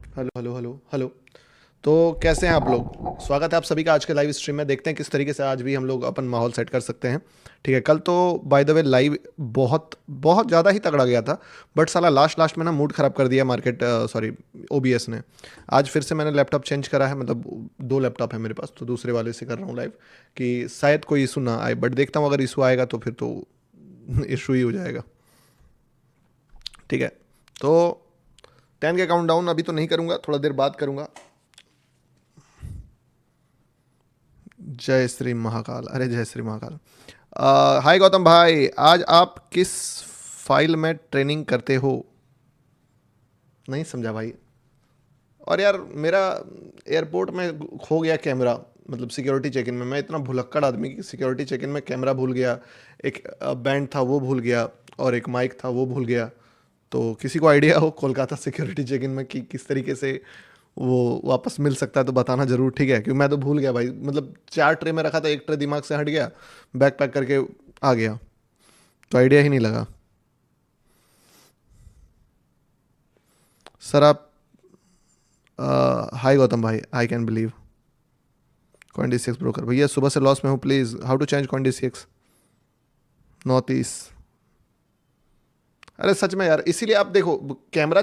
Hello hello hello hello. तो कैसे हैं आप लोग? स्वागत है आप सभी का आज के लाइव स्ट्रीम में। देखते हैं किस तरीके से आज भी हम लोग अपन माहौल सेट कर सकते हैं। ठीक है, कल तो बाय द वे लाइव बहुत बहुत ज़्यादा ही तगड़ा गया था, बट साला लास्ट लास्ट में ना मूड ख़राब कर दिया मार्केट, सॉरी ओबीएस ने। आज फिर से मैंने लैपटॉप चेंज करा है, मतलब दो लैपटॉप है मेरे पास, तो दूसरे वाले से कर रहा हूँ लाइव कि शायद कोई इशू ना आए, बट देखता हूँ अगर इशू आएगा तो फिर तो इशू ही हो जाएगा। ठीक है, तो 10 के काउंट डाउन अभी तो नहीं करूँगा, थोड़ा देर बाद करूँगा। जय श्री महाकाल, अरे जय श्री महाकाल। हाय गौतम भाई, आज आप किस फाइल में ट्रेनिंग करते हो? नहीं समझा भाई। और यार मेरा एयरपोर्ट में खो गया कैमरा, मतलब सिक्योरिटी चेक इन में। मैं इतना भुलक्कड़ आदमी कि सिक्योरिटी चेक इन में कैमरा भूल गया, एक बैंड था वो भूल गया, और एक माइक था वो भूल गया। तो किसी को आइडिया हो कोलकाता सिक्योरिटी चेक इन में कि किस तरीके से वो वापस मिल सकता है तो बताना ज़रूर, ठीक है? क्योंकि मैं तो भूल गया भाई, मतलब 4 ट्रे में रखा था, एक ट्रे दिमाग से हट गया, बैग पैक करके आ गया, तो आइडिया ही नहीं लगा। सर आप, हाय गौतम भाई, I can believe. Coin 6 broker भैया, सुबह से लॉस में हूँ, please how to change coin 6 north east. अरे सच में यार, इसीलिए आप देखो कैमरा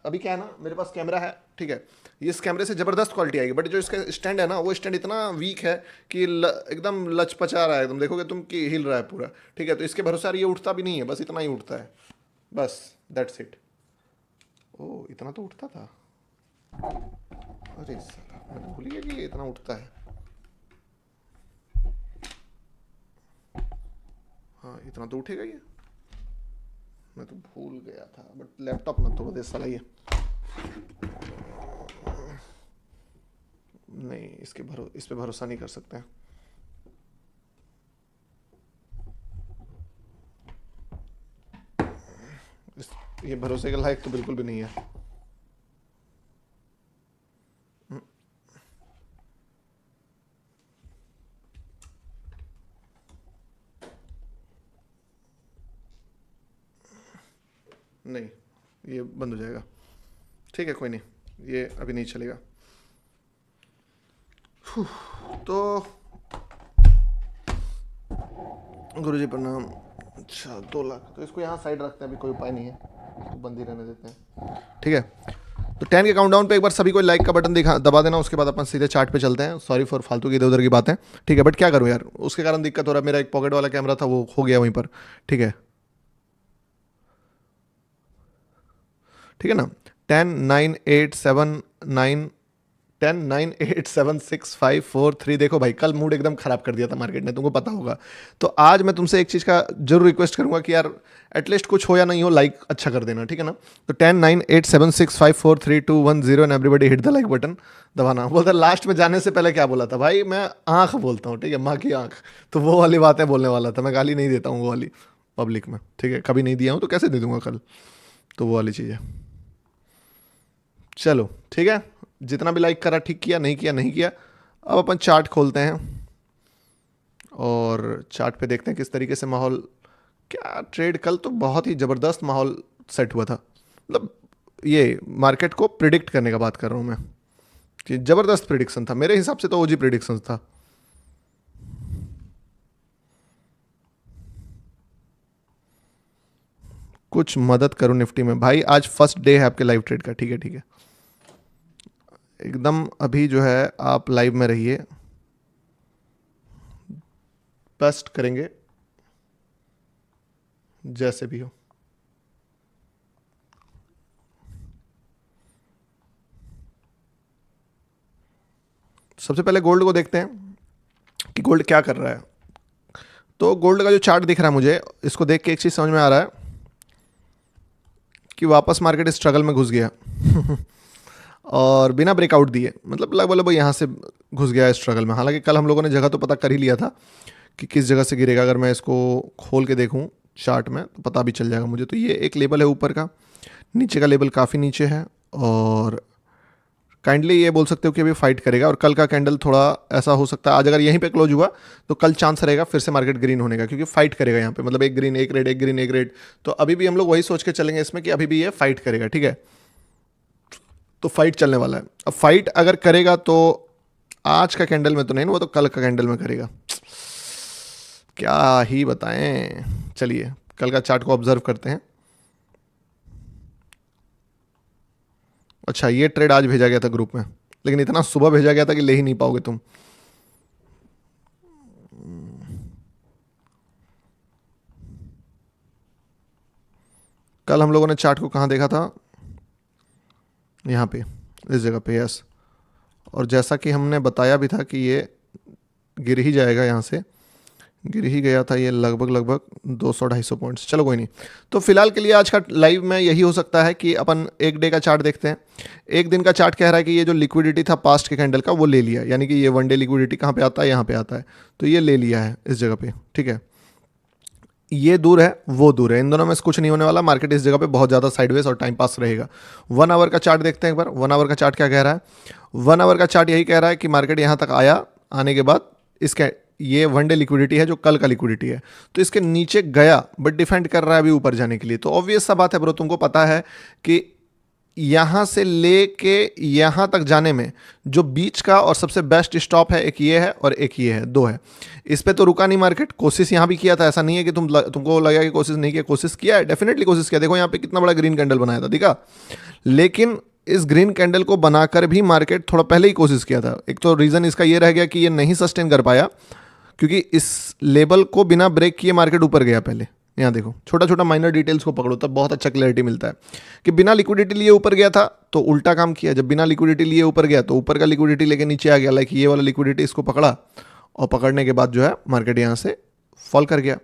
अभी क्या है ना, मेरे पास कैमरा है, ठीक है, इस कैमरे से ज़बरदस्त क्वालिटी आएगी, बट जो इसका स्टैंड है ना, वो स्टैंड इतना वीक है कि एकदम लचपचा रहा है, एकदम देखोगे तुम कि हिल रहा है पूरा। ठीक है, तो इसके भरोसे यार ये उठता भी नहीं है, बस इतना ही उठता है, बस दैट्स इट। ओ इतना तो उठता था, अरे साला मैं तो भूल गया कि ये इतना उठता है। हाँ इतना तो उठेगा ये, मैं तो भूल गया था, बट लैपटॉप में तोड़ दे साला ये। नहीं इस पे भरोसा नहीं कर सकते हैं। ये भरोसे के लायक तो बिल्कुल भी नहीं है। नहीं ये बंद हो जाएगा, ठीक है कोई नहीं, ये अभी नहीं चलेगा। तो गुरुजी प्रणाम। अच्छा 2 लाख, तो इसको यहाँ साइड रखते हैं, अभी कोई उपाय नहीं है, इसको बंद ही रहने देते हैं, ठीक है। तो 10 के काउंटडाउन पे एक बार सभी को लाइक का बटन दबा देना, उसके बाद अपन सीधे चार्ट पे चलते हैं। सॉरी फॉर फालतू की इधर उधर की बातें, ठीक है, बट क्या करूँ यार, उसके कारण दिक्कत हो रहा है। मेरा एक पॉकेट वाला कैमरा था वो हो गया वहीं पर, ठीक है, ठीक है ना। 10 9 8 7 9 10 9 8 7 6 5 4 3। देखो भाई कल मूड एकदम खराब कर दिया था मार्केट ने, तुमको पता होगा। तो आज मैं तुमसे एक चीज़ का जरूर रिक्वेस्ट करूंगा कि यार एटलीस्ट कुछ हो या नहीं हो, लाइक अच्छा कर देना, ठीक है ना। तो 10 9 8 7 6 5 4 3 2 1 0 and everybody hit the like button दबाना। बोलता लास्ट में जाने से पहले क्या बोला था भाई, मैं आंख बोलता हूँ, ठीक है, माँ की आंख, तो वो वाली बातें बोलने वाला था मैं, गाली नहीं देता हूँ वो वाली पब्लिक में, ठीक है, कभी नहीं दिया हूँ तो कैसे दे दूंगा कल, तो वो वाली चीज़ है। चलो ठीक है, जितना भी लाइक करा ठीक किया, नहीं किया नहीं किया। अब अपन चार्ट खोलते हैं और चार्ट पे देखते हैं किस तरीके से माहौल, क्या ट्रेड, कल तो बहुत ही ज़बरदस्त माहौल सेट हुआ था, मतलब ये मार्केट को प्रिडिक्ट करने का बात कर रहा हूँ मैं, कि ज़बरदस्त प्रिडिक्शन था मेरे हिसाब से, तो ओजी प्रिडिक्शन था। कुछ मदद करो निफ्टी में भाई, आज फर्स्ट डे है आपके लाइव ट्रेड का, ठीक है ठीक है, एकदम अभी जो है आप लाइव में रहिए, बेस्ट करेंगे जैसे भी हो। सबसे पहले गोल्ड को देखते हैं कि गोल्ड क्या कर रहा है। तो गोल्ड का जो चार्ट दिख रहा है मुझे, इसको देख के एक चीज़ समझ में आ रहा है कि वापस मार्केट स्ट्रगल में घुस गया और बिना ब्रेकआउट दिए, मतलब लगभग लगभग यहाँ से घुस गया है स्ट्रगल में। हालांकि कल हम लोगों ने जगह तो पता कर ही लिया था कि किस जगह से गिरेगा, अगर मैं इसको खोल के देखूँ चार्ट में तो पता भी चल जाएगा मुझे। तो ये एक लेवल है ऊपर का, नीचे का लेवल काफ़ी नीचे है, और काइंडली ये बोल सकते हो कि अभी फाइट करेगा। और कल का कैंडल थोड़ा ऐसा हो सकता है, आज अगर यहीं पे क्लोज हुआ तो कल चांस रहेगा फिर से मार्केट ग्रीन होने का, क्योंकि फाइट करेगा यहाँ पे, मतलब एक ग्रीन एक रेड, एक ग्रीन एक रेड। तो अभी भी हम लोग वही सोच के चलेंगे इसमें कि अभी भी ये फाइट करेगा, ठीक है। तो फाइट चलने वाला है। अब फाइट अगर करेगा तो आज का कैंडल में तो नहीं, वो तो कल का कैंडल में करेगा। क्या ही बताएं। चलिए कल का चार्ट को ऑब्जर्व करते हैं। अच्छा ये ट्रेड आज भेजा गया था ग्रुप में, लेकिन इतना सुबह भेजा गया था कि ले ही नहीं पाओगे तुम। कल हम लोगों ने चार्ट को कहाँ देखा था, यहाँ पे इस जगह पे, यस। और जैसा कि हमने बताया भी था कि ये गिर ही जाएगा, यहाँ से गिर ही गया था ये लगभग 200-250 पॉइंट्स। चलो कोई नहीं, तो फिलहाल के लिए आज का लाइव में यही हो सकता है कि अपन एक डे का चार्ट देखते हैं। एक दिन का चार्ट कह रहा है कि ये जो लिक्विडिटी था पास्ट के कैंडल का वो ले लिया, यानी कि ये वन डे लिक्विडिटी कहाँ पे आता है, यहाँ पे आता है, तो ये ले लिया है इस जगह पे, ठीक है। ये दूर है, वो दूर है, इन दोनों में से कुछ नहीं होने वाला। मार्केट इस जगह पे बहुत ज़्यादा साइडवेज और टाइम पास रहेगा। 1 आवर का चार्ट देखते हैं एक बार। 1 आवर का चार्ट क्या कह रहा है? 1 आवर का चार्ट यही कह रहा है कि मार्केट यहाँ तक आया, आने के बाद इसका ये वन डे लिक्विडिटी है जो कल का लिक्विडिटी है, तो इसके नीचे गया बट डिफेंड कर रहा है अभी ऊपर जाने के लिए। तो ऑब्वियस सा बात है ब्रो, तुमको पता है कि यहाँ से लेके यहाँ तक जाने में जो बीच का और सबसे बेस्ट स्टॉप है, एक ये है और एक ये है, दो है। इस पे तो रुका नहीं मार्केट, कोशिश यहाँ भी किया था, ऐसा नहीं है कि तुमको लगा कि कोशिश नहीं किया, कोशिश किया है, डेफिनेटली कोशिश किया। देखो यहाँ पे कितना बड़ा ग्रीन कैंडल बनाया था, दिखा। लेकिन इस ग्रीन कैंडल को बनाकर भी मार्केट थोड़ा पहले ही कोशिश किया था। एक तो रीज़न इसका ये रह गया कि ये नहीं सस्टेन कर पाया, क्योंकि इस लेवल को बिना ब्रेक किए मार्केट ऊपर गया पहले। यहाँ देखो, छोटा छोटा माइनर डिटेल्स को पकड़ो तब बहुत अच्छा क्लैरिटी मिलता है कि बिना लिक्विडिटी लिए ऊपर गया था तो उल्टा काम किया, जब बिना लिक्विडिटी लिए ऊपर गया तो ऊपर का लिक्विडिटी लेके नीचे आ गया। लाइक ये वाला लिक्विडिटी इसको पकड़ा और पकड़ने के बाद जो है मार्केट यहाँ से फॉल कर गया।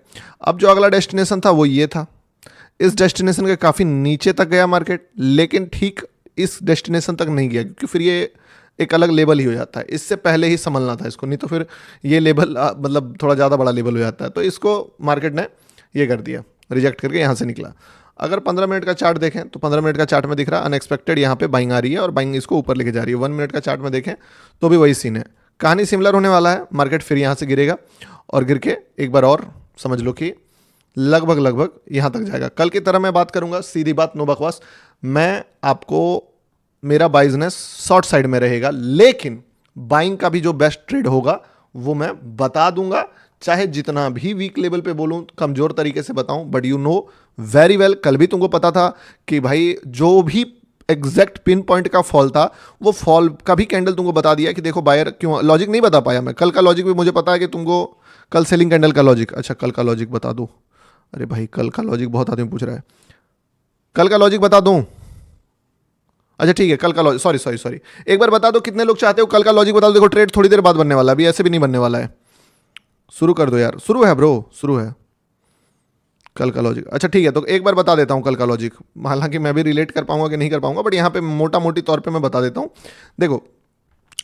अब जो अगला डेस्टिनेशन था वो ये था, इस डेस्टिनेशन के काफ़ी नीचे तक गया मार्केट, लेकिन ठीक इस डेस्टिनेशन तक नहीं गया, क्योंकि फिर ये एक अलग लेवल ही हो जाता है। इससे पहले ही संभलना था इसको, नहीं तो फिर ये लेवल मतलब थोड़ा ज़्यादा बड़ा लेवल हो जाता है। तो इसको मार्केट ने ये कर दिया, रिजेक्ट करके यहाँ से निकला। अगर 15 मिनट का चार्ट देखें तो 15 मिनट का चार्ट में दिख रहा है अनएक्सपेक्टेड यहाँ पे बाइंग आ रही है और बाइंग इसको ऊपर लेके जा रही है। 1 मिनट का चार्ट में देखें तो भी वही सीन है, कहानी सिमिलर होने वाला है। मार्केट फिर यहाँ से गिरेगा और गिर के एक बार और समझ लो कि लगभग यहाँ तक जाएगा। कल की तरह मैं बात करूँगा, सीधी बात, नो बकवास। मैं आपको, मेरा बाइजनेस शॉर्ट साइड में रहेगा, लेकिन बाइंग का भी जो बेस्ट ट्रेड होगा वो मैं बता दूंगा, चाहे जितना भी वीक लेवल पे बोलूं, कमजोर तरीके से बताऊं, but you know very well. कल भी तुमको पता था कि भाई जो भी एग्जैक्ट पिन पॉइंट का फॉल था वो फॉल का भी कैंडल तुमको बता दिया कि देखो बायर क्यों। लॉजिक नहीं बता पाया मैं, कल का लॉजिक भी मुझे पता है कि तुमको कल सेलिंग कैंडल का लॉजिक। अच्छा कल का लॉजिक बता दूं? अरे भाई कल का लॉजिक बहुत आदमी पूछ रहा है, कल का लॉजिक बता दूं? अच्छा ठीक है, कल का लॉजिक, सॉरी एक बार बता दो, कितने लोग चाहते हो कल का लॉजिक बता दो। देखो ट्रेड थोड़ी देर बाद बनने वाला है, अभी ऐसे भी नहीं बनने वाला है। शुरू कर दो यार, शुरू है ब्रो, शुरू है कल का लॉजिक। अच्छा ठीक है, तो एक बार बता देता हूँ कल का लॉजिक, हालांकि मैं भी रिलेट कर पाऊंगा कि नहीं कर पाऊंगा, बट यहाँ पे मोटा मोटी तौर पे मैं बता देता हूँ। देखो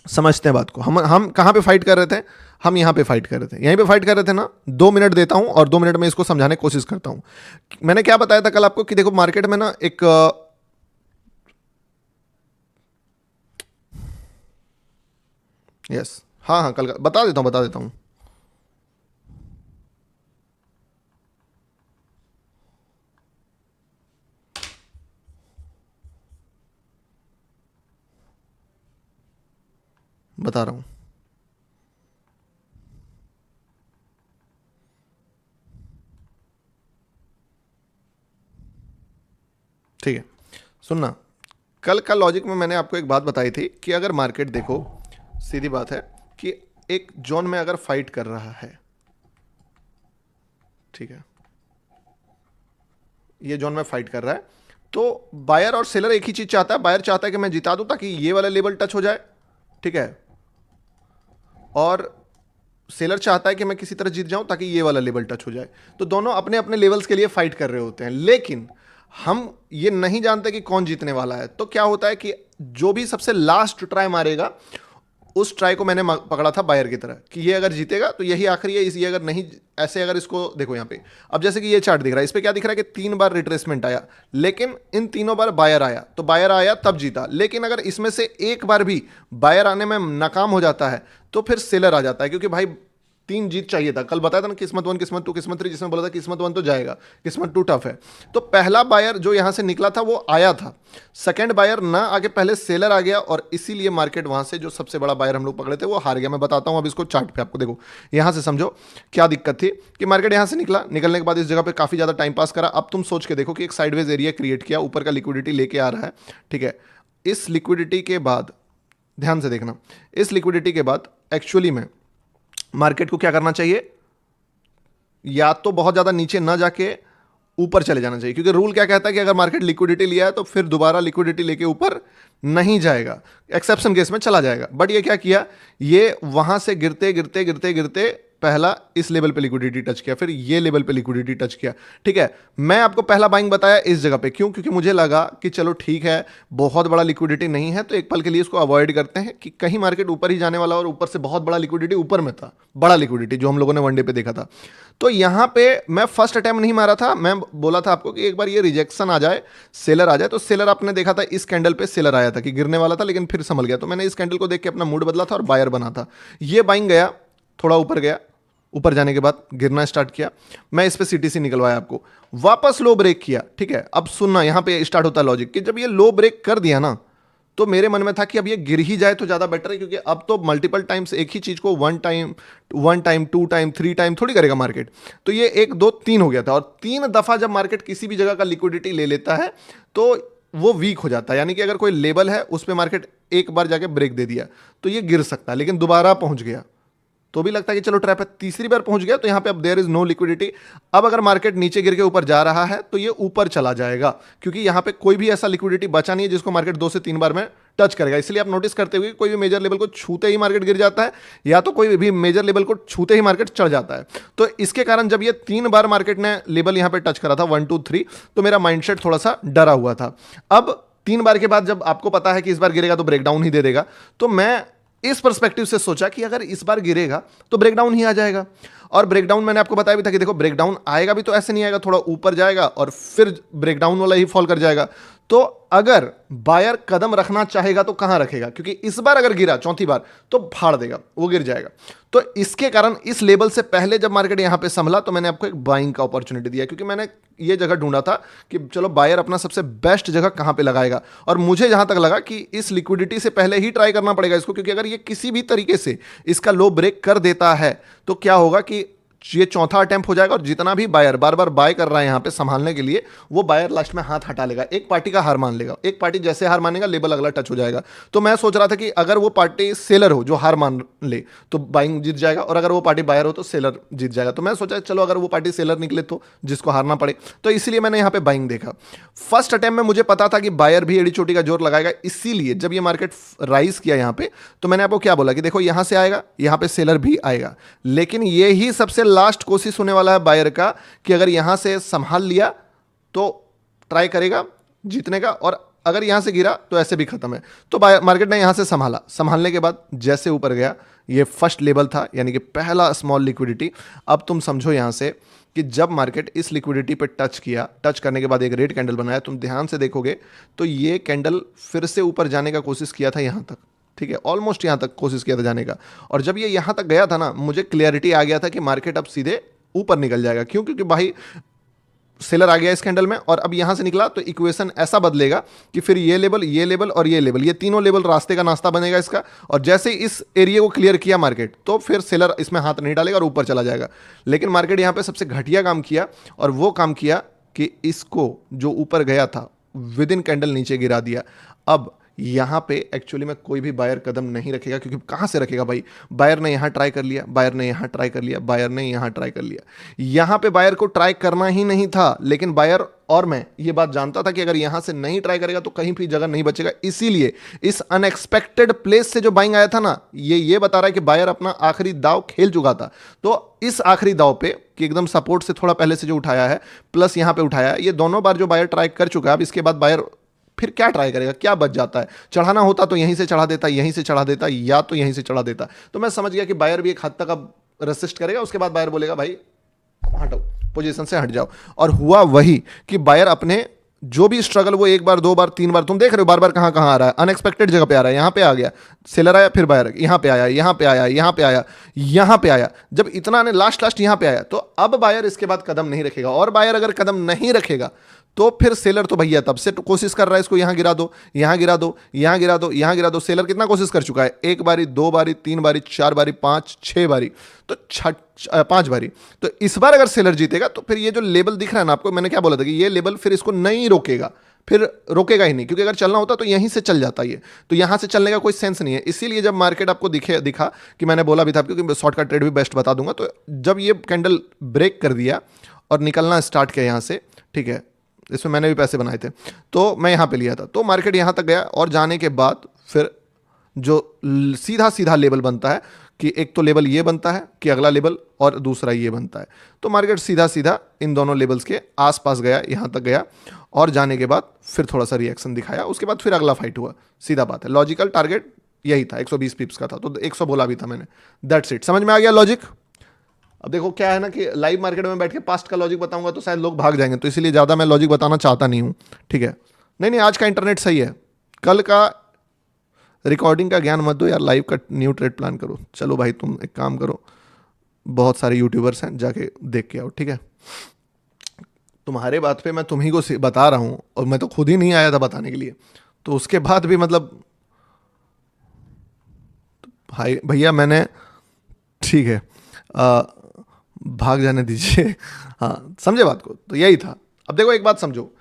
समझते हैं बात को। हम कहाँ पे फाइट कर रहे थे? हम यहाँ पे फाइट कर रहे थे, यहीं पे फाइट कर रहे थे ना। 2 मिनट देता हूँ और 2 मिनट में इसको समझाने की कोशिश करता हूँ। मैंने क्या बताया था कल आपको कि देखो मार्केट में ना एक यस, हाँ कल का बता देता हूँ। बता रहा हूँ। ठीक है, सुनना। कल का लॉजिक में मैंने आपको एक बात बताई थी कि अगर मार्केट देखो, सीधी बात है कि एक जोन में अगर फाइट कर रहा है, ठीक है, ये जोन में फाइट कर रहा है, तो बायर और सेलर एक ही चीज चाहता है। बायर चाहता है कि मैं जिता दूं ताकि ये वाला लेवल टच हो जाए, ठीक है, और सेलर चाहता है कि मैं किसी तरह जीत जाऊं ताकि ये वाला लेवल टच हो जाए। तो दोनों अपने अपने लेवल्स के लिए फाइट कर रहे होते हैं, लेकिन हम ये नहीं जानते कि कौन जीतने वाला है। तो क्या होता है कि जो भी सबसे लास्ट ट्राई मारेगा, उस ट्राई को मैंने पकड़ा था बायर की तरह कि ये अगर जीतेगा तो यही आखिरी है, ये अगर नहीं, ऐसे अगर इसको देखो यहाँ पे, अब जैसे कि ये चार्ट दिख रहा है, इस पे क्या दिख रहा है कि 3 बार रिट्रेसमेंट आया, लेकिन इन तीनों बार बायर आया, तो बायर आया तब जीता। लेकिन अगर इसमें से एक बार भी बायर आने में नाकाम हो जाता है तो फिर सेलर आ जाता है, क्योंकि भाई 3 जीत चाहिए था। कल बताया था ना किस्मत 1 किस्मत 2 किस्मत 3, जिसमें बोला था किस्मत 1 तो जाएगा, किस्मत 2 टफ है। तो पहला बायर जो यहां से निकला था वो आया था, सेकंड बायर ना आगे पहले सेलर आ गया, और इसीलिए मार्केट वहां से जो सबसे बड़ा बायर हम लोग पकड़े थे वो हार गया। मैं बताता हूं अब इसको चार्ट पे आपको, देखो यहां से समझो क्या दिक्कत थी कि मार्केट यहां से निकला, निकलने के बाद इस जगह पे काफी ज्यादा टाइम पास करा। अब तुम सोच के देखो कि एक साइडवेज एरिया क्रिएट किया, ऊपर का लिक्विडिटी लेके आ रहा है, ठीक है। इस लिक्विडिटी के बाद ध्यान से देखना, इस लिक्विडिटी के बाद एक्चुअली में मार्केट को क्या करना चाहिए, या तो बहुत ज्यादा नीचे ना जाके ऊपर चले जाना चाहिए, क्योंकि रूल क्या कहता है कि अगर मार्केट लिक्विडिटी लिया है तो फिर दोबारा लिक्विडिटी लेके ऊपर नहीं जाएगा, एक्सेप्शन केस में चला जाएगा। बट ये क्या किया, ये वहां से गिरते गिरते गिरते गिरते पहला इस लेवल पे लिक्विडिटी टच किया, फिर ये लेवल पे लिक्विडिटी टच किया, ठीक है। मैं आपको पहला बाइंग बताया इस जगह पे, क्यों, क्योंकि मुझे लगा कि चलो ठीक है बहुत बड़ा लिक्विडिटी नहीं है, तो एक पल के लिए इसको अवॉइड करते हैं कि कहीं मार्केट ऊपर ही जाने वाला, और ऊपर से बहुत बड़ा लिक्विडिटी ऊपर में था, बड़ा लिक्विडिटी जो हम लोगों ने वनडे पे देखा था। तो यहां पे मैं फर्स्ट अटेम्प्ट नहीं मारा था, मैं बोला था आपको कि एक बार ये रिजेक्शन आ जाए, सेलर आ जाए। तो सेलर आपने देखा था इस कैंडल पे सेलर आया था कि गिरने वाला था, लेकिन फिर संभल गया, तो मैंने इस कैंडल को देख के अपना मूड बदला था और बायर बना था। ये बाइंग गया, थोड़ा ऊपर गया, ऊपर जाने के बाद गिरना स्टार्ट किया, मैं इस पे सीटीसी निकलवाया आपको, वापस लो ब्रेक किया, ठीक है। अब सुनना, यहां पे स्टार्ट होता है लॉजिक कि जब ये लो ब्रेक कर दिया ना, तो मेरे मन में था कि अब ये गिर ही जाए तो ज्यादा बेटर है, क्योंकि अब तो मल्टीपल टाइम्स एक ही चीज को वन टाइम 2 टाइम 3 टाइम थोड़ी करेगा मार्केट। तो ये 1 2 3 हो गया था, और 3 दफा जब मार्केट किसी भी जगह का लिक्विडिटी ले लेता है तो वो वीक हो जाता है, यानी कि अगर कोई लेवल है उस पर मार्केट एक बार जाके ब्रेक दे दिया तो ये गिर सकता है, लेकिन दोबारा पहुंच गया तो भी लगता है कि चलो ट्रैप है, तीसरी बार पहुंच गया तो यहां पे अब देयर इज नो लिक्विडिटी। अब अगर मार्केट नीचे गिर के ऊपर जा रहा है तो ये ऊपर चला जाएगा, क्योंकि यहां पे कोई भी ऐसा लिक्विडिटी बचा नहीं है जिसको मार्केट 2 से 3 बार में टच करेगा। इसलिए आप नोटिस करते हुए कोई भी मेजर लेवल को छूते ही मार्केट गिर जाता है, या तो कोई भी मेजर लेवल को छूते ही मार्केट चढ़ जाता है। तो इसके कारण जब ये 3 बार मार्केट ने लेवल यहां पे टच करा था 1 2 3, तो मेरा माइंडसेट थोड़ा सा डरा हुआ था। अब 3 बार के बाद जब आपको पता है कि इस बार गिरेगा तो ब्रेकडाउन ही दे देगा, तो मैं इस पर्सपेक्टिव से सोचा कि अगर इस बार गिरेगा तो ब्रेकडाउन ही आ जाएगा। और ब्रेकडाउन मैंने आपको बताया भी था कि देखो ब्रेकडाउन आएगा भी तो ऐसे नहीं आएगा, थोड़ा ऊपर जाएगा और फिर ब्रेकडाउन वाला ही फॉल कर जाएगा। तो अगर बायर कदम रखना चाहेगा तो कहां रखेगा, क्योंकि इस बार अगर गिरा चौथी बार तो फाड़ देगा, वो गिर जाएगा। तो इसके कारण इस लेवल से पहले जब मार्केट यहां पे संभला तो मैंने आपको एक बाइंग का अपॉर्चुनिटी दिया, क्योंकि मैंने ये जगह ढूंढा था कि चलो बायर अपना सबसे बेस्ट जगह कहां पे लगाएगा। और मुझे जहां तक लगा कि इस लिक्विडिटी से पहले ही ट्राई करना पड़ेगा इसको, क्योंकि अगर ये किसी भी तरीके से इसका लो ब्रेक कर देता है तो क्या होगा कि ये चौथा अटेम्प्ट हो जाएगा, और जितना भी बायर बार बार बाय कर रहा है यहां पे संभालने के लिए, वो बायर लास्ट में हाथ हटा लेगा, एक पार्टी का हार मान लेगा। एक पार्टी जैसे हार मानेगा लेवल अगला टच हो जाएगा। तो मैं सोच रहा था कि अगर वो पार्टी सेलर हो जो हार मान ले तो बाइंग जीत जाएगा, और अगर वो पार्टी बायर हो तो सेलर जीत जाएगा। तो मैं सोचा चलो अगर वो पार्टी सेलर निकले तो जिसको हारना पड़े, तो इसीलिए मैंने यहां पे बाइंग देखा। फर्स्ट अटेम्प्ट में मुझे पता था कि बायर भी एड़ी चोटी का जोर लगाएगा, इसीलिए जब ये मार्केट राइज किया यहां पे तो मैंने आपको क्या बोला कि देखो यहां से आएगा, यहां पे सेलर भी आएगा, लेकिन ये ही सबसे लास्ट कोशिश होने वाला है बायर का कि अगर यहां से संभाल लिया तो ट्राई करेगा जीतने का, और अगर यहां से गिरा तो ऐसे भी खत्म है। तो मार्केट ने यहां से संभाला, संभालने के बाद जैसे ऊपर गया, ये फर्स्ट लेवल था यानी कि पहला स्मॉल लिक्विडिटी। अब तुम समझो यहां से कि जब मार्केट इस लिक्विडिटी पे टच किया, टच करने के बाद एक रेड कैंडल बनाया, तुम ध्यान से देखोगे तो ये कैंडल फिर से ऊपर जाने का कोशिश किया था यहां तक, ठीक है, ऑलमोस्ट यहां तक कोशिश किया था जाने का। और जब ये यहां तक गया था ना, मुझे क्लियरिटी आ गया था कि मार्केट अब सीधे ऊपर निकल जाएगा। क्यों? क्योंकि भाई सेलर आ गया इस कैंडल में, और अब यहां से निकला तो इक्वेशन ऐसा बदलेगा कि फिर ये लेवल और ये लेवल, ये तीनों लेवल रास्ते का नाश्ता बनेगा इसका। और जैसे इस एरिया को क्लियर किया मार्केट तो फिर सेलर इसमें हाथ नहीं डालेगा और ऊपर चला जाएगा। लेकिन मार्केट यहां पे सबसे घटिया काम किया, और वो काम किया कि इसको जो ऊपर गया था विद इन कैंडल नीचे गिरा दिया। अब यहां पे एक्चुअली में कोई भी बायर कदम नहीं रखेगा, क्योंकि कहां से रखेगा भाई, बायर ने यहां ट्राई कर लिया, बायर ने यहां ट्राई कर लिया, बायर ने यहां ट्राई कर लिया। यहां पे बायर को ट्राई करना ही नहीं था, लेकिन बायर और मैं ये बात जानता था कि अगर यहां से नहीं ट्राई करेगा तो कहीं भी जगह नहीं बचेगा। इसीलिए इस अनएक्सपेक्टेड प्लेस से जो बाइंग आया था ना, ये बता रहा है कि बायर अपना आखिरी दाव खेल चुका था। तो इस आखिरी दाव पे कि एकदम सपोर्ट से थोड़ा पहले से जो उठाया है प्लस यहां पे उठाया है, ये दोनों बार जो बायर ट्राई कर चुका है, अब इसके बाद बायर फिर क्या ट्राई करेगा, क्या बच जाता है। चढ़ाना होता तो यहीं से चढ़ा देता, यहीं से चढ़ा देता, या तो यहीं से चढ़ा देता। तो मैं समझ गया कि बायर भी एक हद तक अब रेसिस्ट करेगा, उसके बाद बायर बोलेगा भाई हटो, पोजीशन से हट जाओ। और हुआ वही कि बायर अपने जो भी स्ट्रगल वो एक बार, दो बार, तीन बार, तुम देख रहे हो बार बार कहाँ कहाँ आ रहा है, अनएक्सपेक्टेड जगह पे आ रहा है, यहाँ पे आ गया, सेलर आया, फिर बायर, यहाँ पे आया, यहाँ पे आया, यहाँ पे आया, यहाँ पे आया, जब इतना ने लास्ट यहाँ पे आया, तो अब बायर इसके बाद कदम नहीं रखेगा, और बायर अगर कदम नहीं रखेगा तो फिर सेलर तो भैया तब से तो कोशिश कर रहा है इसको यहाँ गिरा दो, यहाँ गिरा दो, यहाँ गिरा दो, यहाँ गिरा दो। सेलर कितना कोशिश कर चुका है, एक बारी, दो बारी, तीन बारी, चार बारी, पाँच, छः बारी, तो पाँच बारी। तो इस बार अगर सेलर जीतेगा तो फिर ये जो लेवल दिख रहा है ना आपको, मैंने क्या बोला था कि ये लेवल फिर इसको नहीं रोकेगा, फिर रोकेगा ही नहीं, क्योंकि अगर चलना होता तो यहीं से चल जाता ये, तो यहाँ से चलने का कोई सेंस नहीं है। इसीलिए जब मार्केट आपको दिखा कि मैंने बोला भी था, क्योंकि शॉर्ट का ट्रेड भी बेस्ट बता दूंगा, तो जब ये कैंडल ब्रेक कर दिया और निकलना स्टार्ट किया यहाँ से, ठीक है, इसमें मैंने भी पैसे बनाए थे, तो मैं यहाँ पे लिया था, तो मार्केट यहाँ तक गया, और जाने के बाद फिर जो सीधा सीधा लेवल बनता है कि एक तो लेवल ये बनता है कि अगला लेवल, और दूसरा ये बनता है, तो मार्केट सीधा सीधा इन दोनों लेवल्स के आसपास गया, यहाँ तक गया, और जाने के बाद फिर थोड़ा सा रिएक्शन दिखाया, उसके बाद फिर अगला फाइट हुआ। सीधा बात है, लॉजिकल टारगेट यही था, 120 पिप्स का था, तो 100 बोला भी था मैंने, दैट्स इट। समझ में आ गया लॉजिक? अब देखो क्या है ना कि लाइव मार्केट में बैठ के पास्ट का लॉजिक बताऊंगा तो शायद लोग भाग जाएंगे, तो इसीलिए ज़्यादा मैं लॉजिक बताना चाहता नहीं हूँ, ठीक है। नहीं, आज का इंटरनेट सही है, कल का रिकॉर्डिंग का ज्ञान मत दो यार, लाइव का न्यू ट्रेड प्लान करो। चलो भाई तुम एक काम करो, बहुत सारे यूट्यूबर्स हैं, जाके देख के आओ, ठीक है। तुम्हारे बात पे मैं तुम्ही को बता रहा हूँ, और मैं तो खुद ही नहीं आया था बताने के लिए, तो उसके बाद भी मतलब भाई भैया मैंने, ठीक है, भाग जाने दीजिए। हाँ समझे बात को, तो यही था। अब देखो एक बात समझो,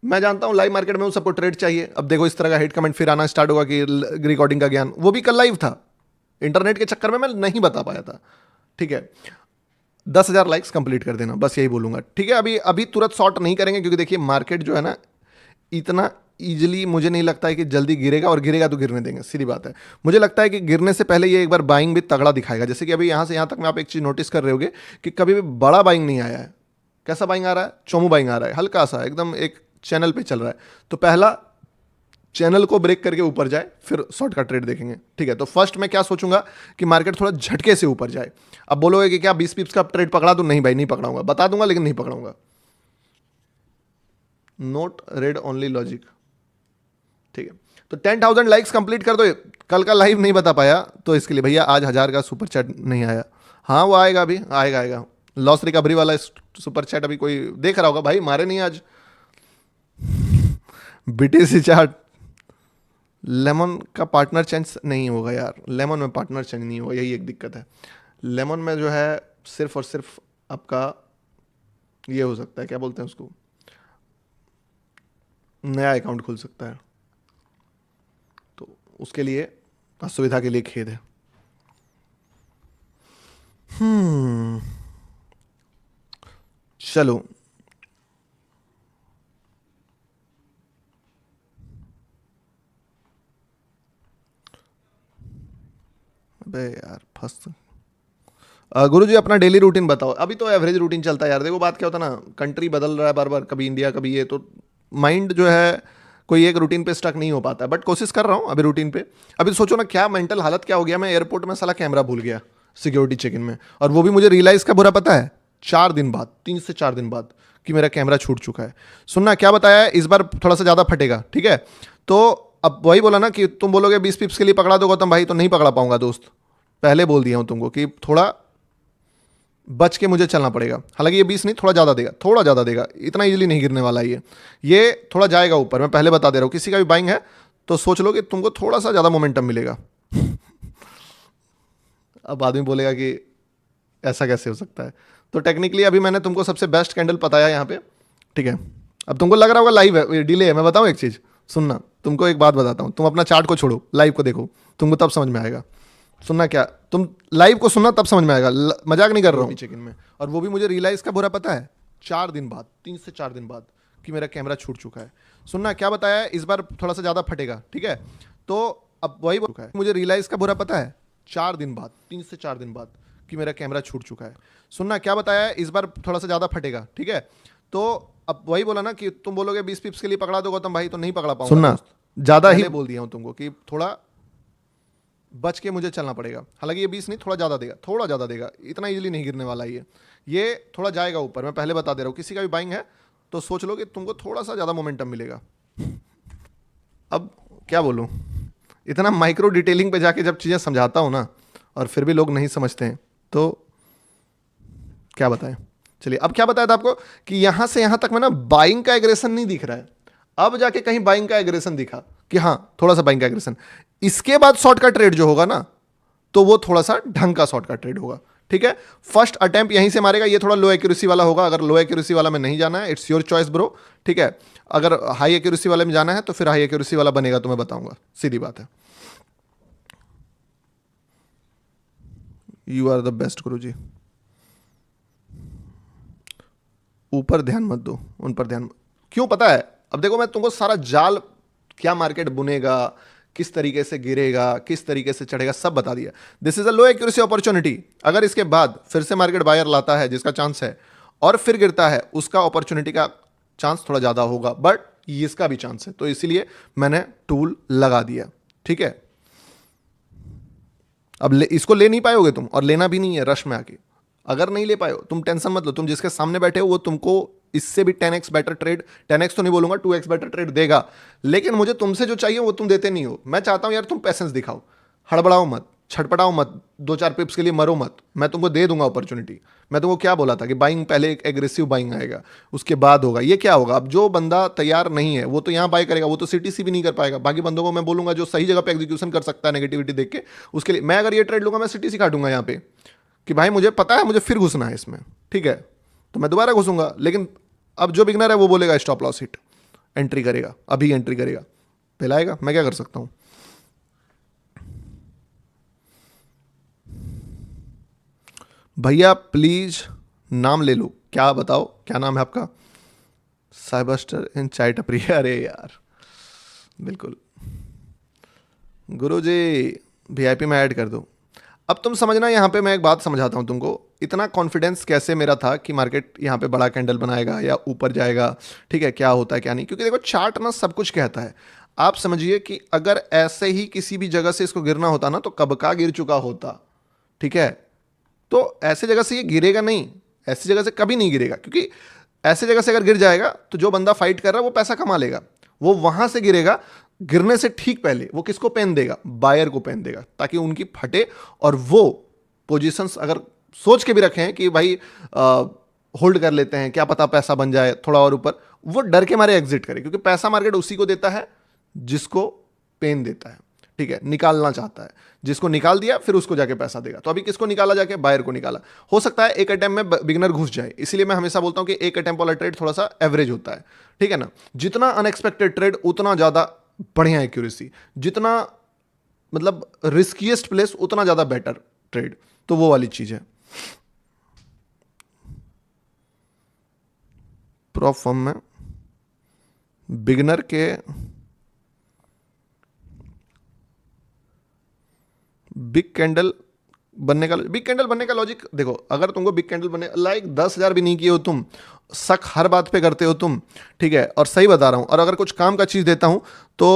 मैं जानता हूँ लाइव मार्केट में उन सबको ट्रेड चाहिए। अब देखो इस तरह का हेट कमेंट फिर आना स्टार्ट होगा कि रिकॉर्डिंग का ज्ञान, वो भी कल लाइव था, इंटरनेट के चक्कर में मैं नहीं बता पाया था, ठीक है। 10,000 लाइक्स कंप्लीट कर देना, बस यही बोलूंगा, ठीक है। अभी अभी तुरंत शॉर्ट नहीं करेंगे, क्योंकि देखिए मार्केट जो है ना इतना ईजिली मुझे नहीं लगता है कि जल्दी गिरेगा, और गिरेगा तो गिरने देंगे, सीधी बात है। मुझे लगता है कि गिरने से पहले ये एक बार बाइंग भी तगड़ा दिखाएगा, जैसे कि अभी यहाँ से यहाँ तक में आप एक चीज़ नोटिस कर रहे होगे कि कभी भी बड़ा बाइंग नहीं आया है। कैसा बाइंग आ रहा है? चोमू बाइंग आ रहा है, हल्का सा एकदम एक चैनल पे चल रहा है। तो पहला चैनल को ब्रेक करके ऊपर जाए, फिर शॉर्ट का ट्रेड देखेंगे, ठीक है। तो फर्स्ट मैं क्या सोचूंगा कि मार्केट थोड़ा झटके से ऊपर जाए। अब बोलोगे कि क्या 20 पिप्स का ट्रेड पकड़ा दूं? नहीं भाई, नहीं पकड़ाऊंगा, बता दूंगा लेकिन नहीं पकड़ाऊंगा। नोट रेड ओनली लॉजिक, ठीक है। तो 10,000 लाइक्स कंप्लीट कर दो। कल का लाइव नहीं बता पाया तो इसके लिए भैया आज 1000 का सुपर चैट नहीं आया। हाँ वो आएगा, अभी आएगा लॉस रिकवरी वाला सुपर चैट अभी कोई देख रहा होगा भाई, मारे नहीं आज। बीटीसी चार्ट, लेमन का पार्टनर चेंज नहीं होगा यार, लेमन में पार्टनर चेंज नहीं होगा, यही एक दिक्कत है। लेमन में जो है सिर्फ और सिर्फ आपका ये हो सकता है, क्या बोलते हैं उसको, नया अकाउंट खुल सकता है, तो उसके लिए असुविधा के लिए खेद है। चलो अबे यार फंस। गुरु जी अपना डेली रूटीन बताओ। अभी तो एवरेज रूटीन चलता है यार। देखो बात क्या होता है ना, कंट्री बदल रहा है बार बार, कभी इंडिया कभी ये, तो माइंड जो है कोई एक रूटीन पे स्टक नहीं हो पाता है, बट कोशिश कर रहा हूँ अभी रूटीन पे। अभी सोचो ना क्या मेंटल हालत क्या हो गया, मैं एयरपोर्ट में साला कैमरा भूल गया सिक्योरिटी चेक इन में, और वो भी मुझे रियलाइज़ का बुरा पता है 4 दिन बाद, 3 से 4 दिन बाद, कि मेरा कैमरा छूट चुका है। सुनना क्या बताया है, इस बार थोड़ा सा ज़्यादा फटेगा, ठीक है। तो अब वही बोला ना कि तुम बोलोगे 20 पिप्स के लिए पकड़ा दो गौतम भाई, तो नहीं पकड़ा पाऊंगा दोस्त, पहले बोल दिया हूँ तुमको कि थोड़ा बच के मुझे चलना पड़ेगा। हालांकि ये 20 नहीं, थोड़ा ज़्यादा देगा, थोड़ा ज़्यादा देगा, इतना इजीली नहीं गिरने वाला है ये थोड़ा जाएगा ऊपर, मैं पहले बता दे रहा हूँ। किसी का भी बाइंग है तो सोच लो कि तुमको थोड़ा सा ज़्यादा मोमेंटम मिलेगा। अब आदमी बोलेगा कि ऐसा कैसे हो सकता है, तो टेक्निकली अभी मैंने तुमको सबसे बेस्ट कैंडल बताया यहाँ पे, ठीक है। अब तुमको लग रहा होगा लाइव है, डिले है। मैं बताऊँ एक चीज़, सुनना, तुमको एक बात बताता हूँ, तुम अपना चार्ट को छोड़ो, लाइव को देखो, तुमको तब समझ में आएगा। सुनना क्या, तुम लाइव को सुनना तब समझ में आएगा, मजाक नहीं कर रहा हूँ चेक इन में। और वो भी मुझे रियलाइज़ का बुरा पता है 4 दिन बाद, 3 से 4 दिन बाद, कि मेरा कैमरा छूट चुका है। सुनना क्या बताया है, इस बार थोड़ा सा ज़्यादा फटेगा, ठीक है। तो अब वही बोल है, मुझे रियलाइज़ का बुरा पता है 4 दिन बाद, 3 से 4 दिन बाद, कि मेरा कैमरा छूट चुका है। सुनना क्या बताया है, इस बार थोड़ा सा ज़्यादा फटेगा, ठीक है। तो अब वही बोला ना कि तुम बोलोगे 20 पिप्स के लिए पकड़ा दो गौतम भाई, तो नहीं पकड़ा पाऊंगा। सुनना ज़्यादा ही बोल दिया हूँ तुमको कि थोड़ा बच के मुझे चलना पड़ेगा। हालांकि ये 20 नहीं, थोड़ा ज़्यादा देगा, थोड़ा ज़्यादा देगा, इतना इजीली नहीं गिरने वाला है ये थोड़ा जाएगा ऊपर, मैं पहले बता दे रहा हूँ। किसी का भी बाइंग है तो सोच लो कि तुमको थोड़ा सा ज़्यादा मोमेंटम मिलेगा। अब क्या बोलूँ, इतना माइक्रो डिटेलिंग पे जाके जब चीज़ें समझाता हूँ ना, और फिर भी लोग नहीं समझते हैं, तो क्या बताएं। चलिए, अब क्या बताया था आपको कि यहां से यहां तक में ना बाइंग का एग्रेशन नहीं दिख रहा है, अब जाके कहीं बाइंग का एग्रेशन दिखा कि हाँ थोड़ा सा बाइंग का एग्रेशन। इसके बाद शॉर्ट का ट्रेड जो होगा ना, तो वो थोड़ा सा ढंग का शॉर्ट का ट्रेड होगा। ठीक है, फर्स्ट अटेम्प्ट यहीं से मारेगा, ये थोड़ा लो एक्यूरेसी वाला होगा। अगर लो एक्यूरेसी वाला में नहीं जाना है, इट्स योर चॉइस ब्रो। ठीक है, अगर हाई एक्यूरेसी वाले में जाना है तो फिर हाई एक्यूरेसी वाला बनेगा, तो मैं बताऊंगा, सीधी बात है। यू आर द बेस्ट गुरु जी। ऊपर ध्यान मत दो, उन पर ध्यान क्यों, पता है? अब देखो, मैं तुमको सारा जाल, क्या मार्केट बुनेगा, किस तरीके से गिरेगा, किस तरीके से चढ़ेगा, सब बता दिया। This is a low accuracy opportunity. अगर इसके बाद फिर से मार्केट बायर लाता है, जिसका चांस है, और फिर गिरता है, उसका अपॉर्चुनिटी का चांस थोड़ा ज़्यादा होगा, बट इसका भी चांस है, तो इसीलिए मैंने टूल लगा दिया। ठीक है, अब इसको ले नहीं पाओगे तुम, और लेना भी नहीं है रश में आके। अगर नहीं ले पाए हो, तुम टेंशन मत लो, तुम जिसके सामने बैठे हो वो तुमको इससे भी 10x बेटर ट्रेड, 10x तो नहीं बोलूंगा, 2x बेटर ट्रेड देगा। लेकिन मुझे तुमसे जो चाहिए वो तुम देते नहीं हो। मैं चाहता हूं यार तुम पैसेंस दिखाओ, हड़बड़ाओ मत, छटपटाओ मत, 2-4 पिप्स के लिए मरो मत। मैं तुमको दे दूंगा अपॉर्चुनिटी। मैं तुमको क्या बोला था कि बाइंग पहले एक एग्रेसिव बाइंग आएगा, उसके बाद होगा। ये क्या होगा, अब जो बंदा तैयार नहीं है वो तो यहाँ बाय करेगा, वो तो सीटीसी भी नहीं कर पाएगा। बाकी बंदों को मैं बोलूंगा जो सही जगह पे एग्जीक्यूशन कर सकता है नेगेटिविटी देख के, उसके लिए मैं अगर ये ट्रेड लूंगा, मैं सीटीसी काटूंगा यहाँ पे कि भाई मुझे पता है मुझे फिर घुसना है इसमें। ठीक है, तो मैं दोबारा घुसूंगा। लेकिन अब जो बिगनर है वो बोलेगा स्टॉप लॉस हिट, एंट्री करेगा, अभी एंट्री करेगा, पिलाएगा, मैं क्या कर सकता हूं। भैया प्लीज नाम ले लो, क्या बताओ, क्या नाम है आपका? साइबस्टर इन चाय टपरी। अरे यार बिल्कुल गुरु जी, वीआईपी में ऐड कर दो। अब तुम समझना, यहाँ पे मैं एक बात समझाता हूँ तुमको। इतना कॉन्फिडेंस कैसे मेरा था कि मार्केट यहाँ पे बड़ा कैंडल बनाएगा या ऊपर जाएगा, ठीक है, क्या होता है क्या नहीं, क्योंकि देखो चार्ट ना सब कुछ कहता है। आप समझिए कि अगर ऐसे ही किसी भी जगह से इसको गिरना होता ना, तो कब का गिर चुका होता। ठीक है, तो ऐसे जगह से ये गिरेगा नहीं, ऐसी जगह से कभी नहीं गिरेगा, क्योंकि ऐसे जगह से अगर गिर जाएगा तो जो बंदा फाइट कर रहा है वो पैसा कमा लेगा। वो वहां से गिरेगा, गिरने से ठीक पहले वो किसको पेन देगा, बायर को पेन देगा, ताकि उनकी फटे। और वो पोजीशंस अगर सोच के भी रखें कि भाई होल्ड कर लेते हैं, क्या पता पैसा बन जाए थोड़ा और ऊपर, वो डर के मारे एग्जिट करे, क्योंकि पैसा मार्केट उसी को देता है जिसको पेन देता है। ठीक है, निकालना चाहता है, जिसको निकाल दिया फिर उसको जाके पैसा देगा। तो अभी किसको निकाला, जाके बायर को निकाला। हो सकता है एक अटेम्प्ट में बिगनर घुस जाए, इसलिए मैं हमेशा बोलता हूं कि एक अटेम्प्ट वाला ट्रेड थोड़ा सा एवरेज होता है। ठीक है ना, जितना अनएक्सपेक्टेड ट्रेड उतना ज्यादा बढ़िया एक्यूरेसी, जितना मतलब रिस्कीएस्ट प्लेस उतना ज्यादा बेटर ट्रेड, तो वो वाली चीज है। प्रॉप फर्म में बिगनर के बिग कैंडल बनने का लॉजिक देखो। अगर तुमको बिग कैंडल बनने लाइक 10,000 भी नहीं किए हो तुम, शक हर बात पे करते हो तुम, ठीक है, और सही बता रहा हूं, और अगर कुछ काम का चीज देता हूं तो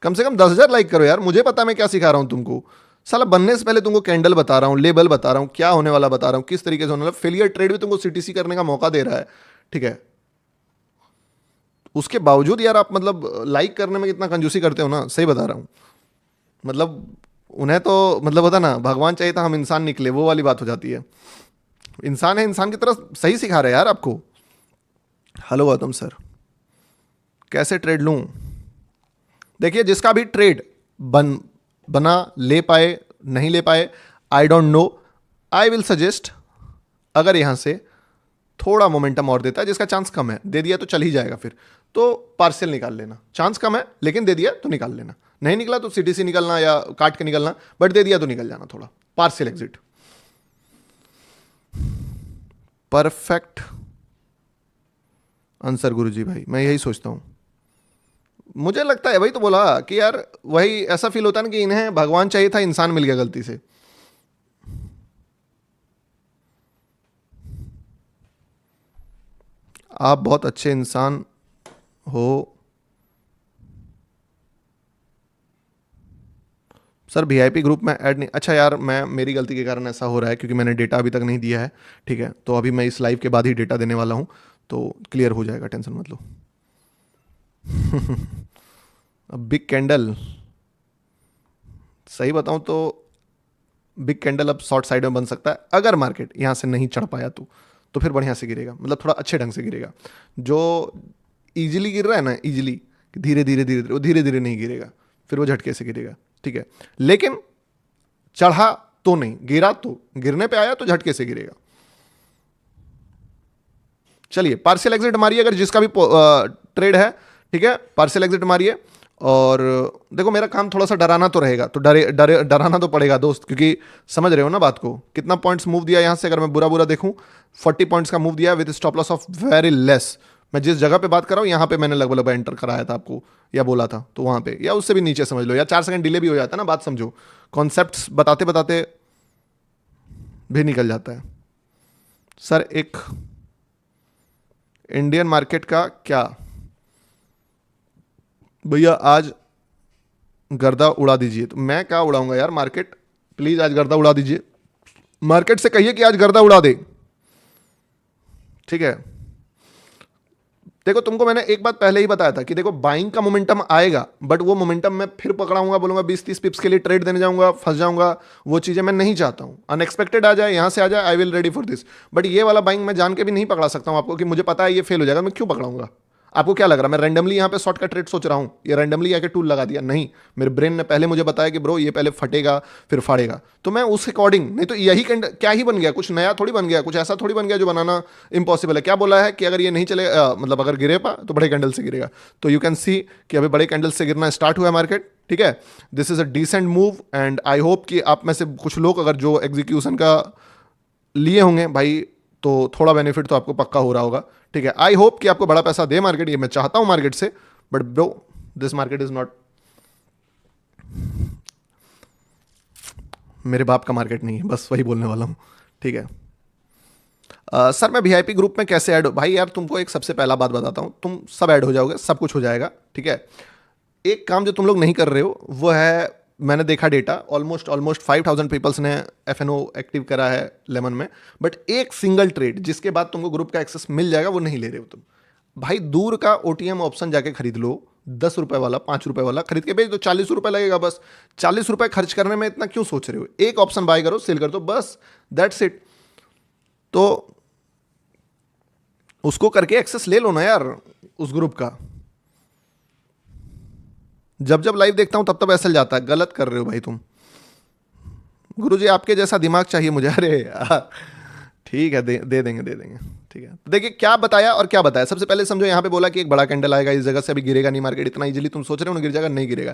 कम से कम 10,000 लाइक करो यार। मुझे पता मैं क्या सिखा रहा हूं तुमको। साला बनने से पहले तुमको कैंडल बता रहा हूं, लेबल बता रहा हूं, क्या होने वाला बता रहा हूं, किस तरीके से होने वाला। फेलियर ट्रेड भी तुमको सीटीसी करने का मौका दे रहा है। ठीक है, उसके बावजूद यार आप मतलब लाइक करने में कितना कंजूसी करते हो ना, सही बता रहा हूं। मतलब उन्हें तो मतलब होता ना, भगवान चाहिए था हम इंसान निकले, वो वाली बात हो जाती है। इंसान है, इंसान की तरह सही सिखा रहे हैं यार आपको। हेलो गौतम सर, कैसे ट्रेड लूं? देखिए, जिसका भी ट्रेड बना, ले पाए नहीं ले पाए, I don't know, I will suggest, अगर यहां से थोड़ा मोमेंटम और देता है, जिसका चांस कम है, दे दिया तो चल ही जाएगा, फिर तो पार्शियल निकाल लेना। चांस कम है लेकिन दे दिया तो निकाल लेना, नहीं निकला तो सीटीसी निकलना या काट के निकलना, बट दे दिया तो निकल जाना, थोड़ा पार्शियल एग्जिट। परफेक्ट आंसर गुरुजी भाई, मैं यही सोचता हूं। मुझे लगता है, वही तो बोला कि यार वही ऐसा फील होता है ना कि इन्हें भगवान चाहिए था, इंसान मिल गया गलती से। आप बहुत अच्छे इंसान हो सर, वीआईपी ग्रुप में ऐड नहीं। अच्छा यार, मैं मेरी गलती के कारण ऐसा हो रहा है, क्योंकि मैंने डेटा अभी तक नहीं दिया है। ठीक है, तो अभी मैं इस लाइव के बाद ही डेटा देने वाला हूँ। तो क्लियर हो जाएगा, टेंशन मत लो। अब बिग कैंडल, सही बताऊं तो बिग कैंडल अब शॉर्ट साइड में बन सकता है अगर मार्केट यहाँ से नहीं चढ़ पाया तो फिर बढ़िया से गिरेगा, मतलब थोड़ा अच्छे ढंग से गिरेगा। जो इजीली गिर रहा है ना, इजीली धीरे धीरे धीरे धीरे, वो धीरे धीरे नहीं गिरेगा, फिर वो झटके से गिरेगा, ठीक है। लेकिन चढ़ा तो नहीं, गिरा तो, गिरने पे आया तो झटके से गिरेगा। चलिए पार्शियल एग्जिट मारिए अगर जिसका भी ट्रेड है, ठीक है, पार्शियल एग्जिट मारिए। और देखो मेरा काम थोड़ा सा डराना तो रहेगा, तो डराना तो पड़ेगा दोस्त, क्योंकि समझ रहे हो ना बात को। कितना पॉइंट्स मूव दिया यहाँ से, अगर मैं बुरा बुरा देखूं 40 पॉइंट्स का मूव दिया with stop loss of very less. मैं जिस जगह पे बात कर रहा हूँ यहाँ पे मैंने लगभग एंटर कराया था आपको, या बोला था, तो वहाँ पे या उससे भी नीचे समझ लो, या 4 सेकंड डिले भी हो जाता है ना, बात समझो। कॉन्सेप्ट्स बताते बताते भी निकल जाता है। सर एक इंडियन मार्केट का क्या भैया, आज गर्दा उड़ा दीजिए। तो मैं क्या उड़ाऊंगा यार, मार्केट प्लीज आज गर्दा उड़ा दीजिए। मार्केट से कहिए कि आज गर्दा उड़ा दे, ठीक है। देखो तुमको मैंने एक बात पहले ही बताया था कि देखो बाइंग का मोमेंटम आएगा, बट वो मोमेंटम मैं फिर पकड़ाऊंगा, बोलूंगा 20-30 पिप्स के लिए ट्रेड देने जाऊंगा, फंस जाऊंगा। वो चीजें मैं नहीं चाहता हूं। अनएक्सपेक्टेड आ जाए, यहां से आ जाए, I will ready for this. But ये वाला बाइंग मैं जान के भी नहीं पकड़ा सकता हूं आपको, कि मुझे पता है ये फेल हो जाएगा, मैं क्यों पकड़ाऊंगा। आपको क्या लग रहा है मैं रैंडमली यहाँ पे शॉर्ट का ट्रेड सोच रहा हूँ, ये रैंडमली आके टूल लगा दिया? नहीं, मेरे ब्रेन ने पहले मुझे बताया कि ब्रो ये पहले फटेगा फिर फाड़ेगा, तो मैं उस अकॉर्डिंग, नहीं तो यही क्या ही बन गया, कुछ नया थोड़ी बन गया, कुछ ऐसा थोड़ी बन गया जो बनाना इम्पॉसिबल है। क्या बोला है कि अगर ये नहीं चलेगा, मतलब अगर गिरे पा तो बड़े कैंडल से गिरेगा। तो यू कैन सी कि अभी बड़े कैंडल से गिरना स्टार्ट हुआ है मार्केट, ठीक है। This is a decent move and I hope कि आप में से कुछ लोग अगर जो एग्जीक्यूशन का लिए होंगे भाई, तो थोड़ा बेनिफिट तो आपको पक्का हो रहा होगा, ठीक है। आई होप कि आपको बड़ा पैसा दे मार्केट, ये मैं चाहता हूं मार्केट से, but bro this market is not, मेरे बाप का मार्केट नहीं है, बस वही बोलने वाला हूं, ठीक है। सर मैं वीआईपी ग्रुप में कैसे ऐड हो? भाई यार तुमको एक सबसे पहला बात बताता हूं, तुम सब ऐड हो जाओगे, सब कुछ हो जाएगा, ठीक है। एक काम जो तुम लोग नहीं कर रहे हो वो है, मैंने देखा डेटा, ऑलमोस्ट 5000 पीपल्स ने एफएनओ एक्टिव करा है लेमन में, बट एक सिंगल ट्रेड जिसके बाद तुमको ग्रुप का एक्सेस मिल जाएगा वो नहीं ले रहे हो तुम। भाई दूर का ओटीएम ऑप्शन जाके खरीद लो, 10 रुपए वाला, 5 रुपए वाला खरीद के बेच दो, 40 रुपए लगेगा बस। 40 रुपए खर्च करने में इतना क्यों सोच रहे हो? एक ऑप्शन बाय करो, सेल कर दो, बस दैट्स इट। तो उसको करके एक्सेस ले लो ना यार उस ग्रुप का। जब जब लाइव देखता हूं तब तब ऐसा जाता है, गलत कर रहे हो भाई तुम। गुरुजी आपके जैसा दिमाग चाहिए मुझे। अरे यार ठीक है, दे देंगे दे देंगे, ठीक है। तो देखिए क्या बताया और क्या बताया। सबसे पहले समझो, यहाँ पे बोला कि एक बड़ा कैंडल आएगा इस जगह से, अभी गिरेगा नहीं मार्केट इतना इजीली, तुम सोच रहे हो ना गिर जाएगा, नहीं गिरेगा।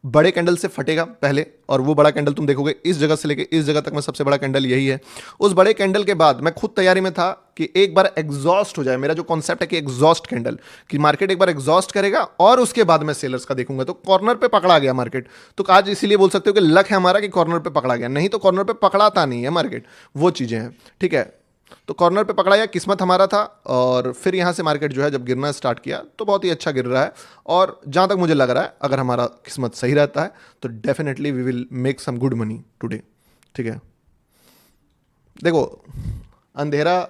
बड़े कैंडल से फटेगा पहले, और वो बड़ा कैंडल तुम देखोगे इस जगह से लेके इस जगह तक में सबसे बड़ा कैंडल यही है। उस बड़े कैंडल के बाद मैं खुद तैयारी में था कि एक बार एग्जॉस्ट हो जाए, मेरा जो कॉन्सेप्ट है कि एग्जॉस्ट कैंडल, कि मार्केट एक बार एग्जॉस्ट करेगा और उसके बाद मैं सेलर्स का देखूंगा। तो कॉर्नर पे पकड़ा गया मार्केट, तो आज इसीलिए बोल सकते हो कि लक है हमारा कि कॉर्नर पे पकड़ा गया, नहीं तो कॉर्नर पे पकड़ाता नहीं है मार्केट, वो चीजें हैं, ठीक है। तो कॉर्नर पे पकड़ा गया, किस्मत हमारा था। और फिर यहाँ से मार्केट जो है जब गिरना स्टार्ट किया तो बहुत ही अच्छा गिर रहा है। और जहाँ तक मुझे लग रहा है अगर हमारा किस्मत सही रहता है तो definitely we will make some good money today, ठीक है। देखो अंधेरा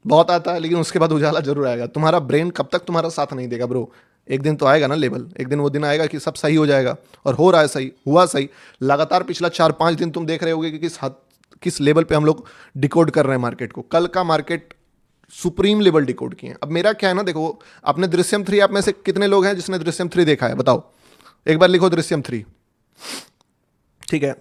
बहुत आता है लेकिन उसके बाद उजाला जरूर आएगा। तुम्हारा ब्रेन कब तक तुम्हारा साथ नहीं देगा ब्रो, एक दिन तो आएगा ना लेवल, एक दिन वो दिन आएगा कि सब सही हो जाएगा। और हो रहा है सही, हुआ सही। लगातार पिछला 4-5 दिन तुम देख रहे होगे कि किस लेवल पे हम लोग डिकोड कर रहे हैं मार्केट को। कल का मार्केट सुप्रीम लेवल डिकोड किए हैं। अब मेरा क्या है ना, देखो आपने दृश्यम 3, आप में से कितने लोग हैं जिसने दृश्यम 3 देखा है? बताओ, एक बार लिखो दृश्यम 3, ठीक है।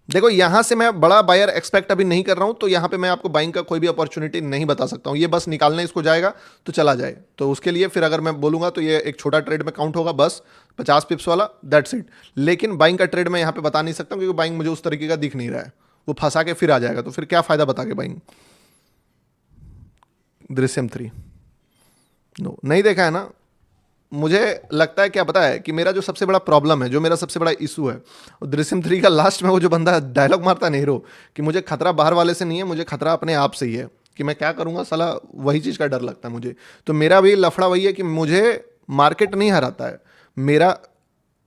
देखो यहां से मैं बड़ा बायर एक्सपेक्ट अभी नहीं कर रहा हूं, तो यहां पे मैं आपको बाइंग का कोई भी अपॉर्चुनिटी नहीं बता सकता हूं। ये बस निकालने इसको जाएगा तो चला जाए, तो उसके लिए फिर अगर मैं बोलूंगा तो ये एक छोटा ट्रेड में काउंट होगा, बस 50 पिप्स वाला, दैट्स इट। लेकिन बाइंग का ट्रेड मैं यहां पे बता नहीं सकता क्योंकि बाइंग मुझे उस तरीके का दिख नहीं रहा है, वो फंसा के फिर आ जाएगा, तो फिर क्या फायदा बता के बाइंग। दृश्यम 3 नो नहीं देखा है ना। मुझे लगता है क्या पता है कि मेरा जो सबसे बड़ा प्रॉब्लम है, जो मेरा सबसे बड़ा इशू है, दृश्यम 3 का लास्ट में वो जो बंदा डायलॉग मारता है हीरो, कि मुझे खतरा बाहर वाले से नहीं है, मुझे खतरा अपने आप से ही है, कि मैं क्या करूंगा साला, वही चीज़ का डर लगता है मुझे। तो मेरा भी लफड़ा वही है कि मुझे मार्केट नहीं हराता है, मेरा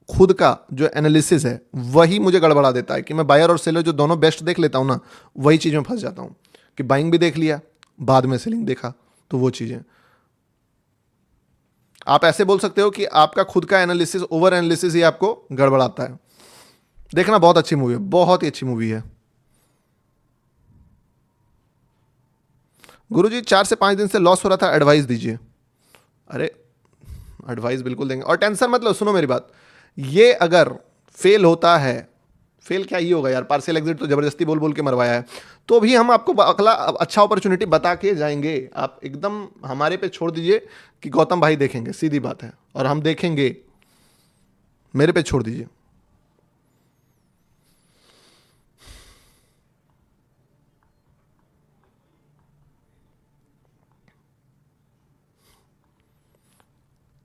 खुद का जो एनालिसिस है वही मुझे गड़बड़ा देता है, कि मैं बायर और सेलर जो दोनों बेस्ट देख लेता हूँ ना, वही चीज़ में फंस जाता हूँ। कि बाइंग भी देख लिया बाद में सेलिंग देखा, तो वो चीज़ें आप ऐसे बोल सकते हो कि आपका खुद का एनालिसिस, ओवर एनालिसिस ही आपको गड़बड़ाता है। देखना, बहुत अच्छी मूवी है, बहुत ही अच्छी मूवी है। गुरुजी 4 से 5 दिन से लॉस हो रहा था, एडवाइस दीजिए। अरे एडवाइस बिल्कुल देंगे, और टेंशन मत लो। सुनो मेरी बात, ये अगर फेल होता है, फेल क्या ही होगा यार, पार्शियल एग्जिट तो जबरदस्ती बोल बोल के मरवाया है, तो भी हम आपको अगला अच्छा अपॉर्चुनिटी बता के जाएंगे। आप एकदम हमारे पे छोड़ दीजिए कि गौतम भाई देखेंगे, सीधी बात है, और हम देखेंगे, मेरे पे छोड़ दीजिए।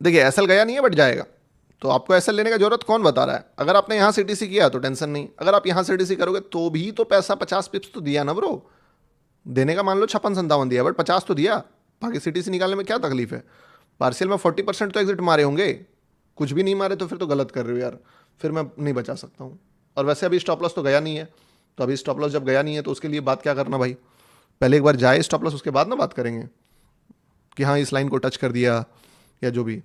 देखिए एसएल गया नहीं है बट जाएगा, तो आपको एसएल लेने का जरूरत कौन बता रहा है? अगर आपने यहाँ सीटीसी किया तो टेंशन नहीं, अगर आप यहाँ सीटीसी करोगे तो भी तो पैसा 50 पिप्स तो दिया ना ब्रो। देने का मान लो 56-57 दिया, बट 50 तो दिया। बाकी सीटीसी निकालने में क्या तकलीफ है? पार्शियल में 40% तो एग्जिट मारे होंगे, कुछ भी नहीं मारे तो फिर तो गलत कर रहे हो यार, फिर मैं नहीं बचा सकता हूँ। और वैसे अभी स्टॉप लॉस तो गया नहीं है, तो अभी स्टॉप लॉस जब गया नहीं है तो उसके लिए बात क्या करना भाई? पहले एक बार जाए स्टॉप लॉस, उसके बाद ना बात करेंगे कि हाँ इस लाइन को टच कर दिया या जो भी।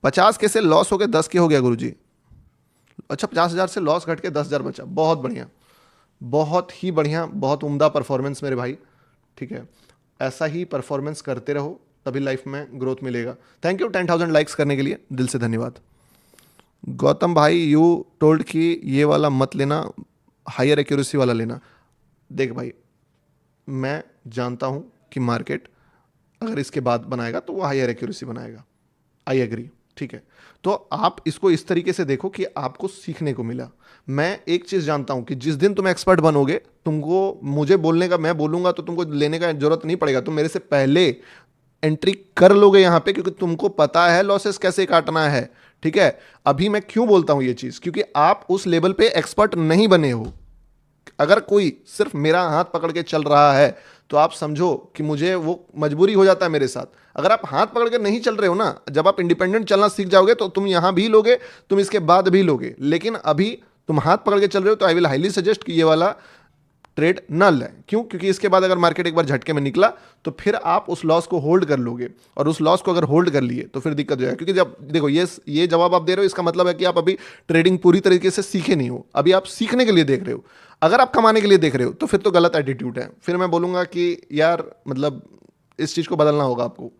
50 के से लॉस हो गए, 10 के हो गया गुरुजी। अच्छा, 50,000 से लॉस घट के 10,000 बचा, बहुत बढ़िया, बहुत ही बढ़िया, बहुत उम्दा परफॉर्मेंस मेरे भाई। ठीक है, ऐसा ही परफॉर्मेंस करते रहो, तभी लाइफ में ग्रोथ मिलेगा। थैंक यू 10,000 लाइक्स करने के लिए, दिल से धन्यवाद। गौतम भाई यू टोल्ड कि ये वाला मत लेना, हायर एक्यूरेसी वाला लेना। देख भाई, मैं जानता हूँ कि मार्केट अगर इसके बाद बनाएगा तो वो हायर एक्यूरेसी बनाएगा, आई एग्री, ठीक है। तो आप इसको इस तरीके से देखो कि आपको सीखने को मिला। मैं एक चीज़ जानता हूं कि जिस दिन तुम एक्सपर्ट बनोगे, तुमको मुझे बोलने का, मैं बोलूंगा तो तुमको लेने का जरूरत नहीं पड़ेगा, तुम मेरे से पहले एंट्री कर लोगे यहां पे, क्योंकि तुमको पता है लॉसेस कैसे काटना है। ठीक है, अभी मैं क्यों बोलता हूं ये चीज़, क्योंकि आप उस लेवल पे एक्सपर्ट नहीं बने हो। अगर कोई सिर्फ मेरा हाथ पकड़ के चल रहा है तो आप समझो कि मुझे वो मजबूरी हो जाता है मेरे साथ। अगर आप हाथ पकड़ के नहीं चल रहे हो ना, जब आप इंडिपेंडेंट चलना सीख जाओगे तो तुम यहां भी लोगे, तुम इसके बाद भी लोगे, लेकिन अभी तुम हाथ पकड़ के चल रहे हो तो आई विल हाईली सजेस्ट कि ये वाला ट्रेड न लें। क्यों? क्योंकि इसके बाद अगर मार्केट एक बार झटके में निकला तो फिर आप उस लॉस को होल्ड कर लोगे, और उस लॉस को अगर होल्ड कर लिए तो फिर दिक्कत हो जाएगी। क्योंकि जब देखो ये जवाब आप दे रहे हो, इसका मतलब है कि आप अभी ट्रेडिंग पूरी तरीके से सीखे नहीं हो, अभी आप सीखने के लिए देख रहे हो। अगर आप कमाने के लिए देख रहे हो तो फिर तो गलत एटीट्यूड है, फिर मैं बोलूंगा कि यार मतलब इस चीज़ को बदलना होगा आपको।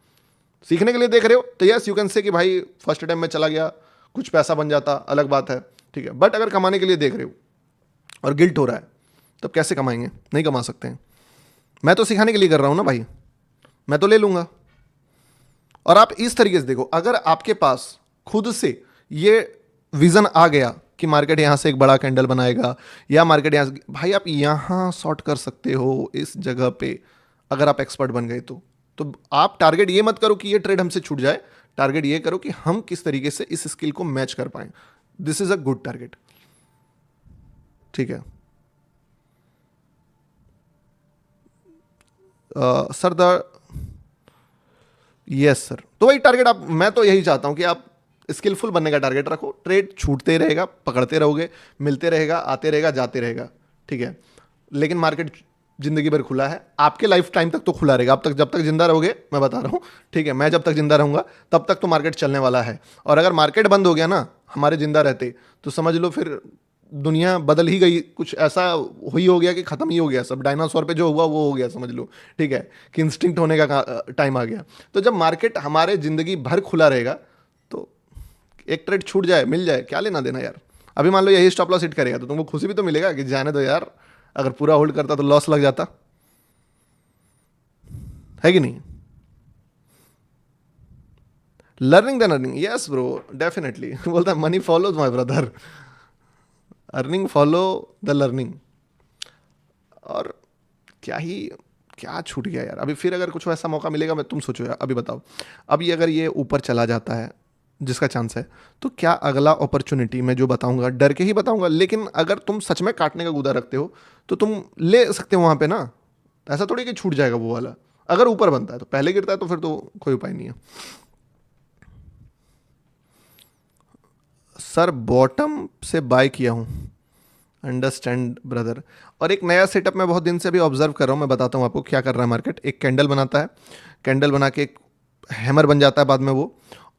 सीखने के लिए देख रहे हो तो यस यू कैन से कि भाई फर्स्ट टाइम में चला गया, कुछ पैसा बन जाता, अलग बात है, ठीक है। बट अगर कमाने के लिए देख रहे हो और गिल्ट हो रहा है, तब कैसे कमाएंगे? नहीं कमा सकते हैं। मैं तो सिखाने के लिए कर रहा हूं ना भाई, मैं तो ले लूंगा। और आप इस तरीके से देखो, अगर आपके पास खुद से ये विजन आ गया कि मार्केट यहां से एक बड़ा कैंडल बनाएगा, या मार्केट यहां से, भाई आप यहां शॉर्ट कर सकते हो इस जगह पे, अगर आप एक्सपर्ट बन गए तो आप टारगेट ये मत करो कि ये ट्रेड हमसे छूट जाए, टारगेट ये करो कि हम किस तरीके से इस स्किल को मैच कर पाए। This is a good target, ठीक है। सर द यस सर, तो वही टारगेट आप, मैं तो यही चाहता हूं कि आप स्किलफुल बनने का टारगेट रखो। ट्रेड छूटते रहेगा, पकड़ते रहोगे, मिलते रहेगा, आते रहेगा, जाते रहेगा, ठीक है। लेकिन मार्केट जिंदगी भर खुला है, आपके लाइफ टाइम तक तो खुला रहेगा, अब तक जब तक जिंदा रहोगे, मैं बता रहा हूं, ठीक है। मैं जब तक जिंदा रहूंगा तब तक तो मार्केट चलने वाला है। और अगर मार्केट बंद हो गया ना हमारे जिंदा रहते, तो समझ लो फिर दुनिया बदल ही गई, कुछ ऐसा ही हो गया कि खत्म ही हो गया सब, डायनासोर पे जो हुआ वो हो गया समझ लो, ठीक है, कि इंस्टिंक्ट होने का टाइम आ गया। तो जब मार्केट हमारे जिंदगी भर खुला रहेगा तो एक ट्रेड छूट जाए, मिल जाए, क्या लेना देना यार। अभी मान लो यही स्टॉप लॉस हिट करेगा तो तुमको खुशी भी तो मिलेगा कि जाने दो यार, अगर पूरा होल्ड करता तो लॉस लग जाता, है कि नहीं? Learning then earning, yes bro, definitely. बोलता है money follows my brother, earning follow the learning. और क्या ही, क्या छूट गया यार। अभी फिर अगर कुछ ऐसा मौका मिलेगा, मैं, तुम सोचो यार, अभी बताओ, अभी अगर ये ऊपर चला जाता है, जिसका चांस है, तो क्या अगला अपॉर्चुनिटी मैं जो बताऊंगा डर के ही बताऊंगा, लेकिन अगर तुम सच में काटने का गुदा रखते हो तो तुम ले सकते हो वहां पे ना। ऐसा थोड़ी कि छूट जाएगा वो वाला, अगर ऊपर बनता है तो, पहले गिरता है तो फिर तो कोई उपाय नहीं है। सर बॉटम से बाय किया हूं, अंडरस्टैंड ब्रदर। और एक नया सेटअप मैं बहुत दिन से अभी ऑब्जर्व कर रहा हूँ, मैं बताता हूँ आपको क्या कर रहा है मार्केट। एक कैंडल बनाता है, कैंडल बना के एक हैमर बन जाता है बाद में वो,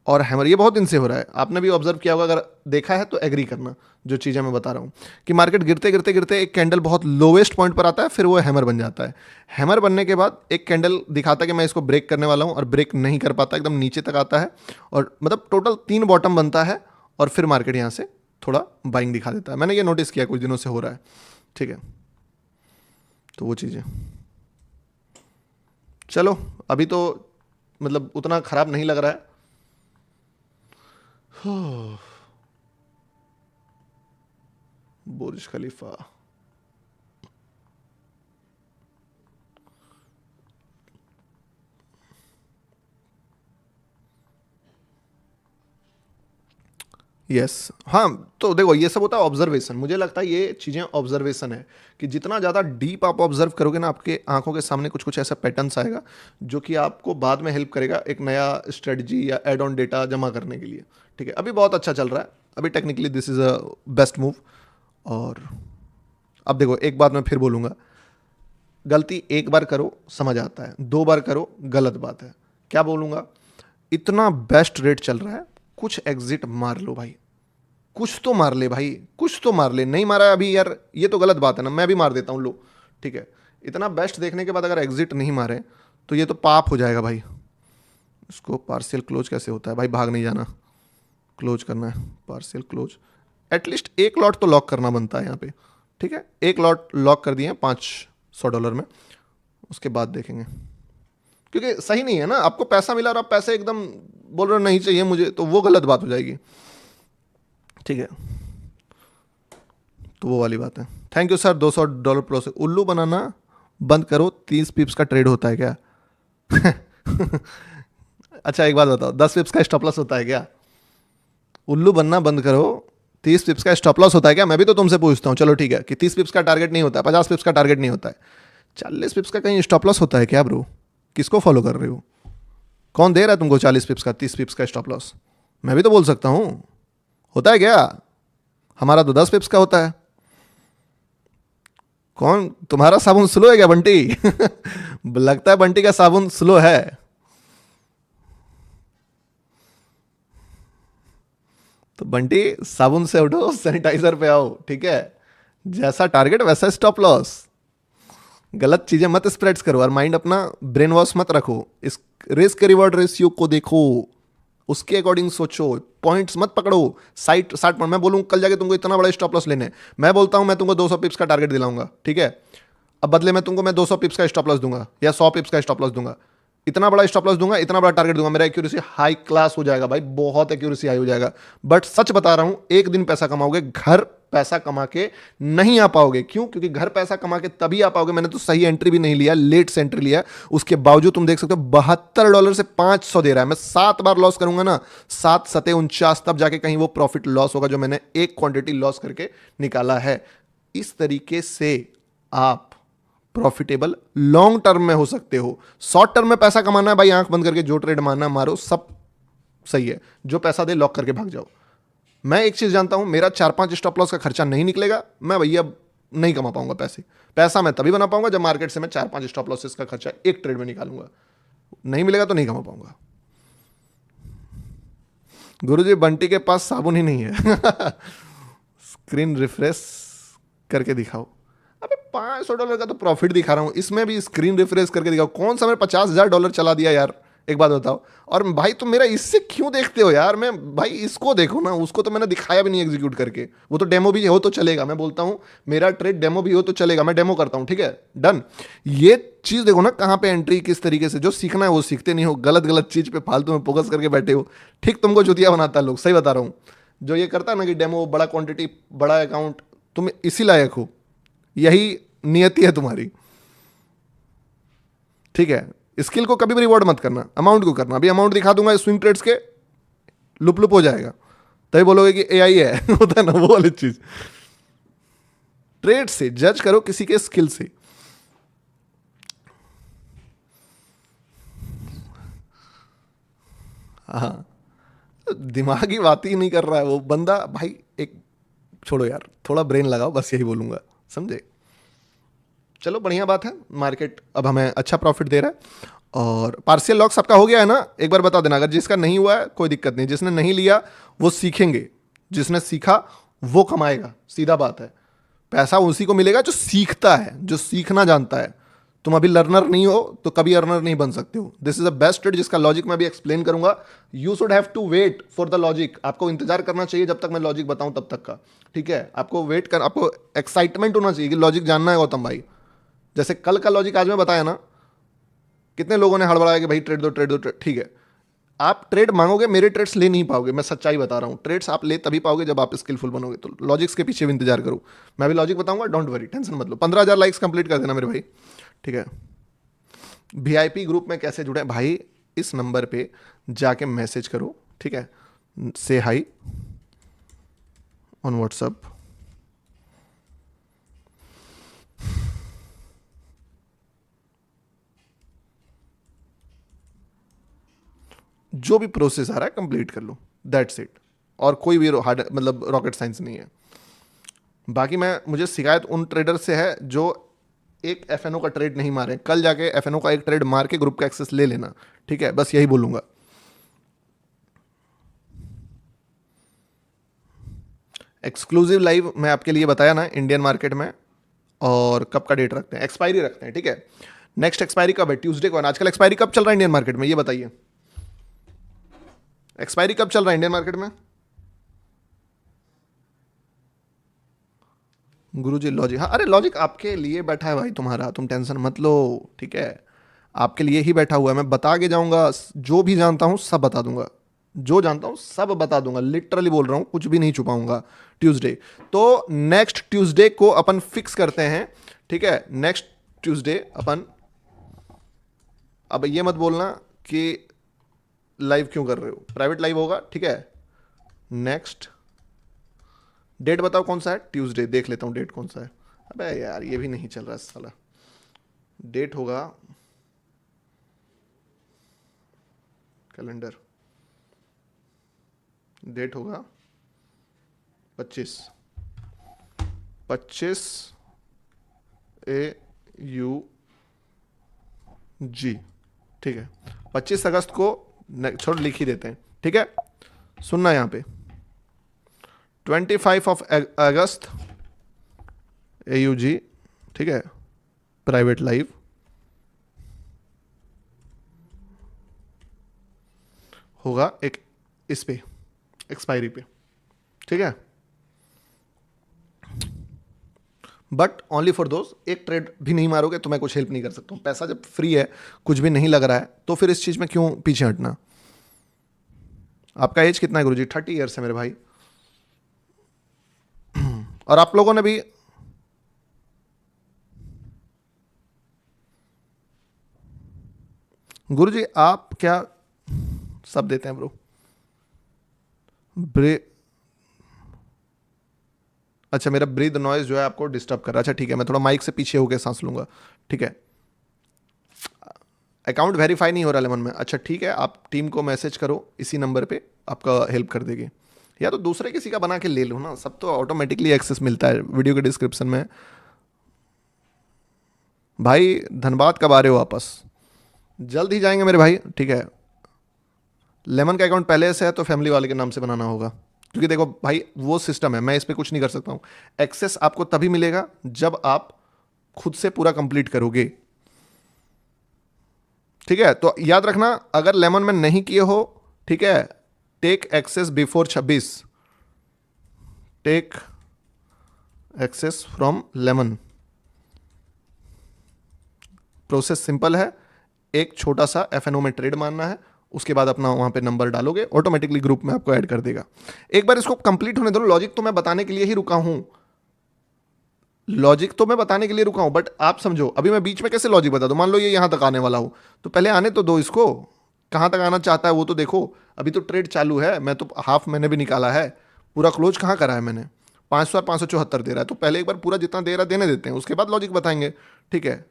और हैमर ये बहुत दिन से हो रहा है, आपने भी ऑब्जर्व किया होगा, अगर देखा है तो एग्री करना जो चीज़ें मैं बता रहा हूँ, कि मार्केट गिरते गिरते गिरते एक कैंडल बहुत लोवेस्ट पॉइंट पर आता है, फिर वो हैमर बन जाता है। हैमर बनने के बाद एक कैंडल दिखाता है कि मैं इसको ब्रेक करने वाला हूँ, और ब्रेक नहीं कर पाता, एकदम नीचे तक आता है, और मतलब टोटल 3 बॉटम बनता है, और फिर मार्केट यहाँ से थोड़ा बाइंग दिखा देता है। मैंने ये नोटिस किया कुछ दिनों से हो रहा है, ठीक है। तो वो चीज़ें, चलो अभी तो मतलब उतना ख़राब नहीं लग रहा है। बुर्ज खलीफा, यस हाँ। तो देखो ये सब होता है ऑब्जर्वेशन, मुझे लगता है ये चीज़ें ऑब्जर्वेशन है, कि जितना ज़्यादा डीप आप ऑब्जर्व करोगे ना, आपके आंखों के सामने कुछ कुछ ऐसा पैटर्न्स आएगा जो कि आपको बाद में हेल्प करेगा एक नया स्ट्रेटजी या एड ऑन डेटा जमा करने के लिए, ठीक है। अभी बहुत अच्छा चल रहा है, अभी technically this is a best move. और अब देखो एक बात मैं फिर बोलूँगा, गलती एक बार करो समझ आता है, 2 बार करो गलत बात है। क्या बोलूँगा, इतना बेस्ट रेट चल रहा है, कुछ एग्जिट मार लो भाई, कुछ तो मार ले भाई, कुछ तो मार ले। नहीं मारा अभी यार, ये तो गलत बात है ना, मैं भी मार देता हूँ लो, ठीक है। इतना बेस्ट देखने के बाद अगर एग्जिट नहीं मारे तो ये तो पाप हो जाएगा भाई। इसको पार्शियल क्लोज कैसे होता है भाई, भाग नहीं जाना, क्लोज करना है, पार्शियल क्लोज। एटलीस्ट एक लॉट तो लॉक करना बनता है यहाँ पे, ठीक है। एक लॉट लॉक कर दिए $500 में, उसके बाद देखेंगे, क्योंकि सही नहीं है ना, आपको पैसा मिला और आप पैसे एकदम बोल रहे हो नहीं चाहिए मुझे, तो वो गलत बात हो जाएगी, ठीक है। तो वो वाली बात है। Thank you sir, $200 plus. उल्लू बनाना बंद करो, 30 पिप्स का ट्रेड होता है क्या? अच्छा एक बात बताओ, 10 पिप्स का स्टॉप लॉस होता है क्या? उल्लू बनना बंद करो, 30 पिप्स का स्टॉप लॉस होता है क्या? मैं भी तो तुमसे पूछता हूँ, चलो ठीक है, कि 30 पिप्स का टारगेट नहीं होता है, 50 पिप्स का टारगेट नहीं होता है, 40 पिप्स का कहीं स्टॉप लॉस होता है क्या ब्रो? किसको फॉलो कर रहे हो? कौन दे रहा है तुमको 40 पिप्स का, 30 पिप्स का स्टॉप लॉस? मैं भी तो बोल सकता हूँ, होता है क्या? हमारा तो 10 पिप्स का होता है। कौन तुम्हारा साबुन स्लो है क्या बंटी? लगता है बंटी का साबुन स्लो है। तो बंटी साबुन से उठो, सैनिटाइजर पे आओ, ठीक है। जैसा टारगेट वैसा स्टॉप लॉस। गलत चीजें मत स्प्रेड्स करो, और माइंड अपना ब्रेन वॉश मत रखो, इस रिस्क रिवॉर्ड रेशियो को देखो, उसके अकॉर्डिंग सोचो, पॉइंट्स मत पकड़ो। 60 पॉइंट मैं बोलूँ कल जाके तुमको इतना बड़ा स्टॉप लॉस लेने, मैं बोलता हूँ मैं तुमको 200 पिप्स का टारगेट दिलाऊंगा, ठीक है। अब बदले में तुमको मैं 200 पिप्स का स्टॉप लॉस दूंगा या 100 पिप्स का स्टॉप लॉस दूंगा, इतना बड़ा स्टॉप लॉस दूंगा, इतना बड़ा टारगेट दूंगा, मेरा एक्यूरेसी हाई क्लास हो जाएगा भाई, बहुत एक्यूरेसी हाई हो जाएगा। बट सच बता रहा हूं, एक दिन पैसा कमाओगे, घर पैसा कमा के नहीं आ पाओगे। क्यों? क्योंकि घर पैसा कमा के तभी आ पाओगे, मैंने तो सही एंट्री भी नहीं लिया, लेट से एंट्री लिया, उसके बावजूद तुम देख सकते हो $72 से 500 दे रहा है। मैं 7 बार लॉस करूंगा ना, 7 सते 49, तब जाके कहीं वो प्रॉफिट लॉस होगा जो मैंने एक क्वांटिटी लॉस करके निकाला है। इस तरीके से आप प्रॉफिटेबल लॉन्ग टर्म में हो सकते हो। शॉर्ट टर्म में पैसा कमाना है भाई, आंख बंद करके जो ट्रेड मारना मारो, सब सही है, जो पैसा दे लॉक करके भाग जाओ। मैं एक चीज जानता हूं, मेरा 4-5 स्टॉप लॉस का खर्चा नहीं निकलेगा, मैं भैया नहीं कमा पाऊंगा पैसे। पैसा मैं तभी बना पाऊंगा जब मार्केट से मैं 4-5 स्टॉप लॉसेस का खर्चा एक ट्रेड में निकालूंगा, नहीं मिलेगा तो नहीं कमा पाऊंगा। गुरुजी बंटी के पास साबुन ही नहीं है। स्क्रीन रिफ्रेश करके दिखाओ। अबे $500 का तो प्रॉफिट दिखा रहा हूँ, इसमें भी स्क्रीन रिफ्रेश करके दिखाओ। कौन सा मैंने $50,000 चला दिया यार, एक बात बताओ। और भाई तुम मेरा इससे क्यों देखते हो यार? मैं भाई इसको देखो ना, उसको तो मैंने दिखाया भी नहीं एग्जीक्यूट करके, वो तो डेमो भी हो तो चलेगा। मैं बोलता हूँ मेरा ट्रेड डेमो भी हो तो चलेगा, मैं डेमो करता हूँ, ठीक है, डन। ये चीज़ देखो ना, कहाँ पे एंट्री किस तरीके से, जो सीखना है वो सीखते नहीं हो, गलत गलत चीज़ पे फालतू में फोकस करके बैठे हो। ठीक तुमको चुतिया बनाता है लोग, सही बता रहा हूँ। जो ये करता है ना कि डेमो, बड़ा क्वांटिटी, बड़ा अकाउंट, तुम इसी लायक हो, यही नियति है तुम्हारी, ठीक है। स्किल को कभी भी रिवॉर्ड मत करना, अमाउंट को करना। अभी अमाउंट दिखा दूंगा स्विंग ट्रेड्स के, लुप लुप हो जाएगा, तभी बोलोगे कि एआई है। होता है ना वो वाली चीज। ट्रेड से जज करो किसी के स्किल से। हाँ, दिमागी बात ही नहीं कर रहा है वो बंदा भाई। एक छोड़ो यार, थोड़ा ब्रेन लगाओ, बस यही बोलूँगा, समझे। चलो बढ़िया बात है, मार्केट अब हमें अच्छा प्रॉफिट दे रहा है। और पार्शियल लॉस आपका हो गया है ना, एक बार बता देना। अगर जिसका नहीं हुआ है कोई दिक्कत नहीं, जिसने नहीं लिया वो सीखेंगे, जिसने सीखा वो कमाएगा, सीधा बात है। पैसा उसी को मिलेगा जो सीखता है, जो सीखना जानता है। तुम अभी लर्नर नहीं हो तो कभी अर्नर नहीं बन सकते हो। This is the best trade, जिसका लॉजिक मैं भी एक्सप्लेन करूंगा। You should have to wait for the logic. आपको इंतजार करना चाहिए जब तक मैं लॉजिक बताऊं तब तक का, ठीक है। आपको वेट कर, आपको एक्साइटमेंट होना चाहिए कि लॉजिक जानना है गौतम भाई। जैसे कल का लॉजिक आज मैं बताया ना, कितने लोगों ने हड़बड़ाया कि भाई ट्रेड दो ट्रेड दो ट्रेड, ठीक है। आप ट्रेड मांगोगे, मेरे ट्रेड्स ले नहीं पाओगे, मैं सच्चाई बता रहा हूँ। ट्रेड्स आप ले तभी पाओगे जब आप स्किलफुल बनोगे। तो लॉजिक्स के पीछे भी इंतजार करो, मैं भी लॉजिक बताऊंगा, डोंट वरी, टेंशन मत लो। 15,000 लाइक्स कंप्लीट कर देना मेरे भाई, ठीक है। वीआईपी ग्रुप में कैसे जुड़े भाई, इस नंबर पे जाके मैसेज करो, ठीक है। से हाई ऑन व्हाट्सएप, जो भी प्रोसेस आ रहा है कंप्लीट कर लो, दैट्स इट। और कोई भी हार्ड मतलब रॉकेट साइंस नहीं है। बाकी मैं, मुझे शिकायत उन ट्रेडर से है जो एक एफएनओ का ट्रेड नहीं मारे। कल जाके एफएनओ का एक ट्रेड मार के ग्रुप का एक्सेस ले लेना, ठीक है, बस यही बोलूंगा। एक्सक्लूसिव लाइव मैं आपके लिए बताया ना इंडियन मार्केट में, और कब का डेट रखते हैं, एक्सपायरी रखते हैं, ठीक है। नेक्स्ट एक्सपायरी कब है, ट्यूसडे को। आजकल एक्सपायरी कब चल रहा है इंडियन मार्केट में, ये बताइए। एक्सपायरी कब चल रहा है इंडियन मार्केट में? गुरुजी लॉजिक, हाँ अरे लॉजिक आपके लिए बैठा है भाई तुम्हारा, तुम टेंशन मत लो, ठीक है। आपके लिए ही बैठा हुआ है, मैं बता के जाऊंगा। जो भी जानता हूँ सब बता दूंगा, जो जानता हूँ सब बता दूंगा, लिटरली बोल रहा हूँ, कुछ भी नहीं छुपाऊंगा। ट्यूसडे तो नेक्स्ट ट्यूसडे को अपन फिक्स करते हैं, ठीक है। नेक्स्ट ट्यूसडे अपन, अब ये मत बोलना कि लाइव क्यों कर रहे हो, प्राइवेट लाइव होगा, ठीक है। नेक्स्ट डेट बताओ कौन सा है, ट्यूसडे देख लेता हूँ डेट कौन सा है। अबे यार ये भी नहीं चल रहा साला। डेट होगा, कैलेंडर, डेट होगा 25 ए यू जी, ठीक है। 25 अगस्त को, छोड़ लिख ही देते हैं, ठीक है। सुनना यहाँ पे, 25 ऑफ अगस्त ए यू जी, ठीक है, प्राइवेट लाइव होगा एक इस पे एक्सपायरी पे, ठीक है। बट ओनली फॉर दोज, एक ट्रेड भी नहीं मारोगे तो मैं कुछ हेल्प नहीं कर सकता हूँ। पैसा जब फ्री है, कुछ भी नहीं लग रहा है, तो फिर इस चीज में क्यों पीछे हटना। आपका एज कितना है गुरुजी? 30 ईयर्स है मेरे भाई। और आप लोगों ने भी, गुरुजी आप क्या सब देते हैं ब्रो? अच्छा मेरा ब्रीथ नॉइज जो है आपको डिस्टर्ब कर रहा है, अच्छा ठीक है, मैं थोड़ा माइक से पीछे होकर सांस लूंगा, ठीक है। अकाउंट वेरीफाई नहीं हो रहा लेमन में, अच्छा ठीक है, आप टीम को मैसेज करो इसी नंबर पे, आपका हेल्प कर देगी। या तो दूसरे किसी का बना के ले लो ना, सब तो ऑटोमेटिकली एक्सेस मिलता है वीडियो के डिस्क्रिप्शन में। भाई धनबाद कब आ रहे हो वापस? जल्द ही जाएंगे मेरे भाई, ठीक है। लेमन का अकाउंट पहले से है तो फैमिली वाले के नाम से बनाना होगा, क्योंकि देखो भाई वो सिस्टम है, मैं इस पर कुछ नहीं कर सकता हूँ। एक्सेस आपको तभी मिलेगा जब आप खुद से पूरा कंप्लीट करोगे, ठीक है। तो याद रखना, अगर लेमन में नहीं किए हो, ठीक है, take access before 26, take access from Lemon. Process simple है, एक छोटा सा एफएनओ में ट्रेड मारना है, उसके बाद अपना वहां पे नंबर डालोगे, ऑटोमेटिकली ग्रुप में आपको ऐड कर देगा। एक बार इसको कंप्लीट होने दो, लॉजिक तो मैं बताने के लिए ही रुका हूं, लॉजिक तो मैं बताने के लिए रुका हूं, बट आप समझो अभी मैं बीच में कैसे लॉजिक बता दूं। मान लो ये यहां तक आने वाला हो, तो पहले आने तो दो इसको, कहां तक आना चाहता है वो तो देखो। अभी तो ट्रेड चालू है, मैं तो हाफ मैंने भी निकाला है, पूरा क्लोज कहाँ करा है मैंने, 5,574 दे रहा है। तो पहले एक बार पूरा जितना दे रहा है देने देते हैं, उसके बाद लॉजिक बताएंगे, ठीक है,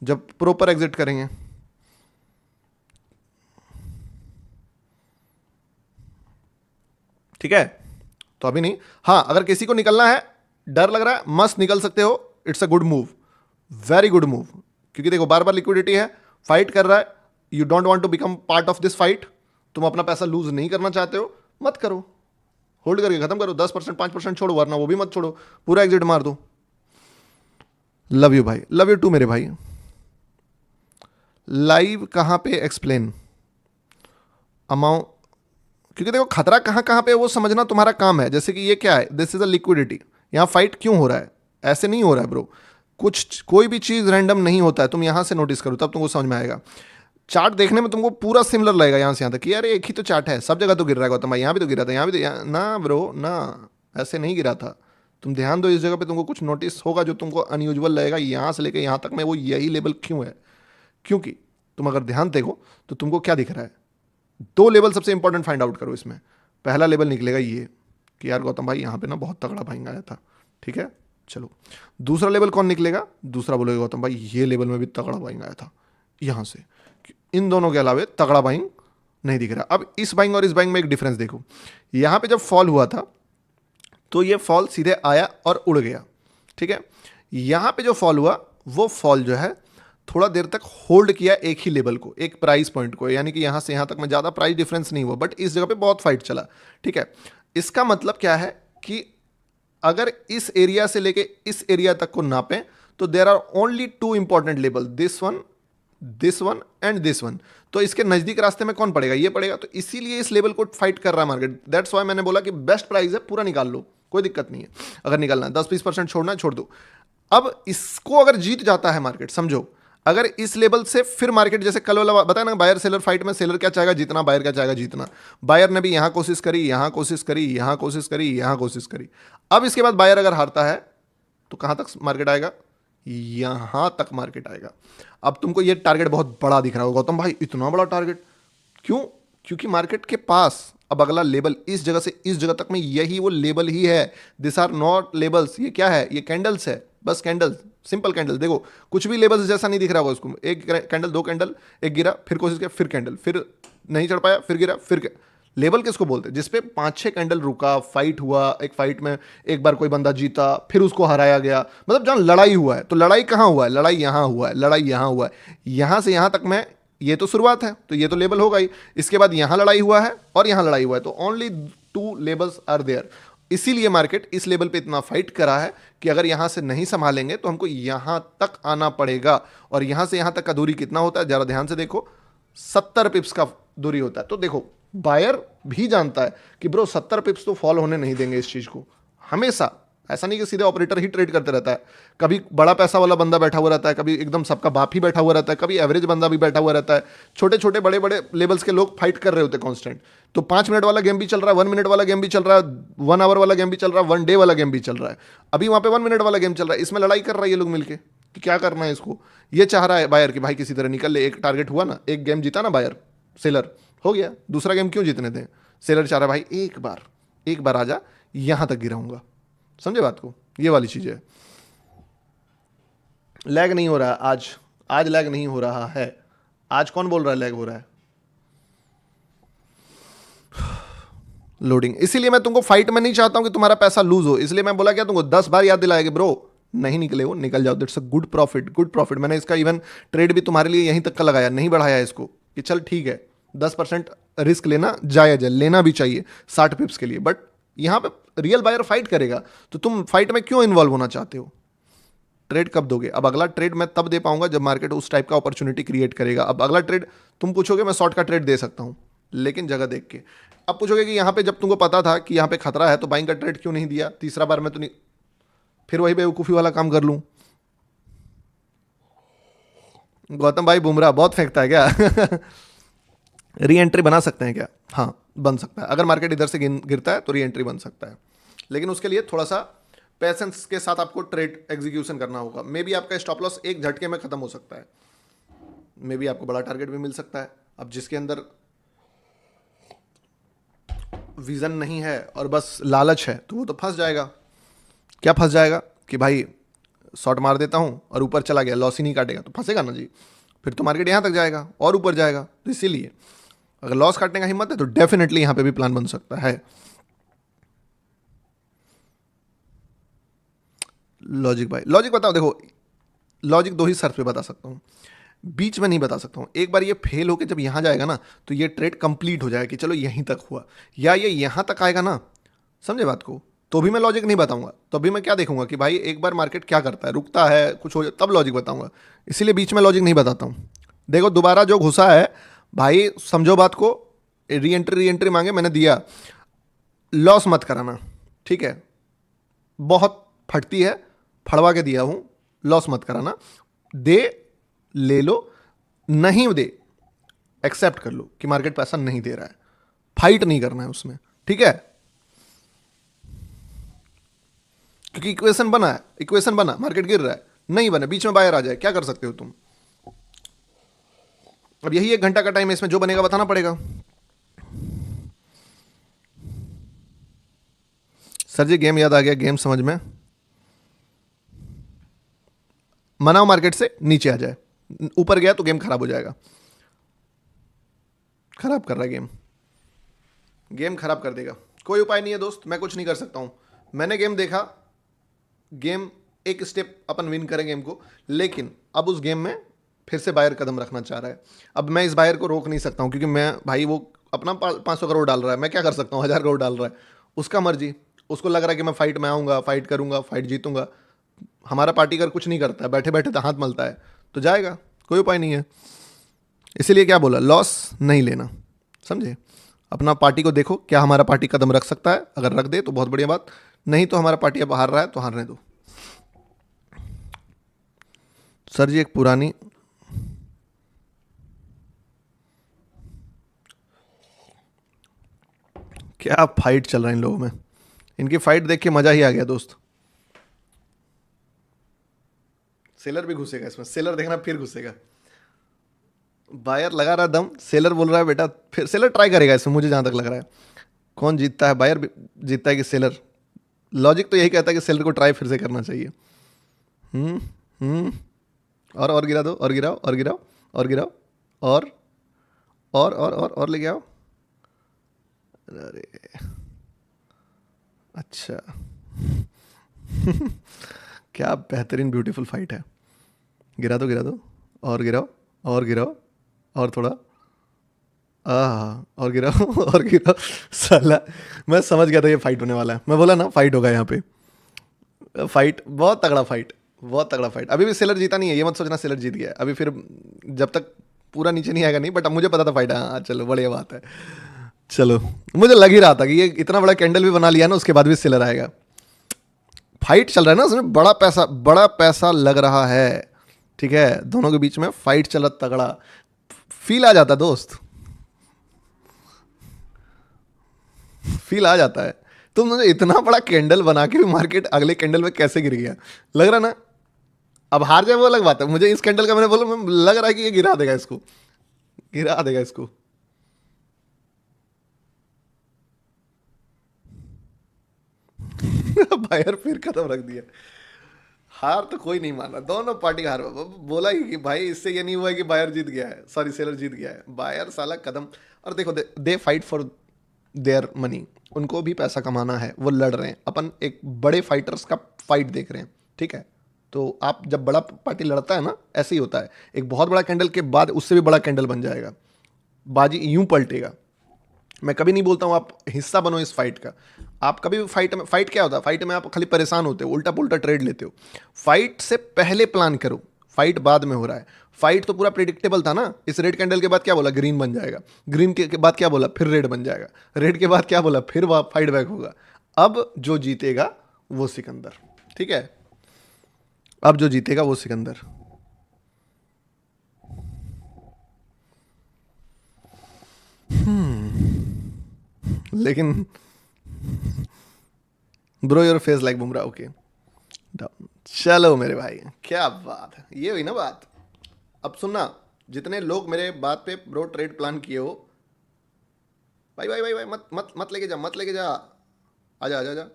जब प्रॉपर एग्जिट करेंगे। ठीक है, तो अभी नहीं। हाँ, अगर किसी को निकलना है, डर लग रहा है, मस्त निकल सकते हो, it's a good move, very good move. क्योंकि देखो बार बार लिक्विडिटी है, फाइट कर रहा है, you don't want to become part of this fight, तुम अपना पैसा लूज नहीं करना चाहते हो, मत करो, होल्ड करके खत्म करो, 10% 5% छोड़ो, वरना वो भी मत छोड़ो, पूरा एग्जिट मार दो। लव यू भाई, लव यू टू मेरे भाई। लाइव कहां पे एक्सप्लेन अमाउंट, क्योंकि देखो खतरा कहां कहां पे वो समझना तुम्हारा काम है। जैसे कि ये क्या है, दिस इज अ लिक्विडिटी, यहां फाइट क्यों हो रहा है, ऐसे नहीं हो रहा है ब्रो, कुछ कोई भी चीज रैंडम नहीं होता है, तुम यहां से नोटिस करो तब तुमको समझ में आएगा। चार्ट देखने में तुमको पूरा सिमिलर लगेगा यहां से यहां तक कि यार एक ही तो चार्ट है, सब जगह तो गिर रहा है गौतम भाई, यहां भी तो गिरा था, यहां भी तो ना ब्रो ना, ऐसे नहीं गिरा था। तुम ध्यान दो इस जगह पे, तुमको कुछ नोटिस होगा जो तुमको अनयूजुअल लगेगा, यहां से लेकर यहां तक में वो यही लेवल क्यों है, क्योंकि तुम अगर ध्यान देखो तो तुमको क्या दिख रहा है, दो लेवल सबसे इंपॉर्टेंट फाइंड आउट करो इसमें। पहला लेवल निकलेगा ये कि यार गौतम भाई यहाँ पे ना बहुत तगड़ा बाइंग आया था, ठीक है चलो। दूसरा लेवल कौन निकलेगा, दूसरा बोलेगा गौतम भाई ये लेवल में भी तगड़ा बाइंग आया था, यहाँ से इन दोनों के अलावा तगड़ा बाइंग नहीं दिख रहा। अब इस बाइंग और इस बाइंग में एक डिफरेंस देखो, यहाँ पे जब फॉल हुआ था तो ये फॉल सीधे आया और उड़ गया, ठीक है। यहाँ पे जो फॉल हुआ वो फॉल जो है थोड़ा देर तक होल्ड किया एक ही लेवल को, एक प्राइस पॉइंट को, यानी कि यहां से यहां तक में ज्यादा प्राइस डिफरेंस नहीं हुआ, बट इस जगह पे बहुत फाइट चला, ठीक है। इसका मतलब क्या है कि अगर इस एरिया से लेके इस एरिया तक को नापें तो there are only two important level, this one and this one. तो इसके नजदीक रास्ते में कौन पड़ेगा, ये पड़ेगा, तो इसीलिए इस लेवल को फाइट कर रहा है मार्केट। दैट्स वाई मैंने बोला कि बेस्ट प्राइस है, पूरा निकाल लो, कोई दिक्कत नहीं है, अगर निकालना है 10-20% छोड़ना है छोड़ दो। अब इसको अगर जीत जाता है मार्केट, समझो अगर इस लेवल से फिर मार्केट, जैसे कल वाला बताया ना, बायर सेलर फाइट में सेलर क्या चाहेगा, जीतना, बायर क्या चाहेगा, जीतना। बायर ने भी यहां कोशिश करी, यहां कोशिश करी, यहां कोशिश करी, यहां कोशिश करी। अब इसके बाद बायर अगर हारता है तो कहां तक मार्केट आएगा, यहां तक मार्केट आएगा। अब तुमको ये टारगेट बहुत बड़ा दिख रहा होगा, गौतम भाई इतना बड़ा टारगेट क्यों, क्योंकि मार्केट के पास अब अगला लेवल इस जगह से इस जगह तक में यही वो लेवल ही है। दिस आर नॉट लेवल्स, ये क्या है, ये कैंडल्स है, बस कैंडल्स, सिंपल कैंडल। देखो कुछ भी लेवल्स जैसा नहीं दिख रहा होगा उसको, एक कैंडल, दो कैंडल, एक गिरा, फिर कोशिश किया, फिर कैंडल, फिर नहीं चढ़ पाया, फिर गिरा, फिर लेवल किसको बोलते हैं, जिसपे 5-6 कैंडल रुका, फाइट हुआ, एक फाइट में एक बार कोई बंदा जीता, फिर उसको हराया गया, मतलब जहां लड़ाई हुआ है। तो लड़ाई कहां हुआ है, लड़ाई यहां हुआ है, लड़ाई यहां हुआ है, यहां से यहां तक में ये तो शुरुआत है, तो ये तो लेवल होगा ही। इसके बाद यहां लड़ाई हुआ है और यहां लड़ाई हुआ है, तो ओनली 2 लेवल्स आर देयर। इसीलिए मार्केट इस लेवल पे इतना फाइट करा है कि अगर यहां से नहीं संभालेंगे तो हमको यहां तक आना पड़ेगा। और यहां से यहां तक का दूरी कितना होता है, जरा ध्यान से देखो, 70 पिप्स का दूरी होता है। तो देखो बायर भी जानता है कि ब्रो 70 पिप्स तो फॉल होने नहीं देंगे इस चीज को हमेशा। ऐसा नहीं कि सीधे ऑपरेटर ही ट्रेड करते रहता है, कभी बड़ा पैसा वाला बंदा बैठा हुआ रहता है, कभी एकदम सबका बाप ही बैठा हुआ रहता है, कभी एवरेज बंदा भी बैठा हुआ रहता है, छोटे छोटे बड़े बड़े लेवल्स के लोग फाइट कर रहे होते हैं कांस्टेंट। तो 5 मिनट वाला गेम भी चल रहा है, 1 मिनट वाला गेम भी चल रहा है, 1 आवर वाला गेम भी चल रहा है, 1 डे वाला गेम भी चल रहा है। अभी वहां पे 1 मिनट वाला गेम चल रहा है, इसमें लड़ाई कर रहा है ये लोग मिलकर कि क्या करना है इसको। ये चाह रहा है बायर कि भाई किसी तरह निकल ले, एक टारगेट हुआ ना, एक गेम जीता ना बायर, सेलर हो गया, दूसरा गेम क्यों जीतने दें। सेलर चाह रहा है भाई एक बार आजा, यहां तक गिराऊंगा, समझे बात को, ये वाली चीज है। लैग नहीं हो रहा आज लैग नहीं हो रहा है। आज कौन बोल रहा है लैग हो रहा है, लोडिंग। इसीलिए मैं तुमको फाइट में नहीं चाहता हूं कि तुम्हारा पैसा लूज हो, इसलिए मैं बोला क्या तुमको 10 बार याद दिलाया कि ब्रो नहीं निकले हो, निकल जाओ, दैट्स अ गुड प्रॉफिट। मैंने इसका इवन ट्रेड भी तुम्हारे लिए यहीं तक का लगाया, नहीं बढ़ाया इसको कि चल ठीक है 10% रिस्क लेना जायज है, लेना भी चाहिए 60 पिप्स के लिए। बट यहां पे रियल बायर फाइट करेगा तो तुम फाइट में क्यों इन्वॉल्व होना चाहते हो। ट्रेड कब दोगे, अब अगला ट्रेड मैं तब दे पाऊंगा जब मार्केट उस टाइप का अपॉर्चुनिटी क्रिएट करेगा। अब अगला ट्रेड तुम पूछोगे मैं शॉर्ट का ट्रेड दे सकता हूं, लेकिन जगह देख के। अब पूछोगे कि यहां पे जब तुमको पता था कि यहां पे खतरा है तो बाइंग का ट्रेड क्यों नहीं दिया, तीसरा बार में तो नहीं, फिर वही बेवकूफ़ी वाला काम कर लूं। गौतम भाई बुमराह बहुत फेंकता है क्या री एंट्री बना सकते हैं क्या, हाँ बन सकता है, अगर मार्केट इधर से गिरता है तो री एंट्री बन सकता है, लेकिन उसके लिए थोड़ा सा पेशेंस के साथ आपको ट्रेड एग्जीक्यूशन करना होगा। मे बी आपका स्टॉप लॉस एक झटके में खत्म हो सकता है, मे बी आपको बड़ा टारगेट भी मिल सकता है। अब जिसके अंदर विजन नहीं है और बस लालच है तो वो तो फंस जाएगा। क्या फंस जाएगा कि भाई शॉर्ट मार देता हूं और ऊपर चला गया, लॉस ही नहीं काटेगा, तो फंसेगा ना जी, फिर तो मार्केट यहां तक जाएगा और ऊपर जाएगा। तो इसीलिए अगर लॉस काटने का हिम्मत है तो डेफिनेटली यहां पे भी प्लान बन सकता है। लॉजिक भाई, लॉजिक बताओ। देखो लॉजिक दो ही शर्त पे बता सकता हूँ, बीच में नहीं बता सकता हूँ। एक बार ये फेल होकर जब यहाँ जाएगा ना, तो ये ट्रेड कंप्लीट हो जाएगा कि चलो यहीं तक हुआ, या ये यहाँ तक आएगा ना, समझे बात को, तो भी मैं लॉजिक नहीं बताऊंगा। तो अभी मैं क्या देखूंगा कि भाई एक बार मार्केट क्या करता है, रुकता है, कुछ हो जाए, तब लॉजिक बताऊंगा। इसीलिए बीच में लॉजिक नहीं बताता हूँ। देखो दोबारा जो घुसा है भाई, समझो बात को, री एंट्री मांगे, मैंने दिया, लॉस मत कराना, ठीक है। बहुत फटती है, फड़वा के दिया हूँ, लॉस मत कराना। दे, ले लो, नहीं दे, एक्सेप्ट कर लो कि मार्केट पैसा नहीं दे रहा है, फाइट नहीं करना है उसमें, ठीक है। क्योंकि इक्वेशन बना है, इक्वेशन बना, मार्केट गिर रहा है, नहीं बना, बीच में बायर आ जाए, क्या कर सकते हो तुम। अब यही 1 घंटा का टाइम है, इसमें जो बनेगा बताना पड़ेगा। सर जी गेम याद आ गया, गेम समझ में, मनाओ मार्केट से नीचे आ जाए, ऊपर गया तो गेम खराब हो जाएगा। खराब कर रहा है गेम, गेम खराब कर देगा। कोई उपाय नहीं है दोस्त, मैं कुछ नहीं कर सकता हूं। मैंने गेम देखा, गेम एक स्टेप अपन विन करें गेम को, लेकिन अब उस गेम में फिर से बायर कदम रखना चाह रहा है। अब मैं इस बायर को रोक नहीं सकता हूं, क्योंकि मैं भाई वो अपना 500 करोड़ डाल रहा है, मैं क्या कर सकता हूँ, 1000 करोड़ डाल रहा है, उसका मर्जी। उसको लग रहा है कि मैं फाइट में आऊँगा, फाइट करूँगा, फाइट जीतूंगा। हमारा पार्टी अगर कुछ नहीं करता है, बैठे बैठे तो हाथ मलता है, तो जाएगा, कोई उपाय नहीं है। इसीलिए क्या बोला, लॉस नहीं लेना, समझे। अपना पार्टी को देखो, क्या हमारा पार्टी कदम रख सकता है, अगर रख दे तो बहुत बढ़िया बात, नहीं तो हमारा पार्टी अब हार रहा है तो हारने दो। सर जी एक पुरानी, क्या फाइट चल रहा है इन लोगों में, इनकी फाइट देख के मजा ही आ गया दोस्त। सेलर भी घुसेगा इसमें, सेलर देखना फिर घुसेगा। बायर लगा रहा दम, सेलर बोल रहा है बेटा, फिर सेलर ट्राई करेगा इसमें, मुझे जहां तक लग रहा है। कौन जीतता है, बायर जीतता है कि सेलर। लॉजिक तो यही कहता है कि सेलर को ट्राई फिर से करना चाहिए। हम्म हम्म और गिरा दो, और गिराओ, और गिराओ, और गिराओ, और और लेके आओ। अरे अच्छा क्या बेहतरीन ब्यूटीफुल फाइट है। गिरा दो, गिरा दो, और गिराओ, और गिराओ, और थोड़ा, और गिराओ और गिराओ। साला मैं समझ गया था ये फाइट होने वाला है, मैं बोला ना फाइट होगा यहाँ पे। फाइट बहुत तगड़ा, फाइट बहुत तगड़ा फाइट। अभी भी सेलर जीता नहीं है, ये मत सोचना सेलर जीत गया है। अभी फिर जब तक पूरा नीचे नहीं आएगा नहीं, बट अब मुझे पता था फाइट, हाँ चलो बढ़िया बात है। चलो, मुझे लग ही रहा था कि ये इतना बड़ा कैंडल भी बना लिया ना, उसके बाद भी सेलर आएगा। फाइट चल रहा है ना उसमें, बड़ा पैसा लग रहा है, ठीक है। दोनों के बीच में फाइट चल रहा, तगड़ा फील आ जाता दोस्त, फील आ जाता है। तुम मुझे इतना बड़ा कैंडल बना के भी मार्केट अगले कैंडल में कैसे गिर गया, लग रहा ना। अब हार जाए वो अलग बात है, मुझे इस कैंडल का मैंने बोला, मैं लग रहा है कि ये गिरा देगा इसको, गिरा देगा इसको। बायर फिर कदम रख दिया। हार तो कोई नहीं मान रहा, दोनों पार्टी हार, बोला ही कि भाई इससे ये नहीं हुआ कि बायर जीत गया है, सॉरी सेलर जीत गया है, बायर साला कदम। और देखो they fight for their money, उनको भी पैसा कमाना है, वो लड़ रहे हैं। अपन एक बड़े फाइटर्स का फाइट देख रहे हैं, ठीक है। तो आप जब बड़ा पार्टी लड़ता है ना, ऐसे ही होता है, एक बहुत बड़ा कैंडल के बाद उससे भी बड़ा कैंडल बन जाएगा, बाजी यूं पलटेगा। मैं कभी नहीं बोलता हूँ आप हिस्सा बनो इस फाइट का। आप कभी भी फाइट में, फाइट क्या होता है, फाइट में आप खाली परेशान होते हो, उल्टा पुल्टा ट्रेड लेते हो। फाइट से पहले प्लान करो, फाइट बाद में हो रहा है। फाइट तो पूरा प्रिडिक्टेबल था ना, इस रेड कैंडल के बाद क्या बोला, ग्रीन बन जाएगा, ग्रीन के बाद क्या बोला, फिर रेड बन जाएगा, रेड के बाद क्या बोला, फिर वह फाइट बैक होगा। अब जो जीतेगा वो सिकंदर, ठीक है। अब जो जीतेगा वो सिकंदर। लेकिन bro your face like Bumrah, okay. चलो मेरे भाई, क्या बात है, ये हुई ना बात। अब सुनना, जितने लोग मेरे बात पे ब्रो ट्रेड प्लान किए हो, भाई भाई भाई भाई, मत मत मत लेके जा, मत लेके जा, आजा आजा आजा।